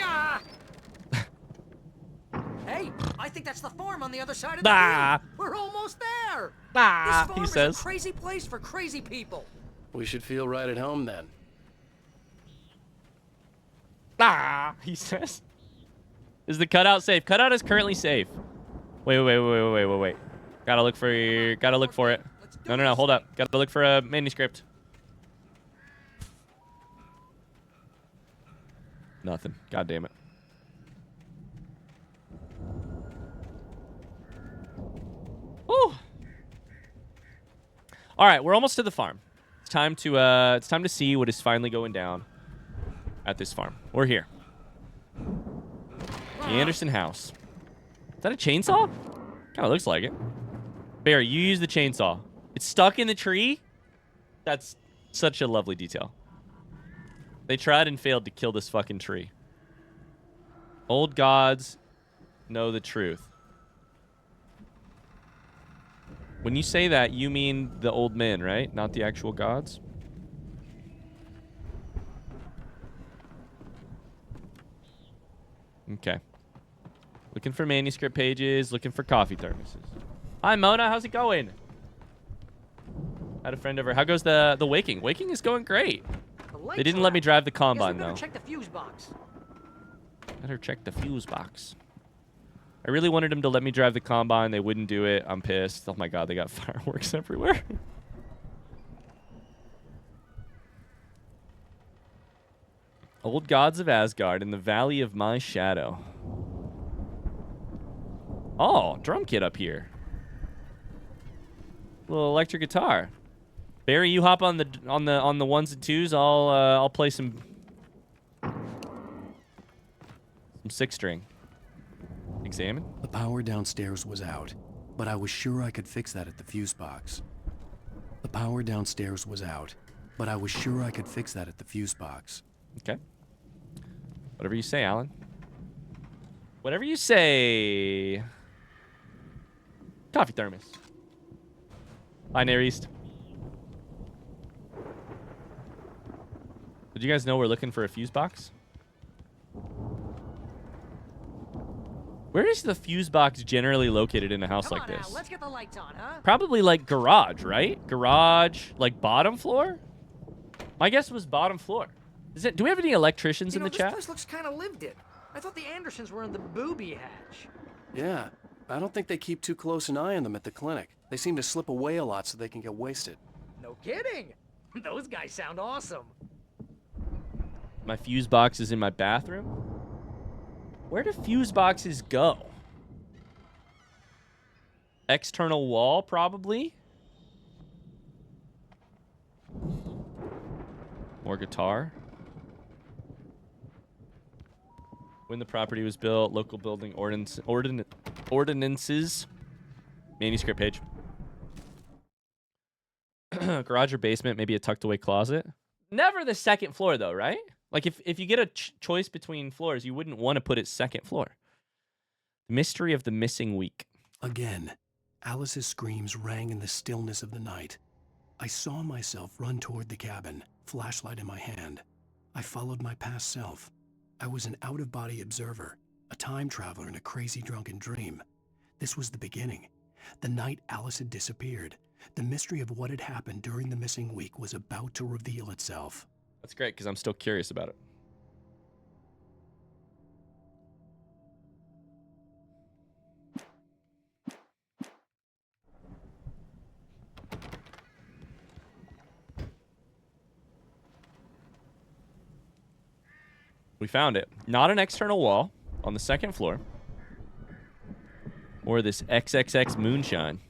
Ah! Hey, I think that's the farm on the other side of the field. We're almost there. This farm he says. is a crazy place for crazy people. We should feel right at home then. Ah, he says. Is the cutout safe? Cutout is currently safe. Wait. Gotta look for it. No. Hold up. Gotta look for a manuscript. Nothing. God damn it. Woo. All right, we're almost to the farm. It's time to see what is finally going down at this farm. We're here. The Anderson house. Is that a chainsaw? Kind of looks like it. Barry, you use the chainsaw. It's stuck in the tree? That's such a lovely detail. They tried and failed to kill this fucking tree. Old gods know the truth. When you say that, you mean the old men, right? Not the actual gods? Okay. Looking for manuscript pages, looking for coffee thermoses. Hi, Mona. How's it going? Had a friend over. How goes the waking? Waking is going great. They didn't let me drive the combine, though. Check the fuse box. Better check the fuse box. I really wanted them to let me drive the combine. They wouldn't do it. I'm pissed. Oh, my God. They got fireworks everywhere. Old gods of Asgard in the valley of my shadow. Oh, drum kit up here. Little electric guitar. Barry, you hop on the ones and twos. I'll play some six string. Examine. The power downstairs was out, but I was sure I could fix that at the fuse box. The power downstairs was out, but I was sure I could fix that at the fuse box. Okay. Whatever you say, Alan. Whatever you say. Coffee thermos. Hi, Near East. Did you guys know we're looking for a fuse box? Where is the fuse box generally located in a house like this? Now, let's get the lights on, huh? Probably like garage, right? Garage, like bottom floor? My guess was bottom floor. Do we have any electricians in the chat? This place looks kind of lived in. I thought the Andersons were in the booby hatch. Yeah, I don't think they keep too close an eye on them at the clinic. They seem to slip away a lot so they can get wasted. No kidding. Those guys sound awesome. My fuse box is in my bathroom. Where do fuse boxes go? External wall, probably. More guitar. When the property was built, local building ordinances. Manuscript page. Garage or basement, maybe a tucked away closet. Never the second floor, though, right? Like, if you get a choice between floors, you wouldn't want to put it second floor. Mystery of the missing week. Again, Alice's screams rang in the stillness of the night. I saw myself run toward the cabin, flashlight in my hand. I followed my past self. I was an out-of-body observer, a time traveler in a crazy drunken dream. This was the beginning. The night Alice had disappeared. The mystery of what had happened during the missing week was about to reveal itself. That's great, because I'm still curious about it. We found it. Not an external wall on the second floor. Or this XXX moonshine.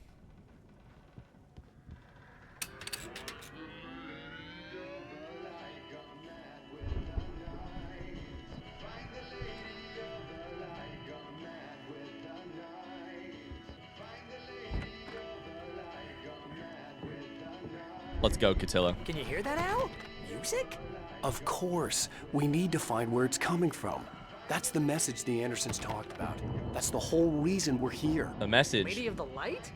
Let's go, Catilla. Can you hear that, Al? Music? Of course. We need to find where it's coming from. That's the message the Andersons talked about. That's the whole reason we're here. The message. Lady of the Light?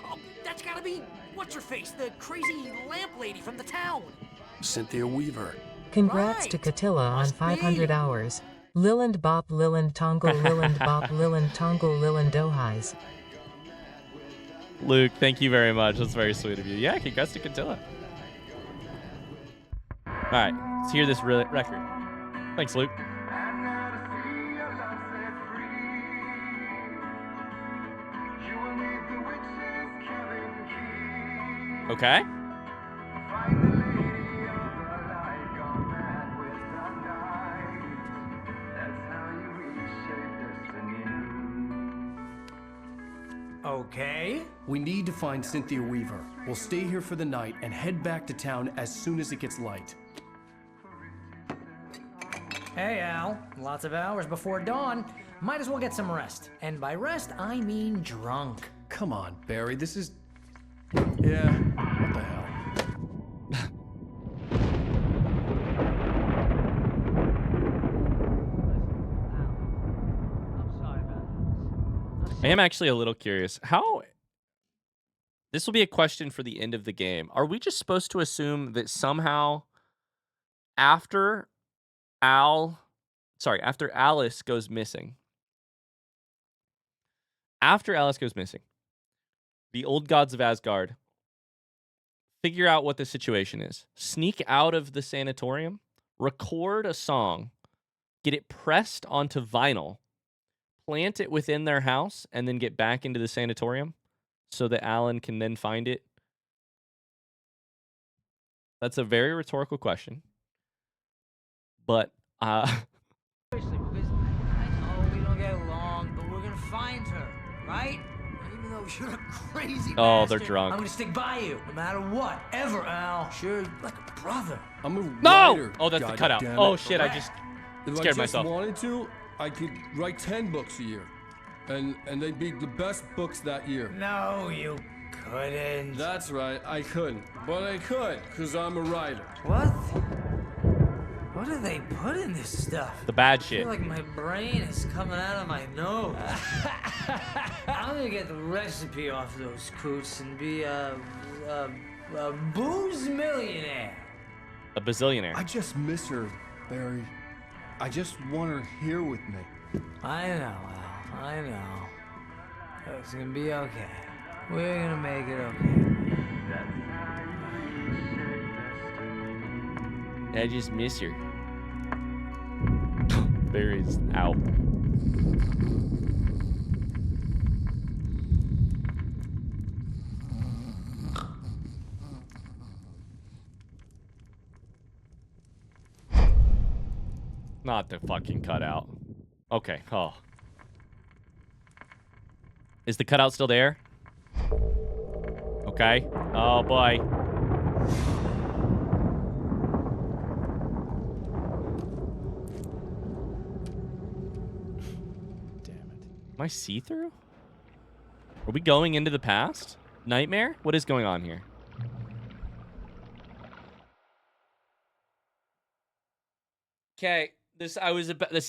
Oh, that's gotta be, what's-her-face, the crazy lamp lady from the town. Cynthia Weaver. Congrats to Catilla on 500 hours. Liland Bop Liland Tongle Liland Bop Liland Tongle Liland Dohais. Luke, thank you very much. That's very sweet of you. Yeah, congrats to Catilla. All right, let's hear this record. Thanks, Luke. Okay. Okay. We need to find Cynthia Weaver. We'll stay here for the night and head back to town as soon as it gets light. Hey, Al. Lots of hours before dawn. Might as well get some rest. And by rest, I mean drunk. Come on, Barry, this is... Yeah, what the hell? I am actually a little curious. How... This will be a question for the end of the game. Are we just supposed to assume that somehow after Alice goes missing, the old gods of Asgard figure out what the situation is, sneak out of the sanatorium, record a song, get it pressed onto vinyl, plant it within their house, and then get back into the sanatorium so that Alan can then find it? That's a very rhetorical question. But, Seriously, because I know we don't get along, but we're gonna find her, right? And even though you're a crazy Oh, they're bastard, drunk. I'm gonna stick by you, no matter what, ever, Al. Sure, like a brother. I'm a no! writer. Oh, that's the God cutout. damn it. Oh, shit, I just If scared I myself. just wanted to, I could write 10 books a year. And they'd be the best books that year. No, you couldn't. That's right, I couldn't. But I could, because I'm a writer. What? What do they put in this stuff? The bad I shit. feel like my brain is coming out of my nose. I'm gonna get the recipe off those coots and be a booze millionaire. A bazillionaire. I just miss her, Barry. I just want her here with me. I know, Al. I know. It's gonna be okay. We're gonna make it okay. I just miss her. Barry's out. Not the fucking cutout. Okay. Oh. Is the cutout still there? Okay. Oh boy. Damn it. Am I see-through? Are we going into the past? Nightmare? What is going on here? Okay. This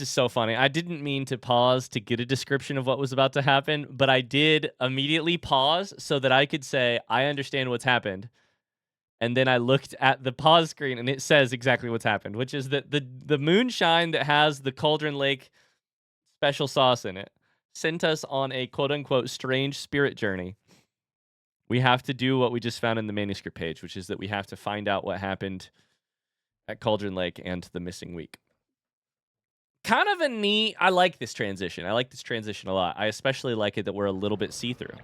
is so funny. I didn't mean to pause to get a description of what was about to happen, but I did immediately pause so that I could say, I understand what's happened. And then I looked at the pause screen and it says exactly what's happened, which is that the moonshine that has the Cauldron Lake special sauce in it sent us on a quote-unquote strange spirit journey. We have to do what we just found in the manuscript page, which is that we have to find out what happened at Cauldron Lake and the missing week. Kind of a neat... I like this transition. I like this transition a lot. I especially like it that we're a little bit see-through.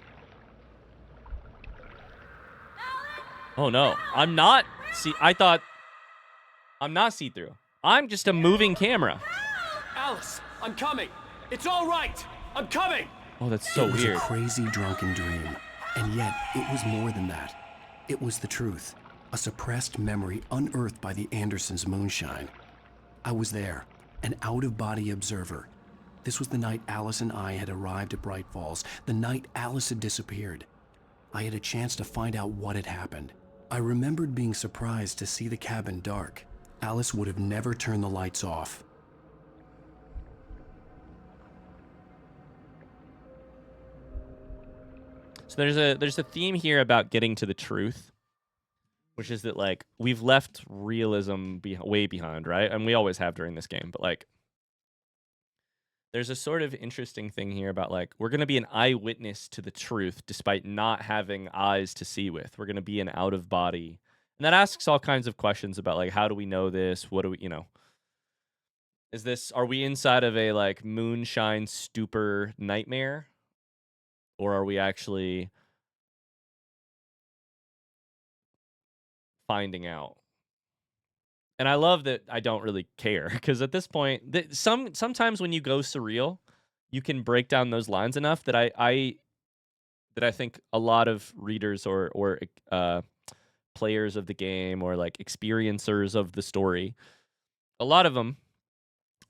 Oh, no. I'm not... See, I thought... I'm not see-through. I'm just a moving camera. Alice, I'm coming. It's all right. I'm coming. Oh, that's so weird. It was weird. a crazy drunken dream. And yet, it was more than that. It was the truth. A suppressed memory unearthed by the Andersons' moonshine. I was there. An out-of-body observer. This was the night Alice and I had arrived at Bright Falls, the night Alice had disappeared. I had a chance to find out what had happened. I remembered being surprised to see the cabin dark. Alice would have never turned the lights off. So there's a theme here about getting to the truth, which is that, like, we've left realism way behind, right? And we always have during this game. But, like, there's a sort of interesting thing here about, like, we're going to be an eyewitness to the truth despite not having eyes to see with. We're going to be an out-of-body. And that asks all kinds of questions about, like, how do we know this? What do we, are we inside of a, like, moonshine stupor nightmare? Or are we actually finding out. And I love that I don't really care, because at this point, sometimes when you go surreal, you can break down those lines enough that I think a lot of readers or players of the game, or like experiencers of the story, a lot of them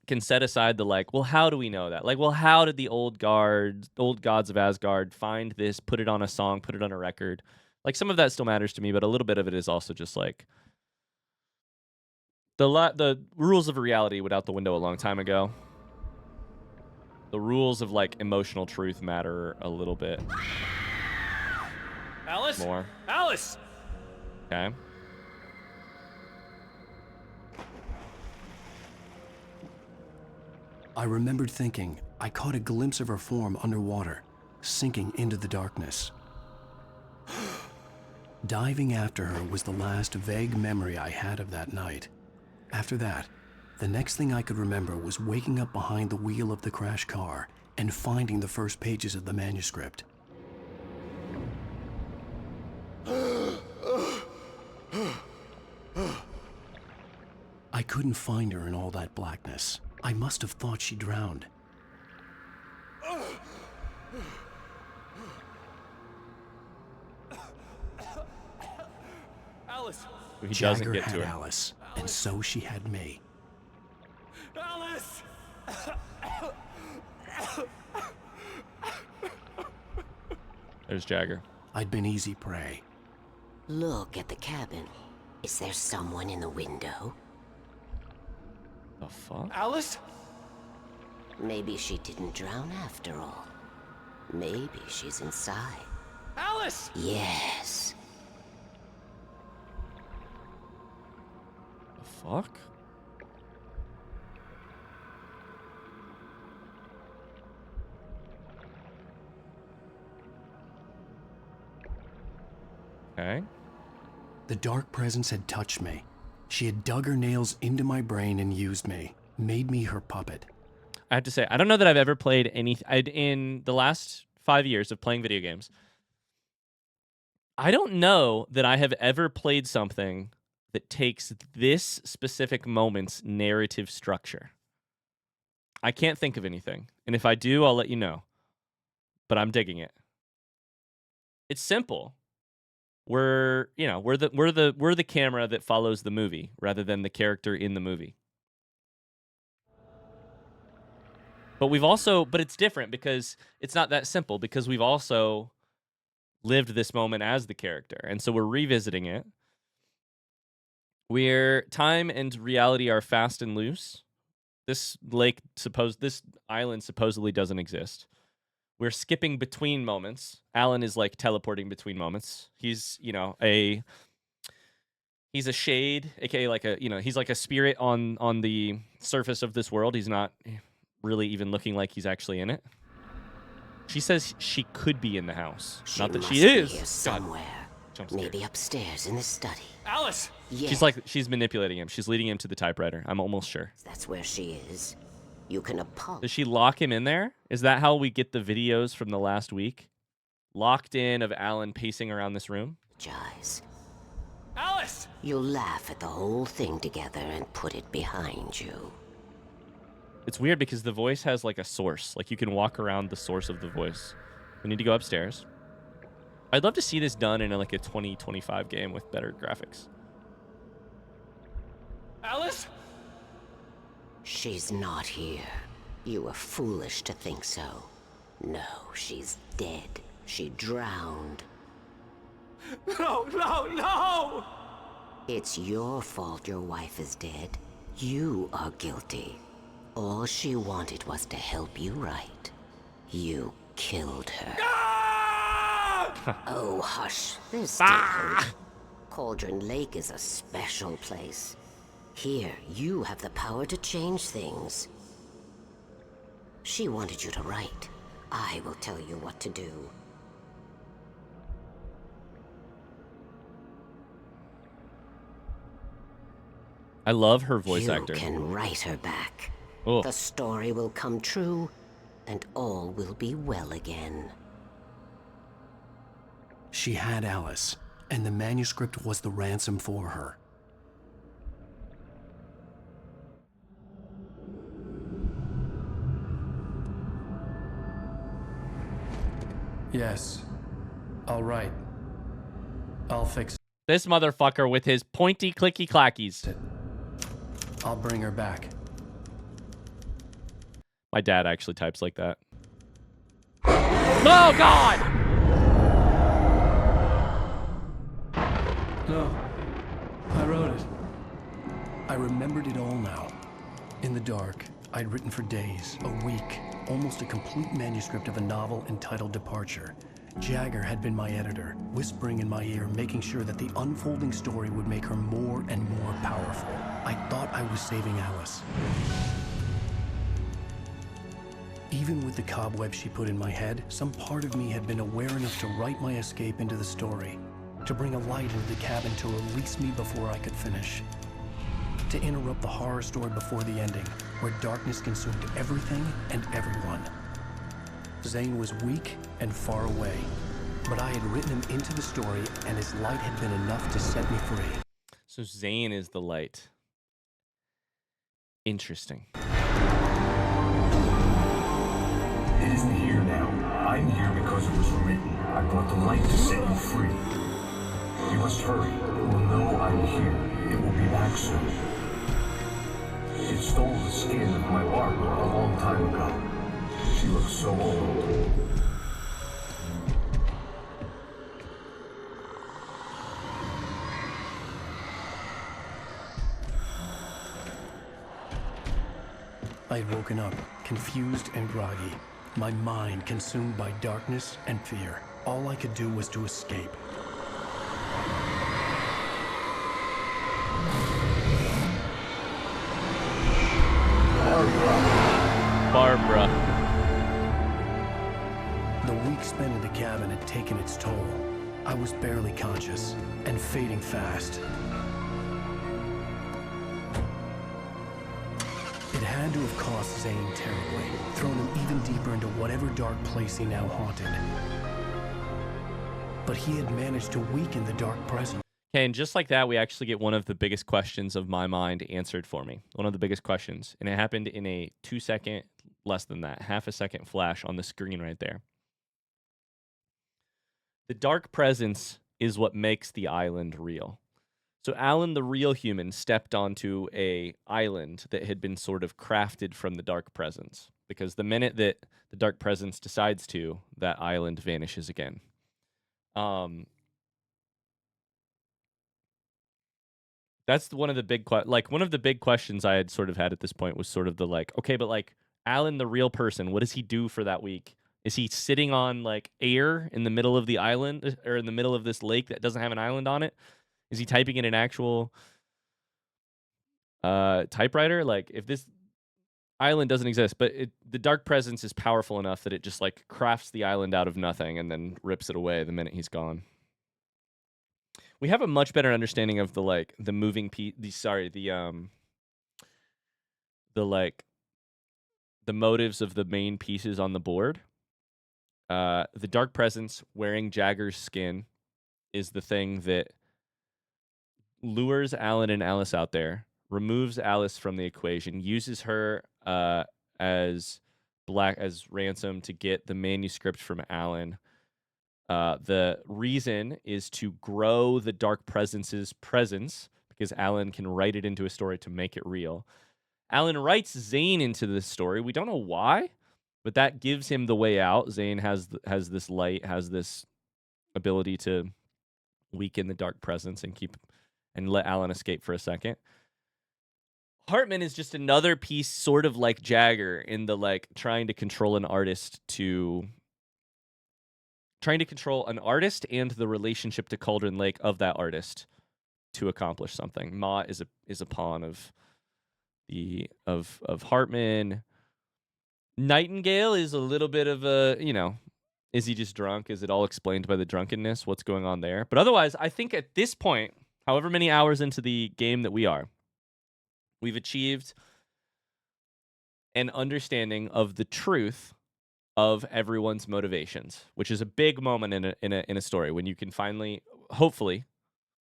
can set aside the like, well, how do we know that? Like, well, how did the old gods of Asgard find this, put it on a song, put it on a record? Like, some of that still matters to me, but a little bit of it is also just like the rules of reality went out the window a long time ago. The rules of like emotional truth matter a little bit Alice? more. Alice! Okay. I remembered thinking I caught a glimpse of her form underwater, sinking into the darkness. Diving after her was the last vague memory I had of that night. After that, the next thing I could remember was waking up behind the wheel of the crashed car and finding the first pages of the manuscript. I couldn't find her in all that blackness. I must have thought she drowned. Alice! He doesn't Jagger get to had her. Alice, and so she had me. Alice! There's Jagger. I'd been easy prey. Look at the cabin. Is there someone in the window? The fuck? Alice? Maybe she didn't drown after all. Maybe she's inside. Alice! Yes. The fuck? Okay. The dark presence had touched me. She had dug her nails into my brain and used me, made me her puppet. I have to say, I don't know that I've ever played in the last 5 years of playing video games. I don't know that I have ever played something that takes this specific moment's narrative structure. I can't think of anything. And if I do, I'll let you know. But I'm digging it. It's simple. We're the camera that follows the movie rather than the character in the movie. But it's different because it's not that simple, because we've also lived this moment as the character. And so we're revisiting it. Where time and reality are fast and loose. This island supposedly doesn't exist. We're skipping between moments. Alan is like teleporting between moments. He's, he's a shade, aka he's like a spirit on the surface of this world. He's not really even looking like he's actually in it. She says she could be in the house. Not that she is. Here somewhere. Maybe upstairs in the study. Alice! Yes. She's manipulating him. She's leading him to the typewriter. I'm almost sure. That's where she is. You can apologize. Does she lock him in there? Is that how we get the videos from the last week? Locked in of Alan pacing around this room? Alice! You'll laugh at the whole thing together and put it behind you. It's weird because the voice has like a source. Like you can walk around the source of the voice. We need to go upstairs. I'd love to see this done in like a 2025 game with better graphics. Alice? She's not here. You were foolish to think so. No, she's dead. She drowned. No, no, no! It's your fault your wife is dead. You are guilty. All she wanted was to help you right. You killed her. Oh, hush. There's still hope. Cauldron Lake is a special place. Here, you have the power to change things. She wanted you to write. I will tell you what to do. I love her voice you actor. You can write her back. Oh. The story will come true, and all will be well again. She had Alice. and the manuscript was the ransom for her. Yes. All right. I'll fix it. This motherfucker with his pointy clicky clackies. I'll bring her back. My dad actually types like that. Oh, God! No. I wrote it. I remembered it all now. In the dark, I'd written for days, a week, almost a complete manuscript of a novel entitled Departure. Jagger had been my editor, whispering in my ear, making sure that the unfolding story would make her more and more powerful. I thought I was saving Alice. Even with the cobweb she put in my head, some part of me had been aware enough to write my escape into the story, to bring a light into the cabin to release me before I could finish, to interrupt the horror story before the ending, where darkness consumed everything and everyone. Zane was weak and far away, but I had written him into the story, and his light had been enough to set me free. So Zane is the light. Interesting. It isn't here now. I'm here because it was written. I brought the light to set you free. You must hurry. It will know I'm here. It will be back soon. It stole the skin of my Barbara a long time ago. She looks so old. I had woken up, confused and groggy, my mind consumed by darkness and fear. All I could do was to escape. Barbara. The week spent in the cabin had taken its toll. I was barely conscious and fading fast. It had to have cost Zane terribly, thrown him even deeper into whatever dark place he now haunted. But he had managed to weaken the dark presence. Okay, and just like that, we actually get one of the biggest questions of my mind answered for me. One of the biggest questions. And it happened in a 2-second, less than that, half-a-second flash on the screen right there. The dark presence is what makes the island real. So Alan, the real human, stepped onto a island that had been sort of crafted from the dark presence. Because the minute that the dark presence decides to, that island vanishes again. That's one of the big one of the big questions I had sort of had at this point was sort of the like, okay, but like Alan, the real person, what does he do for that week? Is he sitting on like air in the middle of the island or in the middle of this lake that doesn't have an island on it? Is he typing in an actual typewriter? Like if this island doesn't exist, but the dark presence is powerful enough that it just like crafts the island out of nothing and then rips it away the minute he's gone. We have a much better understanding of the like the moving piece. The motives of the main pieces on the board. The dark presence wearing Jagger's skin is the thing that lures Alan and Alice out there, removes Alice from the equation, uses her as ransom to get the manuscript from Alan. The reason is to grow the dark presence's presence because Alan can write it into a story to make it real. Alan writes Zane into this story. We don't know why, but that gives him the way out. Zane has this light, has this ability to weaken the dark presence and let Alan escape for a second. Hartman is just another piece, sort of like Jagger, in the like trying to control an artist and the relationship to Cauldron Lake of that artist to accomplish something. Ma is a pawn of Hartman. Nightingale is a little bit of a, is he just drunk? Is it all explained by the drunkenness? What's going on there? But otherwise, I think at this point, however many hours into the game that we are, we've achieved an understanding of the truth of everyone's motivations, which is a big moment in a story when you can finally, hopefully,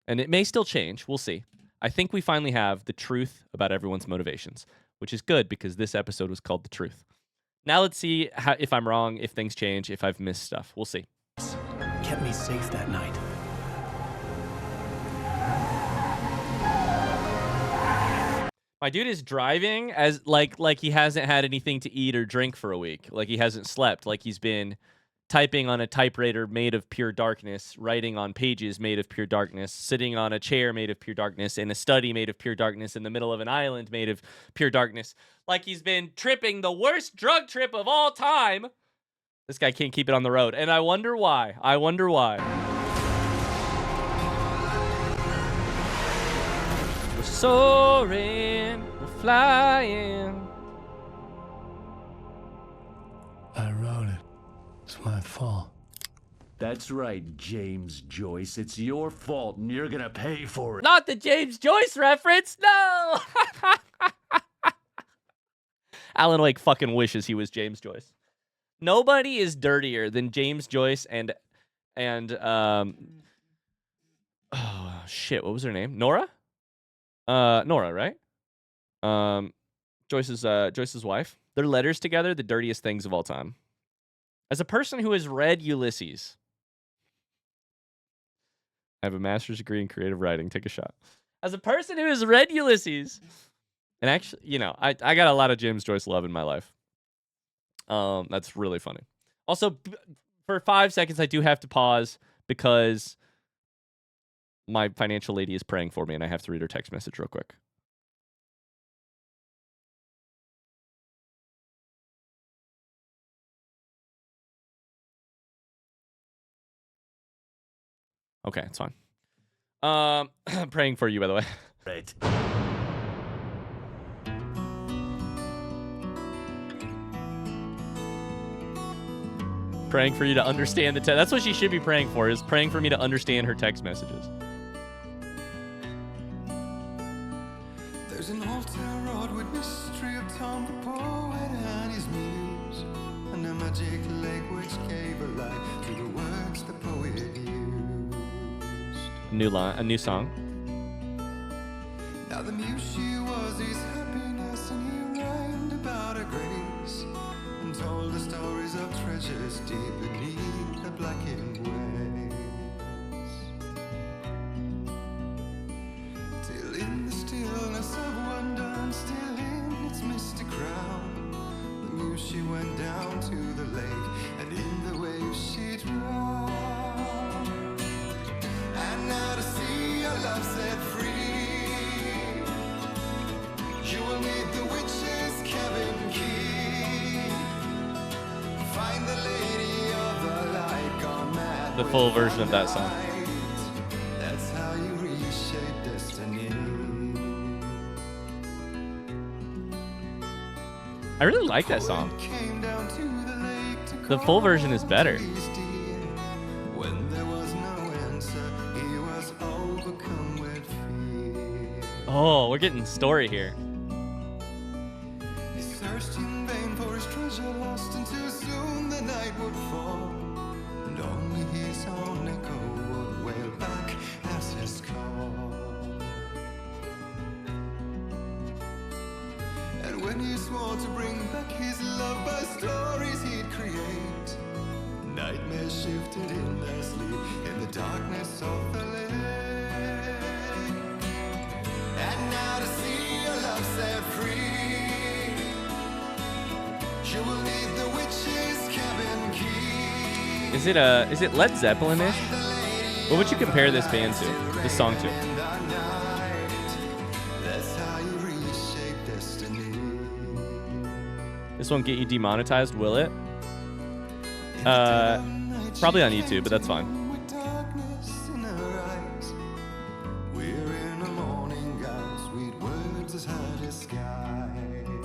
and it may still change, we'll see. I think we finally have the truth about everyone's motivations, which is good because this episode was called The Truth. Now let's see if I'm wrong, if things change, if I've missed stuff. We'll see. Kept me safe that night. My dude is driving as like he hasn't had anything to eat or drink for a week. Like he hasn't slept. Like he's been typing on a typewriter made of pure darkness, writing on pages made of pure darkness, sitting on a chair made of pure darkness, in a study made of pure darkness, in the middle of an island made of pure darkness. Like he's been tripping the worst drug trip of all time. This guy can't keep it on the road. And I wonder why. I wonder why. We're soaring, we're flying. I wrote it. It's my fault. That's right, James Joyce. It's your fault, and you're gonna pay for it. Not the James Joyce reference, no! Alan Wake fucking wishes he was James Joyce. Nobody is dirtier than James Joyce and oh shit, what was her name? Nora? Nora, right? Joyce's wife. Their letters together, the dirtiest things of all time. As a person who has read Ulysses, I have a master's degree in creative writing. Take a shot. As a person who has read Ulysses, and actually, you know, I got a lot of James Joyce love in my life. That's really funny. Also, for 5 seconds, I do have to pause because my financial lady is praying for me, and I have to read her text message real quick. Okay, it's fine. Praying for you, by the way. Right. Praying for you to understand the text. That's what she should be praying for, is praying for me to understand her text messages. There's an altar wrought with mystery of Tom the poet and his muse, and a magic lake which gave a light to the words the poet used. A new song. Now the muse she was his happiness, and he rhymed about her grace, and told the stories of treasures deep beneath the blackened waves. Till in the stillness of wonder, and still in its misty crown, the muse she went down to the lake, and in the waves she drowned. And now to see your love set free, you will need the witch's cabin key. Find the lady of the light gone mad. The full version of that song. That's how you reshape destiny. I really like that song. The full version is better. When there was no answer, he was overcome with fear. Oh, we're getting story here. He searched in vain for his treasure lost, and too soon the night would fall, and only his own echo would wail back as his call. And when he swore to bring back his love by stories he'd create, nightmares shifted in their sleep in the darkness of the lake. And now to see your love set free, you will need the witch's cabin key. Is it Led Zeppelin-ish? What would you compare this band to? This song to? That's how you reshape destiny. This won't get you demonetized, will it? Probably on YouTube, but that's fine. With darkness in her eyes, we're in a morning gown, sweet words as hard as sky.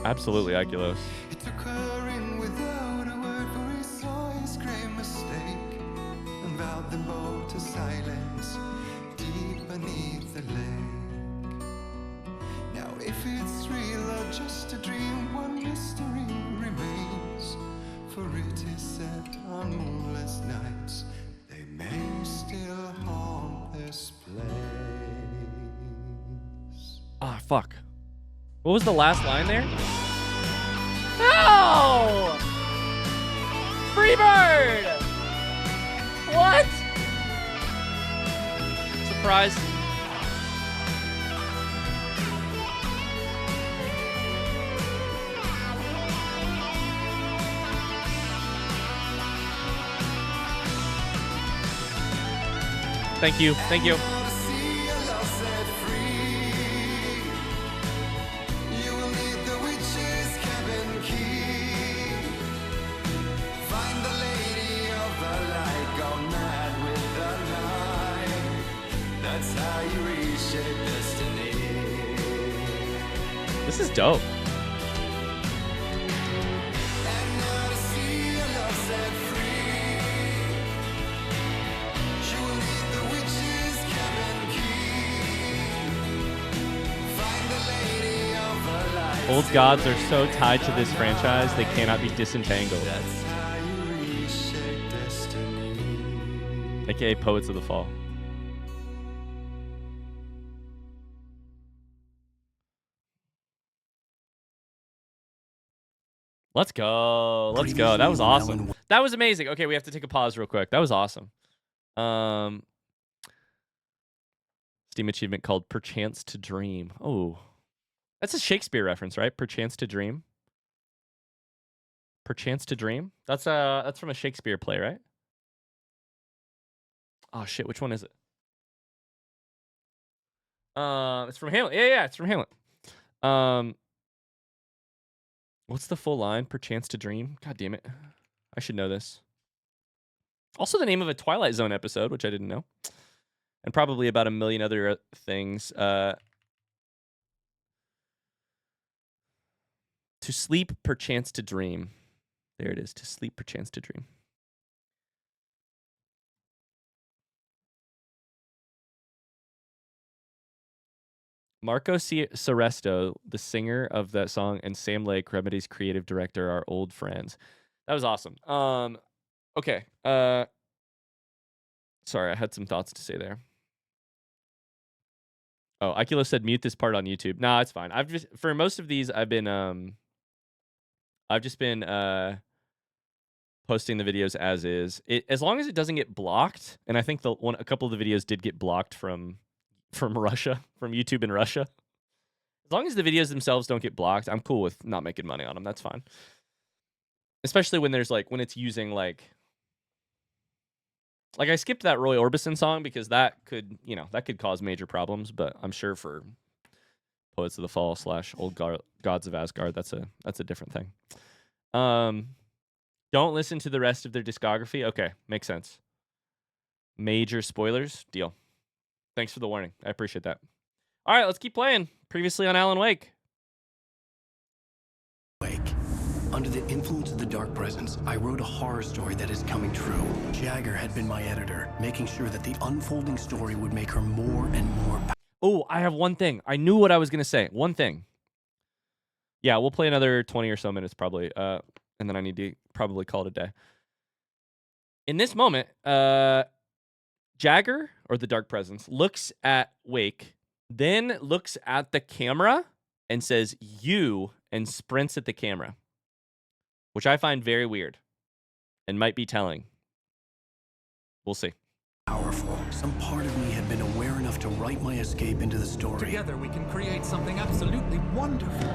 Absolutely, Oculus. He took her in without a word, for he saw his great mistake, and vowed them both to silence deep beneath the lake. Now if it's real or just a dream, one mystery remains, for it is said on moonless nights they may still haunt fuck. What was the last line there? No! Freebird! What? Surprise. Thank you. Thank you. This is dope. Old gods are so tied to this franchise, they cannot be disentangled. AKA Poets of the Fall. Let's go. Let's go. That was awesome. That was amazing. Okay, we have to take a pause real quick. That was awesome. Steam achievement called Perchance to Dream. Oh. That's a Shakespeare reference, right? Perchance to Dream. Perchance to Dream? That's from a Shakespeare play, right? Oh shit, which one is it? It's from Hamlet. Yeah, it's from Hamlet. What's the full line? Perchance to Dream? God damn it. I should know this. Also the name of a Twilight Zone episode, which I didn't know. And probably about a million other things. To sleep, perchance to dream. There it is. To sleep, perchance to dream. Marco Seresto, the singer of that song, and Sam Lake, Remedy's creative director, are old friends. That was awesome. Okay. Sorry, I had some thoughts to say there. Oh, Akilo said mute this part on YouTube. Nah, it's fine. I've just for most of these I've just been posting the videos as is. As long as it doesn't get blocked, and I think a couple of the videos did get blocked from Russia, from YouTube in Russia. As long as the videos themselves don't get blocked, I'm cool with not making money on them. That's fine. Especially when there's when it's using like I skipped that Roy Orbison song because that could cause major problems, but I'm sure for Poets of the Fall / Old Gods of Asgard, that's a different thing. Don't listen to the rest of their discography. Okay, makes sense. Major spoilers? Deal. Thanks for the warning. I appreciate that. All right, let's keep playing. Previously on Alan Wake. Under the influence of the dark presence, I wrote a horror story that is coming true. Jagger had been my editor, making sure that the unfolding story would make her more and more powerful. Oh, I have one thing. I knew what I was going to say. One thing. Yeah, we'll play another 20 or so minutes probably, and then I need to probably call it a day. In this moment, Jagger, or the dark presence, looks at Wake, then looks at the camera and says, "You," and sprints at the camera, which I find very weird and might be telling. We'll see. Powerful. Some part of me had been aware enough to write my escape into the story. Together we can create something absolutely wonderful.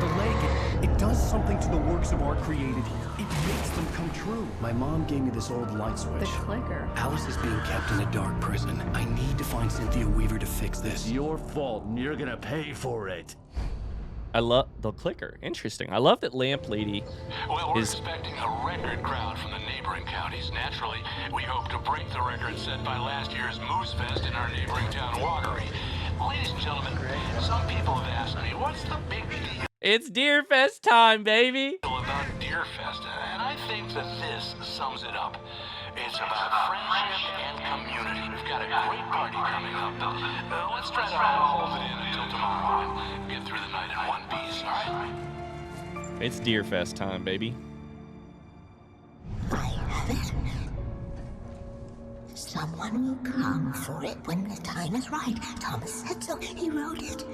The lake, it does something to the works of art created here. It makes them come true. My mom gave me this old light switch. The clicker. Alice is being kept in a dark prison. I need to find Cynthia Weaver to fix this. It's your fault, and you're gonna pay for it. I love the clicker. Interesting. I love that Lamp Lady Well, we're expecting a record crowd from the neighboring counties. Naturally, we hope to break the record set by last year's Moose Fest in our neighboring town, Watery. Ladies and gentlemen, some people have asked me, what's the big deal It's Deer Fest time, baby. about Deer Fest? And I think that this sums it up. It's about friendship and community. We've got a great party coming up. Let's try to hold it in until tomorrow and get through the night in one piece, all right? It's Deer Fest time, baby. I have it. Someone will come for it when the time is right. Thomas said so. He wrote it.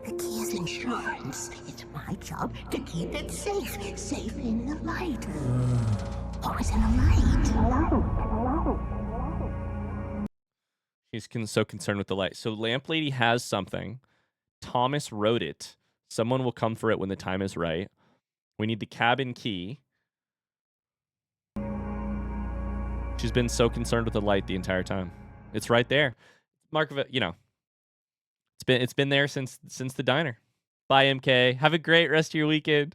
The key is insurance. It's my job to keep it safe. Safe in the light. Always in the light. He's so concerned with the light. So Lamp Lady has something. Thomas wrote it. Someone will come for it when the time is right. We need the cabin key. She's been so concerned with the light the entire time. It's right there. Mark of it, you know. It's been there since the diner. Bye, MK. Have a great rest of your weekend.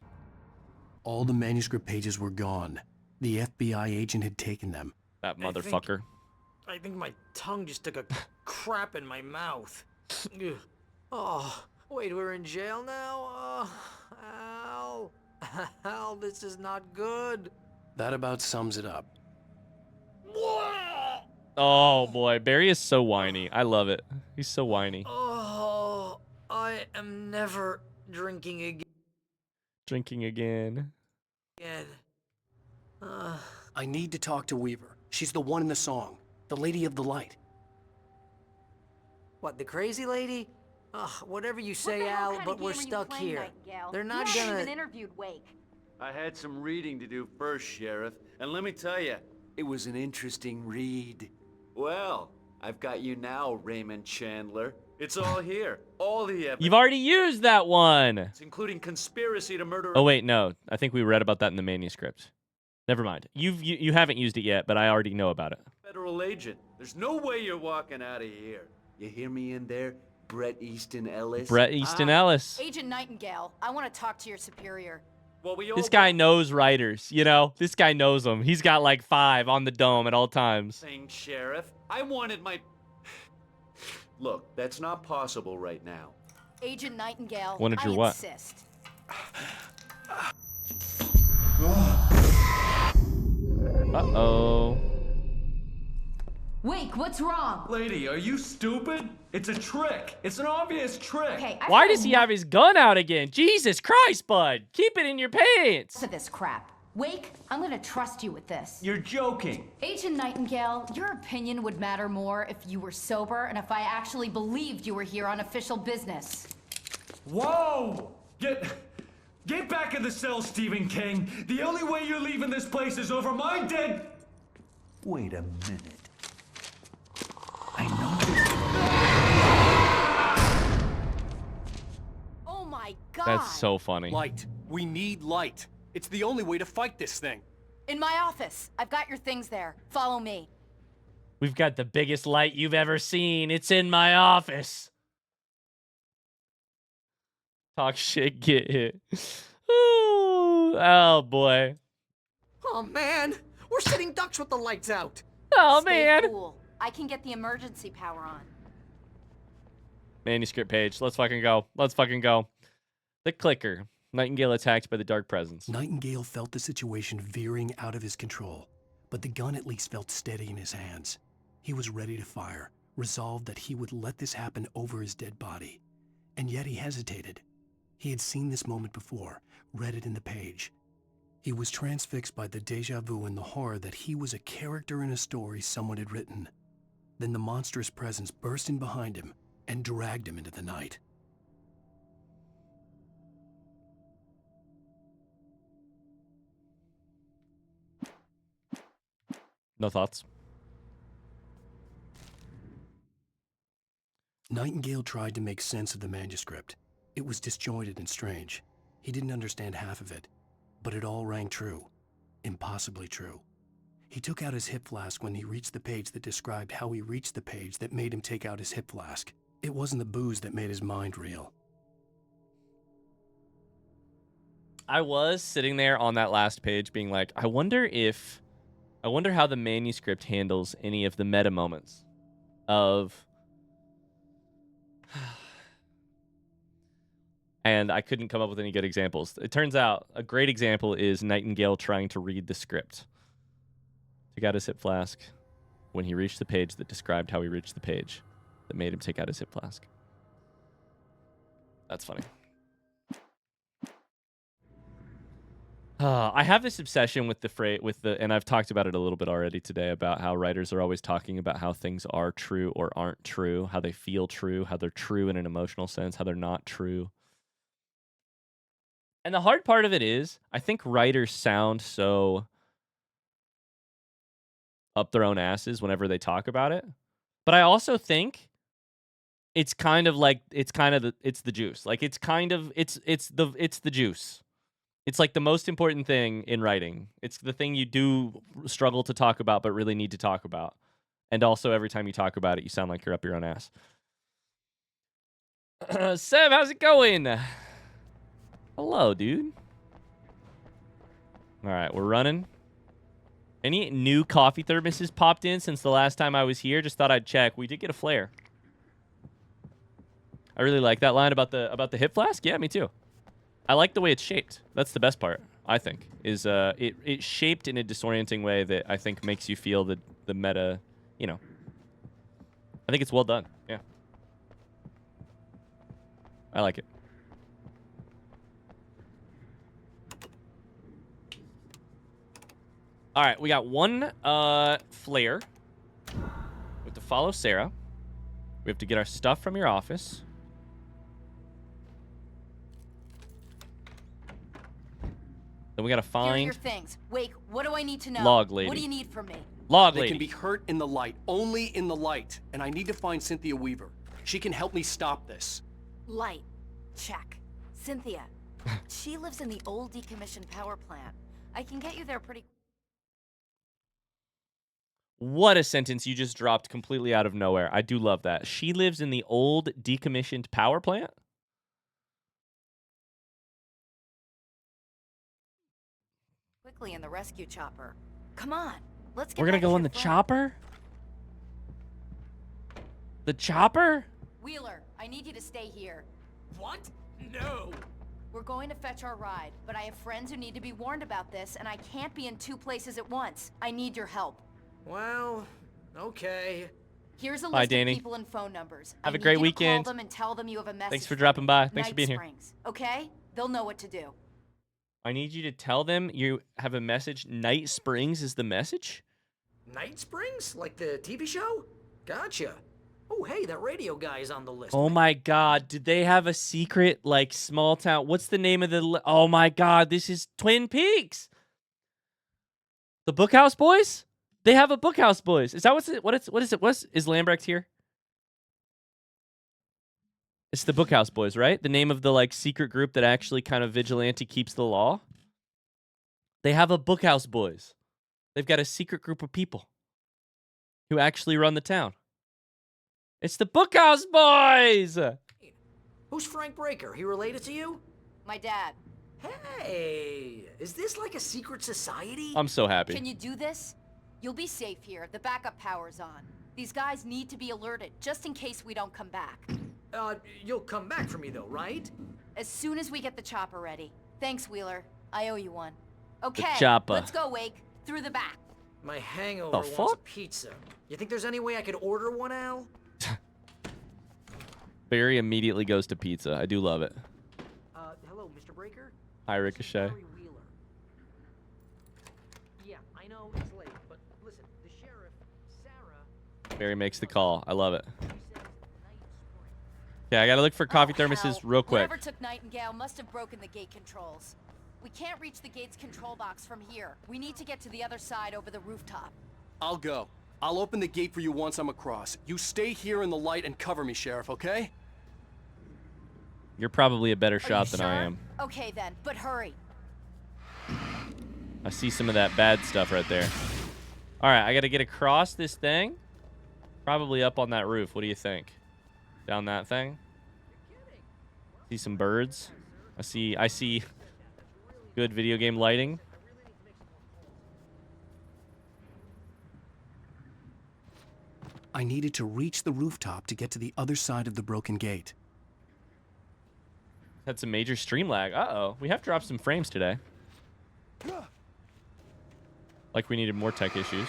All the manuscript pages were gone. The FBI agent had taken them. That motherfucker. I think my tongue just took a crap in my mouth. Ugh. Oh, wait, we're in jail now? Al. Al, this is not good. That about sums it up. Oh, boy. Barry is so whiny. I love it. He's so whiny. Oh, I am never drinking again. Drinking again. I need to talk to Weaver. She's the one in the song. The Lady of the Light. What, the crazy lady? Ugh, whatever you say, Al, but we're stuck here. They're not you haven't gonna... even interviewed Wake. I had some reading to do first, Sheriff, and let me tell you, it was an interesting read. Well, I've got you now, Raymond Chandler. It's all here. All the evidence. You've already used that one. Including conspiracy to murder... Oh, wait, no. I think we read about that in the manuscript. Never mind. You haven't used it yet, but I already know about it. Federal agent. There's no way you're walking out of here. You hear me in there, Bret Easton Ellis? Bret Easton Ellis. Agent Nightingale, I want to talk to your superior. Well, we all This guy knows writers, you know? This guy knows them. He's got like 5 on the dome at all times. Saying, Sheriff, I wanted my... Look, that's not possible right now. Agent Nightingale, Wanted your I what? insist. Uh-oh. Wake, what's wrong? Lady, are you stupid? It's a trick. It's an obvious trick. Okay, Why does he have his gun out again? Jesus Christ, bud. Keep it in your pants. To this crap. Wake, I'm gonna trust you with this. You're joking. Agent Nightingale, your opinion would matter more if you were sober and if I actually believed you were here on official business. Whoa! Get back in the cell, Stephen King. The only way you're leaving this place is over my dead... Wait a minute. I know Oh my god! That's so funny. Light. We need light. It's the only way to fight this thing. In my office. I've got your things there. Follow me. We've got the biggest light you've ever seen. It's in my office. Talk shit, get hit. Ooh, oh, boy. Oh, man. We're sitting ducks with the lights out. Oh, Stay man. cool. I can get the emergency power on. Manuscript page. Let's fucking go. Let's fucking go. The clicker. Nightingale attacked by the dark presence. Nightingale felt the situation veering out of his control, but the gun at least felt steady in his hands. He was ready to fire, resolved that he would let this happen over his dead body. And yet he hesitated. He had seen this moment before, read it in the page. He was transfixed by the déjà vu and the horror that he was a character in a story someone had written. Then the monstrous presence burst in behind him and dragged him into the night. No thoughts. Nightingale tried to make sense of the manuscript. It was disjointed and strange. He didn't understand half of it, but it all rang true. Impossibly true. He took out his hip flask when he reached the page that described how he reached the page that made him take out his hip flask. It wasn't the booze that made his mind reel. I was sitting there on that last page being like, I wonder how the manuscript handles any of the meta moments of... And I couldn't come up with any good examples. It turns out a great example is Nightingale trying to read the script. Took out his hip flask when he reached the page that described how he reached the page that made him take out his hip flask. That's funny. I have this obsession with and I've talked about it a little bit already today about how writers are always talking about how things are true or aren't true, how they feel true, how they're true in an emotional sense, how they're not true. And the hard part of it is, I think writers sound so up their own asses whenever they talk about it. But I also think it's kind of like it's the juice. Like it's the juice. It's like the most important thing in writing. It's the thing you do struggle to talk about, but really need to talk about. And also, every time you talk about it, you sound like you're up your own ass. Sev, how's it going? Hello, dude. All right, we're running. Any new coffee thermoses popped in since the last time I was here? Just thought I'd check. We did get a flare. I really like that line about the hip flask. Yeah, me too. I like the way it's shaped. That's the best part, I think, is it's shaped in a disorienting way that I think makes you feel the meta, you know. I think it's well done. Yeah. I like it. All right, we got one flare. We have to follow Sarah. We have to get our stuff from your office. Then we gotta find. Here are your things. Wake, what do I need to know? Log lady. What do you need from me? Log They lady. can be hurt in the light, only in the light. And I need to find Cynthia Weaver. She can help me stop this. Light. Check. Cynthia. She lives in the old decommissioned power plant. I can get you there pretty. What a sentence you just dropped completely out of nowhere. I do love that. She lives in the old decommissioned power plant? Quickly in the rescue chopper. Come on. Let's get We're gonna back go to on your the friend. chopper? The chopper? Wheeler, I need you to stay here. What? No. We're going to fetch our ride, but I have friends who need to be warned about this, and I can't be in two places at once. I need your help. Well, okay. Here's a Bye, list Danny. of people and phone numbers. Have I a great need you to weekend. Call them and tell them you have a message. Thanks for from dropping me. by. Thanks for Night being here. Springs, okay? They'll know what to do. I need you to tell them you have a message. Night Springs is the message? Night Springs? Like the TV show? Gotcha. Oh, hey, that radio guy is on the list. Oh my god, did they have a secret, like, small town? What's the name of the... Oh my god, this is Twin Peaks! The Bookhouse Boys? They have a Bookhouse Boys. Is that what is Lambrecht here? It's the Bookhouse Boys, right? The name of the, like, secret group that actually kind of vigilante keeps the law? They have a Bookhouse Boys. They've got a secret group of people who actually run the town. It's the Bookhouse Boys! Who's Frank Breaker? He related to you? My dad. Hey, is this like a secret society? I'm so happy. Can you do this? You'll be safe here. The backup power's on. These guys need to be alerted, just in case we don't come back. You'll come back for me though, right? As soon as we get the chopper ready. Thanks, Wheeler. I owe you one. Okay, chopper. let's go, Wake. Through the back. My hangover The wants a fuck? pizza. You think there's any way I could order one, Al? Barry immediately goes to pizza. I do love it. Hello, Mr. Breaker? Hi, Ricochet. Barry Wheeler. Yeah, I know it's late, but listen, the sheriff, Sarah... Barry makes the call. I love it. Okay, I gotta look for coffee thermoses Hell. real quick. Whoever took Nightingale must have broken the gate controls. We can't reach the gate's control box from here. We need to get to the other side over the rooftop. I'll go. I'll open the gate for you once I'm across. You stay here in the light and cover me, Sheriff, okay? You're probably a better shot than I Sure? am. Okay then, but hurry. I see some of that bad stuff right there. All right, I got to get across this thing. Probably up on that roof. What do you think? Down that thing? See some birds. I see good video game lighting. I needed to reach the rooftop to get to the other side of the broken gate. Had some major stream lag. Uh-oh. We have dropped some frames today. Like we needed more tech issues.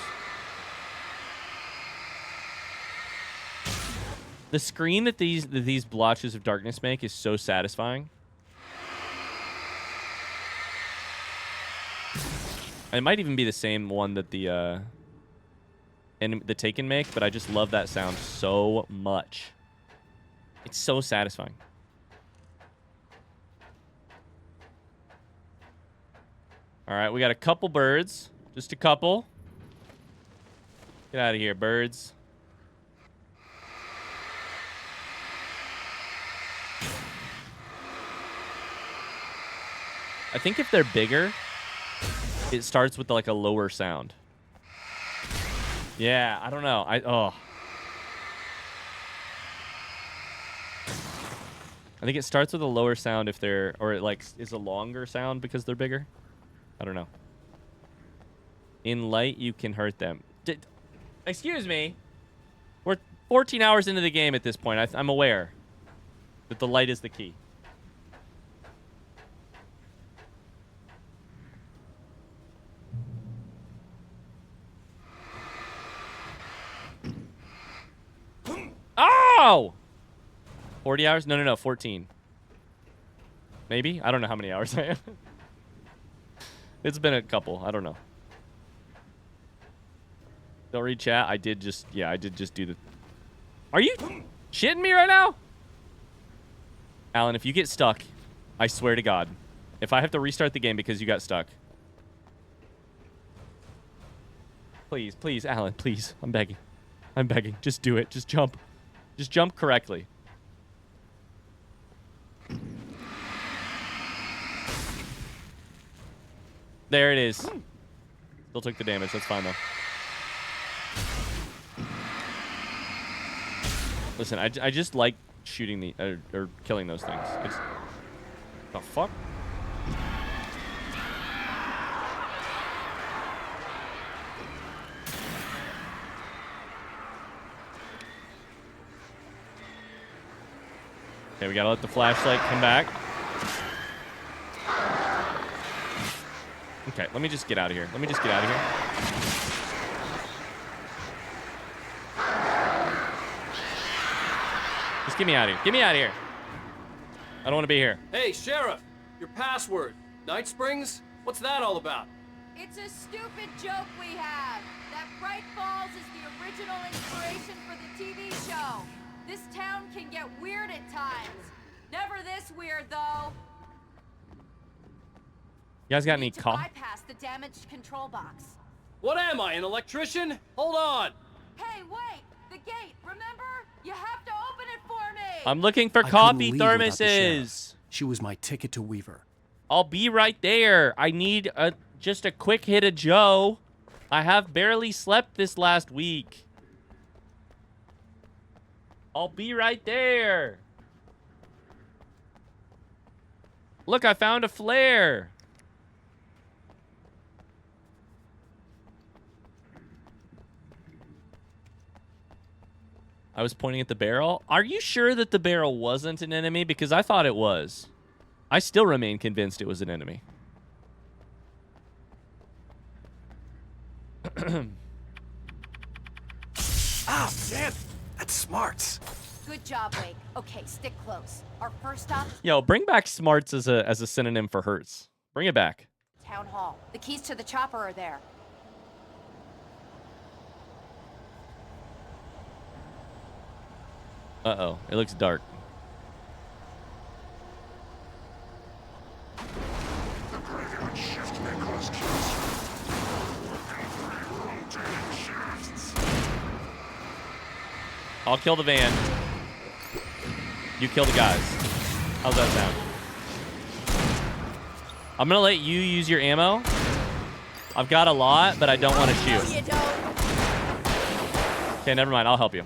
The screen that these blotches of darkness make is so satisfying. It might even be the same one that the Taken make, but I just love that sound so much. It's so satisfying. All right, we got a couple birds. Just a couple. Get out of here, birds. I think if they're bigger, it starts with like a lower sound. Yeah, I don't know. I think it starts with a lower sound if they're, or it like is a longer sound because they're bigger. I don't know. In light, you can hurt them. Excuse me. We're 14 hours into the game at this point. I'm aware that the light is the key. Oh! 40 hours? No, 14. Maybe? I don't know how many hours I am. It's been a couple. I don't know. Don't read chat. I did just do the... Are you shitting me right now? Alan, if you get stuck, I swear to God, if I have to restart the game because you got stuck. Please, please, Alan, please. I'm begging. I'm begging. Just do it. Just jump. Just jump correctly. There it is. Still took the damage. That's fine, though. Listen, I just like shooting the... or killing those things. It's... The fuck? Okay, we gotta let the flashlight come back. Okay, let me just get out of here. Let me just get out of here. Just get me out of here. Get me out of here. I don't want to be here. Hey, Sheriff, your password. Night Springs? What's that all about? It's a stupid joke we have. That Bright Falls is the original inspiration for the TV show. This town can get weird at times. Never this weird, though. You guys got any Bypass the damaged control box. What am I, an electrician? Hold on. Hey, wait! The gate, remember? You have to open it for me! I'm looking for I coffee couldn't leave without the sheriff. thermoses. She was my ticket to Weaver. I'll be right there. I need just a quick hit of Joe. I have barely slept this last week. I'll be right there. Look, I found a flare. I was pointing at the barrel. Are you sure that the barrel wasn't an enemy? Because I thought it was. I still remain convinced it was an enemy. Ah, damn! That's smarts. Good job, Wake. Okay, stick close. Our first stop, Yo, bring back smarts as a synonym for hurts. Bring it back. Town Hall. The keys to the chopper are there. Uh-oh. It looks dark. I'll kill the van. You kill the guys. How's that sound? I'm gonna let you use your ammo. I've got a lot, but I don't want to shoot. No, you don't. Okay, never mind. I'll help you.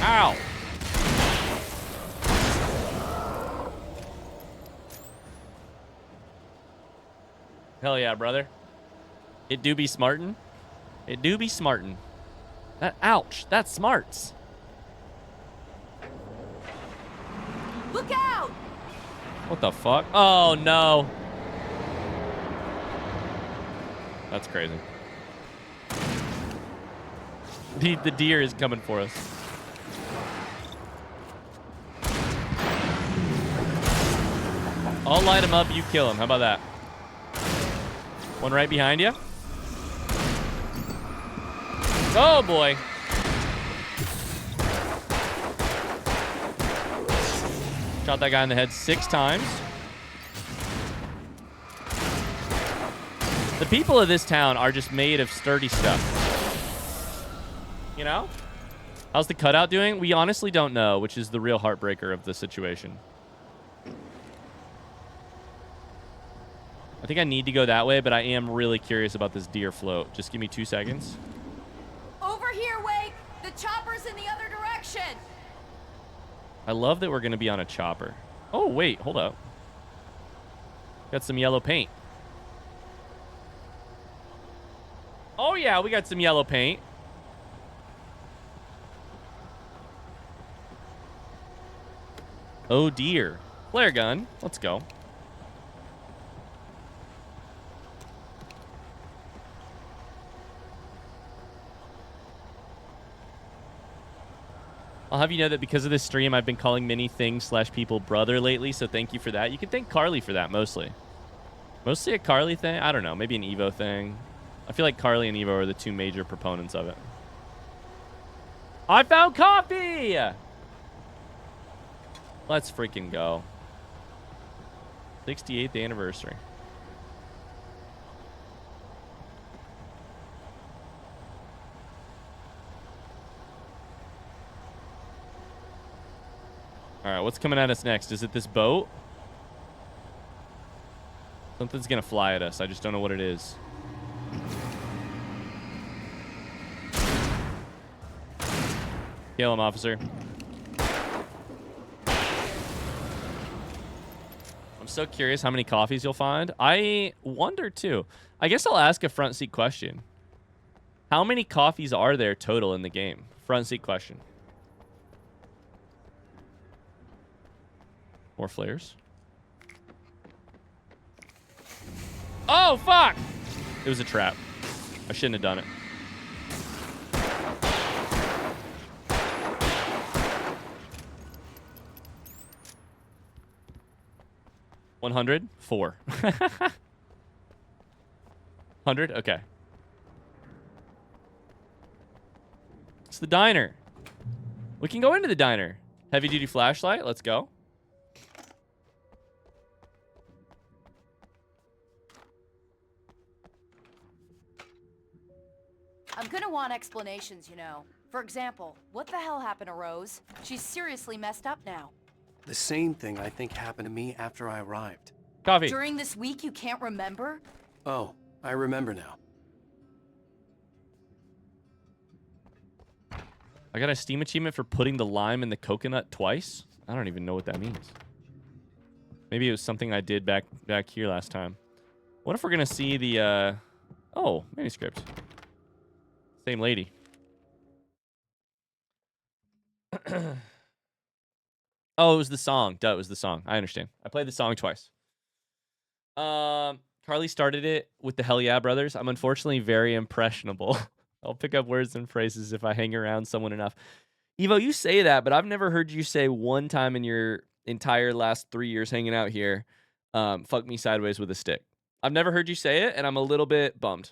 Ow! Hell yeah, brother. It do be smartin'. It do be smartin'. That, ouch, that's smarts. Look out! What the fuck? Oh, no. That's crazy. The deer is coming for us. I'll light him up, you kill him. How about that? One right behind you. Oh, boy. Shot that guy in the head 6 times. The people of this town are just made of sturdy stuff. You know? How's the cutout doing? We honestly don't know, which is the real heartbreaker of the situation. I think I need to go that way, but I am really curious about this deer float. Just give me 2 seconds. Over here, Wake! The chopper's in the other direction! I love that we're going to be on a chopper. Oh, wait. Hold up. Got some yellow paint. Oh, yeah. We got some yellow paint. Oh, dear. Flare gun. Let's go. I'll have you know that because of this stream, I've been calling many things / people brother lately, so thank you for that. You can thank Carly for that, mostly. Mostly a Carly thing? I don't know. Maybe an Evo thing. I feel like Carly and Evo are the 2 major proponents of it. I found coffee! Let's freaking go. 68th anniversary. All right, what's coming at us next? Is it this boat? Something's gonna fly at us. I just don't know what it is. Kill him, officer. I'm so curious how many coffees you'll find. I wonder, too. I guess I'll ask a front seat question. How many coffees are there total in the game? Front seat question. More flares. Oh, fuck! It was a trap. I shouldn't have done it. $100? 4. 100? Okay. It's the diner. We can go into the diner. Heavy duty flashlight. Let's go. I'm gonna want explanations, you know. For example, what the hell happened to Rose? She's seriously messed up now. The same thing I think happened to me after I arrived. Coffee. During this week, you can't remember? Oh, I remember now. I got a Steam achievement for putting the lime in the coconut twice. I don't even know what that means. Maybe it was something I did back here last time. What if we're gonna see the oh, manuscript. Same lady. Oh, it was the song. Duh, it was the song. I understand. I played the song twice. Carly started it with the Hell Yeah Brothers. I'm unfortunately very impressionable. I'll pick up words and phrases if I hang around someone enough. Evo, you say that, but I've never heard you say one time in your entire last 3 years hanging out here, fuck me sideways with a stick. I've never heard you say it, and I'm a little bit bummed.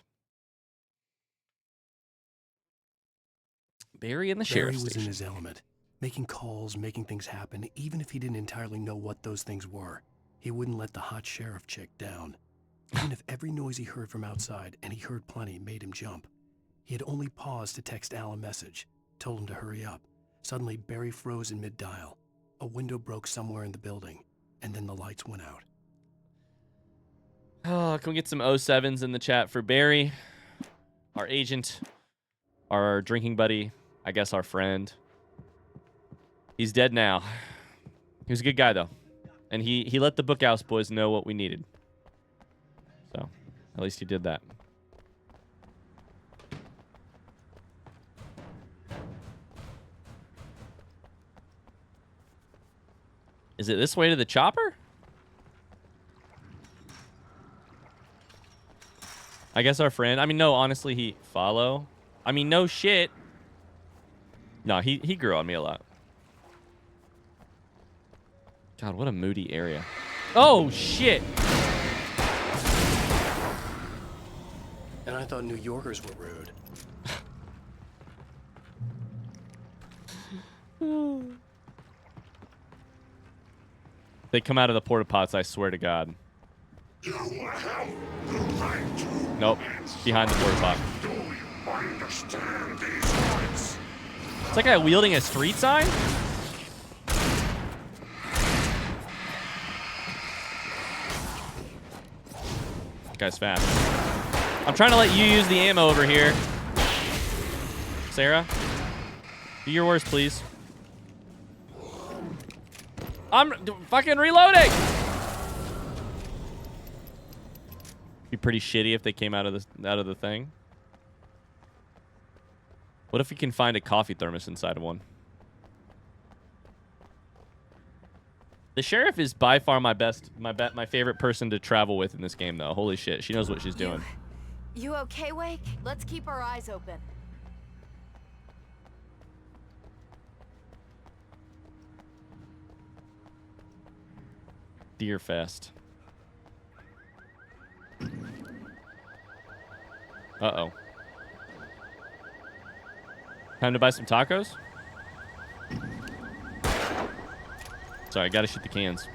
Barry in the sheriff's Barry was station. in his element, making calls, making things happen, even if he didn't entirely know what those things were. He wouldn't let the hot sheriff chick down. Even if every noise he heard from outside, and he heard plenty, made him jump. He had only paused to text Al a message, told him to hurry up. Suddenly, Barry froze in mid-dial. A window broke somewhere in the building, and then the lights went out. Oh, can we get some 07s in the chat for Barry, our agent, our drinking buddy, I guess our friend. He's dead now. He was a good guy, though. And he let the Bookhouse boys know what we needed. So, at least he did that. Is it this way to the chopper? I guess our friend. I mean, no, honestly, he follow. I mean, no shit. No, he grew on me a lot. God, what a moody area. Oh, shit. And I thought New Yorkers were rude. They come out of the porta pots, I swear to God. Nope. Behind the porta pot. It's like a guy wielding a street sign? This guy's fast. I'm trying to let you use the ammo over here. Sarah, do your worst, please. I'm fucking reloading. Be pretty shitty if they came out of the thing. What if we can find a coffee thermos inside of one? The sheriff is by far my favorite person to travel with in this game, though. Holy shit, she knows what she's doing. You okay, Wake? Let's keep our eyes open. Deerfest. Uh-oh. Time to buy some tacos? Sorry, I gotta shoot the cans.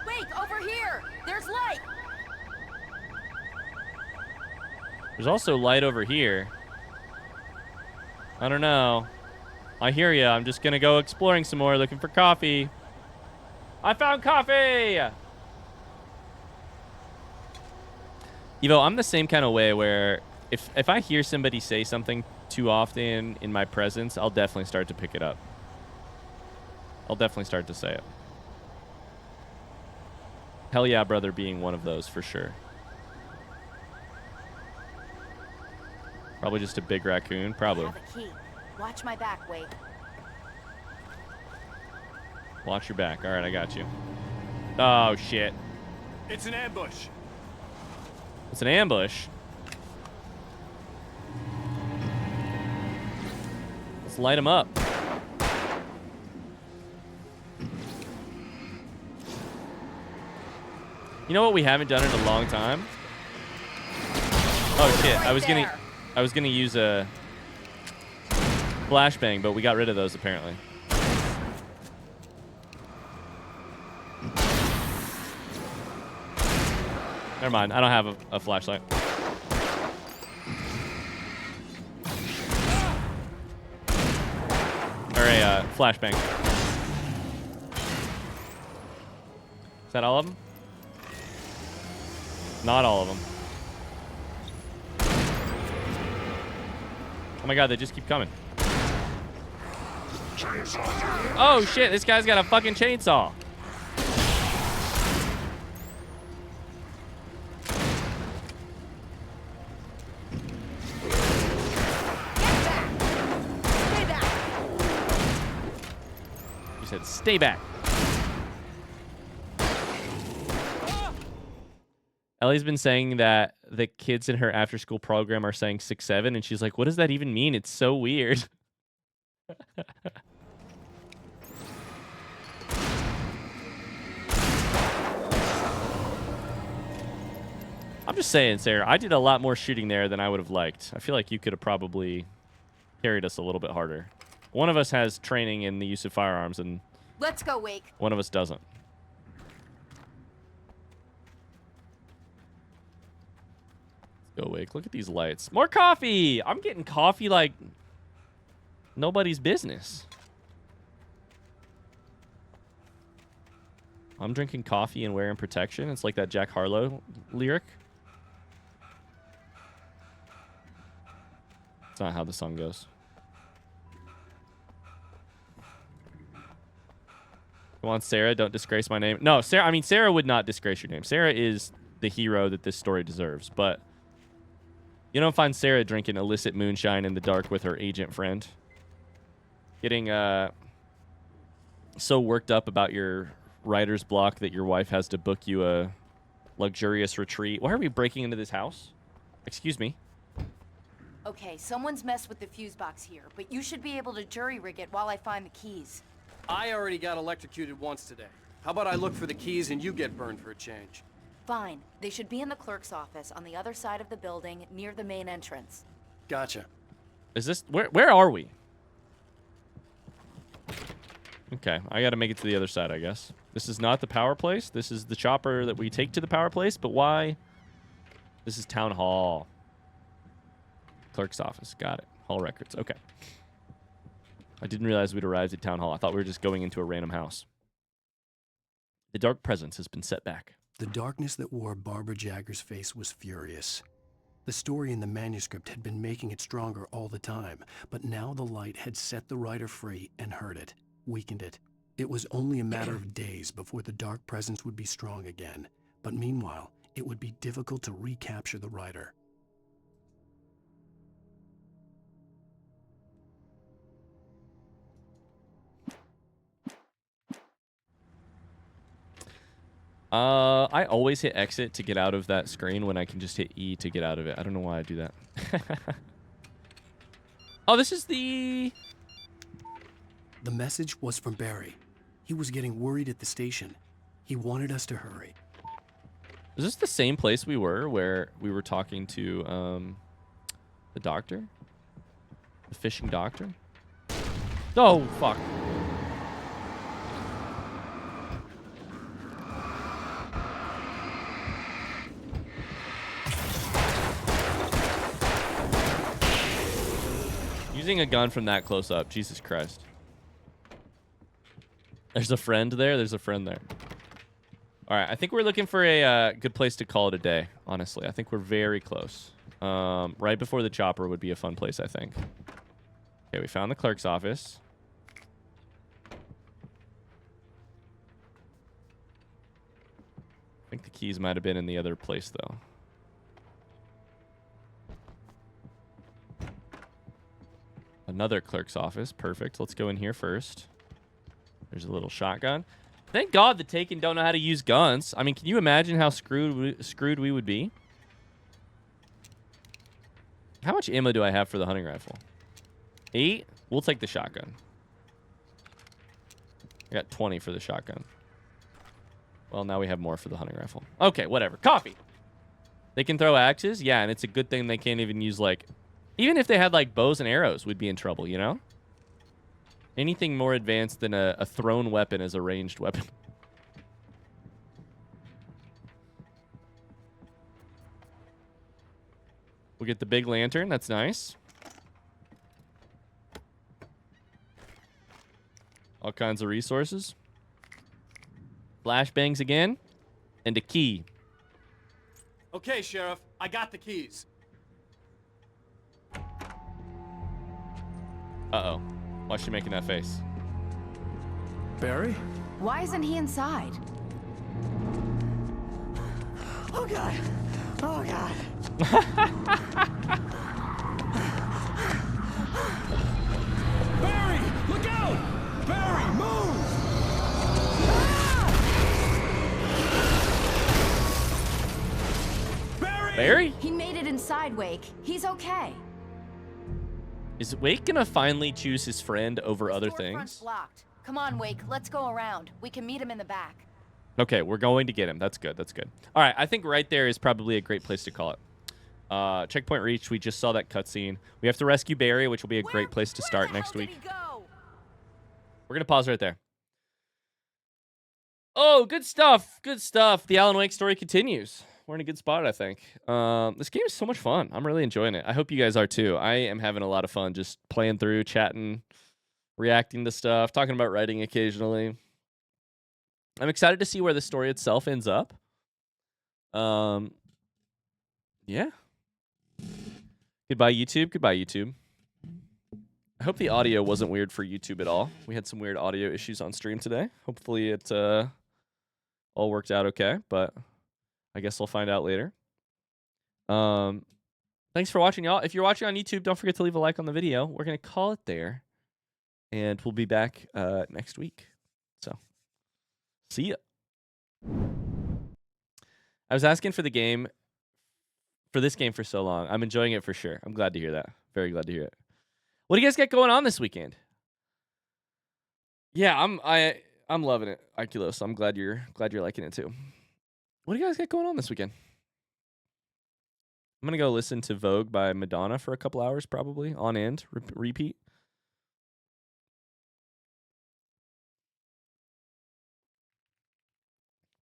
Wake, over here! There's light! There's also light over here. I don't know. I hear ya. I'm just gonna go exploring some more, looking for coffee. I found coffee! Evo, I'm the same kind of way where if I hear somebody say something too often in my presence, I'll definitely start to pick it up. I'll definitely start to say it. Hell yeah, brother being one of those for sure. Probably just a big raccoon. Probably. I have a key. Watch my back, Wake. Watch your back. All right, I got you. Oh, shit. It's an ambush. It's an ambush. Let's light them up. You know what we haven't done in a long time? Oh shit! I was gonna use a flashbang, but we got rid of those apparently. Never mind. I don't have a flashlight. Or a flashbang. Is that all of them? Not all of them. Oh my god, they just keep coming. Oh shit, this guy's got a fucking chainsaw. You said stay back. Ellie's been saying that the kids in her after-school program are saying 6-7, and she's like, what does that even mean? It's so weird. I'm just saying, Sarah, I did a lot more shooting there than I would have liked. I feel like you could have probably carried us a little bit harder. One of us has training in the use of firearms, and Let's go, Wake. one of us doesn't. Go Wake. Look at these lights. More coffee. I'm getting coffee like nobody's business. I'm drinking coffee and wearing protection. It's like that Jack Harlow lyric. It's not how the song goes. Come on, Sarah. Don't disgrace my name. No, Sarah. I mean, Sarah would not disgrace your name. Sarah is the hero that this story deserves, but you don't find Sarah drinking illicit moonshine in the dark with her agent friend. Getting so worked up about your writer's block that your wife has to book you a luxurious retreat. Why are we breaking into this house? Excuse me. Okay, someone's messed with the fuse box here, but you should be able to jury rig it while I find the keys. I already got electrocuted once today. How about I look for the keys and you get burned for a change? Fine. They should be in the clerk's office on the other side of the building near the main entrance. Gotcha. Is this... Where are we? Okay, I gotta make it to the other side, I guess. This is not the power place. This is the chopper that we take to the power place, but why? This is town hall. Clerk's office. Got it. Hall records. Okay. I didn't realize we'd arrived at town hall. I thought we were just going into a random house. The dark presence has been set back. The darkness that wore Barbara Jagger's face was furious. The story in the manuscript had been making it stronger all the time, but now the light had set the writer free and hurt it, weakened it. It was only a matter of days before the dark presence would be strong again, but meanwhile, it would be difficult to recapture the writer. I always hit exit to get out of that screen when I can just hit E to get out of it. I don't know why I do that. Oh, this is the... The message was from Barry. He was getting worried at the station. He wanted us to hurry. Is this the same place we were where we were talking to the doctor? The fishing doctor? Oh, fuck. Using a gun from that close up. Jesus Christ. There's a friend there. There's a friend there. All right. I think we're looking for a good place to call it a day, honestly. I think we're very close. Right before the chopper would be a fun place, I think. Okay, we found the clerk's office. I think the keys might have been in the other place, though. Another clerk's office. Perfect. Let's go in here first. There's a little shotgun. Thank God the Taken don't know how to use guns. I mean, can you imagine how screwed we would be? How much ammo do I have for the hunting rifle? 8? We'll take the shotgun. I got 20 for the shotgun. Well, now we have more for the hunting rifle. Okay, whatever. Coffee. They can throw axes? Yeah, and it's a good thing they can't even use, like... Even if they had, like, bows and arrows, we'd be in trouble, you know? Anything more advanced than a thrown weapon as a ranged weapon. We'll get the big lantern. That's nice. All kinds of resources. Flashbangs again. And a key. Okay, Sheriff. I got the keys. Uh-oh. Why is she making that face? Barry? Why isn't he inside? Oh, God. Oh, God. Barry! Look out! Barry, move! Barry? He made it inside, Wake. He's okay. Is Wake gonna finally choose his friend over other things? Locked. Come on, Wake. Let's go around. We can meet him in the back. Okay, we're going to get him. That's good. That's good. All right, I think right there is probably a great place to call it. Checkpoint reached. We just saw that cutscene. We have to rescue Barry, which will be a great place to start next week. We're gonna pause right there. Oh, good stuff. Good stuff. The Alan Wake story continues. We're in a good spot, I think. This game is so much fun. I'm really enjoying it. I hope you guys are too. I am having a lot of fun just playing through, chatting, reacting to stuff, talking about writing occasionally. I'm excited to see where the story itself ends up. Yeah. Goodbye, YouTube. Goodbye, YouTube. I hope the audio wasn't weird for YouTube at all. We had some weird audio issues on stream today. Hopefully it all worked out okay, but I guess we'll find out later. Thanks for watching, y'all. If you're watching on YouTube, don't forget to leave a like on the video. We're going to call it there, and we'll be back next week. So, see ya. I was asking for the game, for this game for so long. I'm enjoying it for sure. I'm glad to hear that. Very glad to hear it. What do you guys got going on this weekend? Yeah, I'm loving it, Oculus. I'm glad you're liking it too. What do you guys got going on this weekend? I'm gonna go listen to Vogue by Madonna for a couple hours, probably on end, repeat.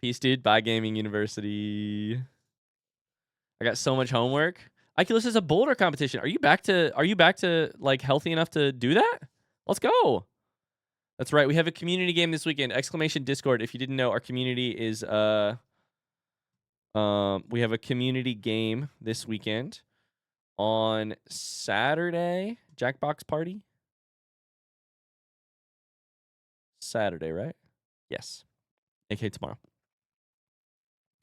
Peace, dude. Bye, Gaming University. I got so much homework. Oculus is a boulder competition. Are you back to like healthy enough to do that? Let's go. That's right. We have a community game this weekend. Exclamation Discord. If you didn't know, our community is we have a community game this weekend on Saturday. Jackbox party. Saturday, right? Yes. AK tomorrow.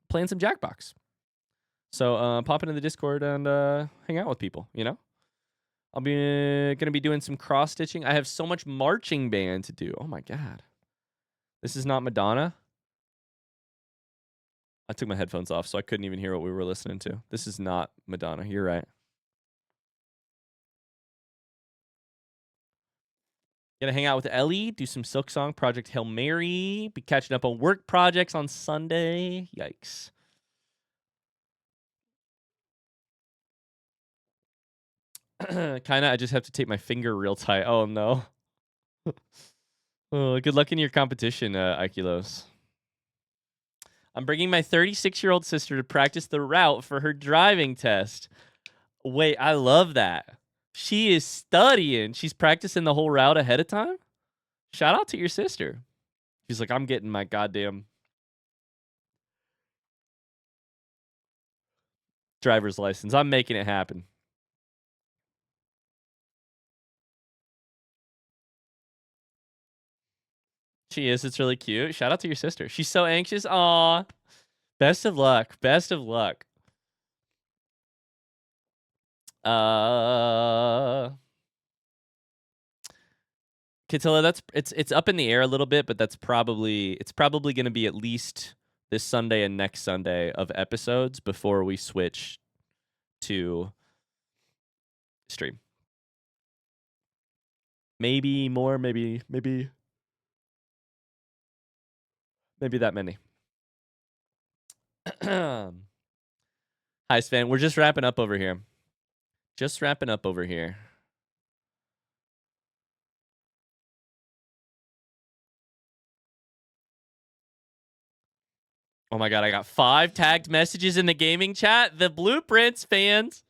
Playing some Jackbox. So pop into the Discord and hang out with people, you know? I'll be gonna be doing some cross stitching. I have so much marching band to do. Oh my god. This is not Madonna. I took my headphones off, so I couldn't even hear what we were listening to. This is not Madonna. You're right. Gonna hang out with Ellie, do some Silk Song, Project Hail Mary, be catching up on work projects on Sunday. Yikes. Kinda, I just have to tape my finger real tight. Oh no. Oh, good luck in your competition, Ikelos. I'm bringing my 36-year-old sister to practice the route for her driving test. Wait, I love that. She is studying. She's practicing the whole route ahead of time. Shout out to your sister. She's like, I'm getting my goddamn driver's license. I'm making it happen. She is. It's really cute. Shout out to your sister. She's so anxious. Aw. Best of luck. Best of luck. Catilla, it's up in the air a little bit, but it's probably going to be at least this Sunday and next Sunday of episodes before we switch to stream. Maybe more, maybe that many. Hi, Sven. We're just wrapping up over here. Oh my god, I got 5 tagged messages in the gaming chat. The Blueprints fans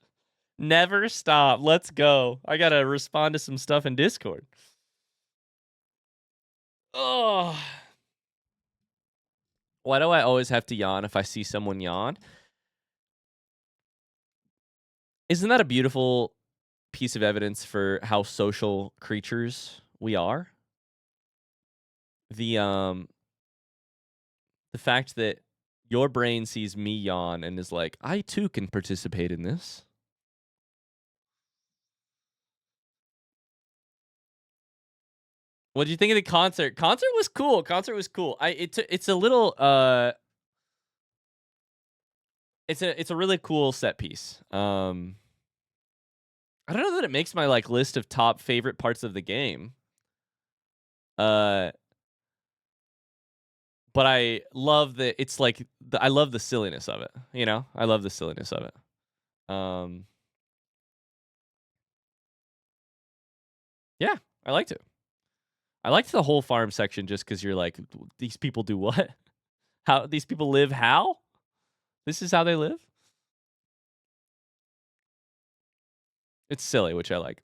never stop. Let's go. I gotta respond to some stuff in Discord. Oh. Why do I always have to yawn if I see someone yawn? Isn't that a beautiful piece of evidence for how social creatures we are? The fact that your brain sees me yawn and is like, I too can participate in this. What did you think of the concert? Concert was cool. It's a little it's a really cool set piece. I don't know that it makes my like list of top favorite parts of the game. But I love that it's like I love the silliness of it, you know? I love the silliness of it. Yeah, I liked it. I liked the whole farm section just because you're like, these people do what? How these people live? How? This is how they live? It's silly, which I like.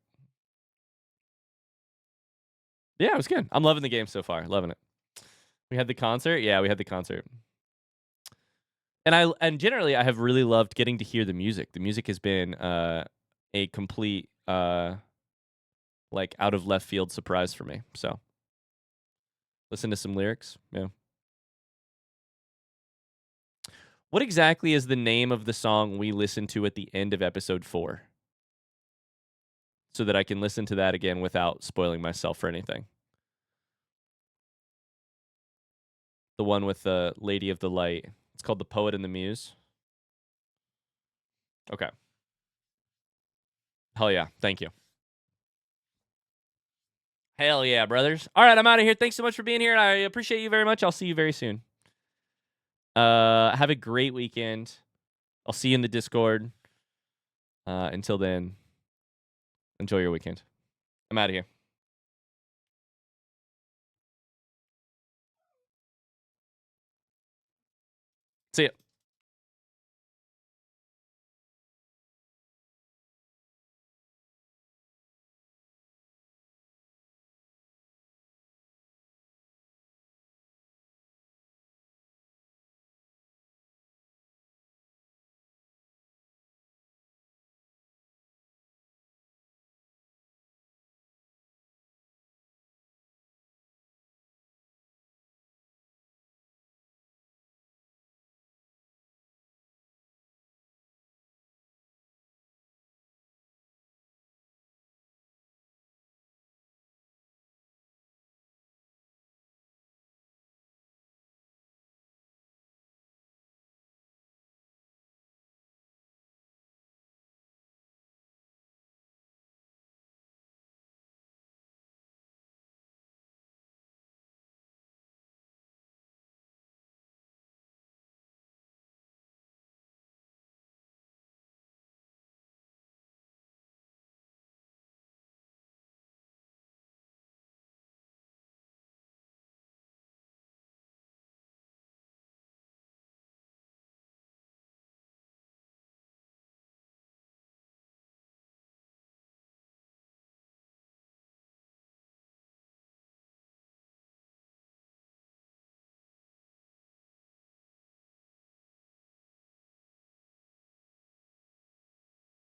Yeah, it was good. I'm loving the game so far. Loving it. We had the concert. Yeah, we had the concert. And generally, I have really loved getting to hear the music. The music has been a complete like out of left field surprise for me. So listen to some lyrics. Yeah. What exactly is the name of the song we listened to at the end of episode 4? So that I can listen to that again without spoiling myself for anything. The one with the Lady of the Light. It's called The Poet and the Muse. Okay. Hell yeah. Thank you. Hell yeah, brothers. All right, I'm out of here. Thanks so much for being here. I appreciate you very much. I'll see you very soon. Have a great weekend. I'll see you in the Discord. Until then, enjoy your weekend. I'm out of here.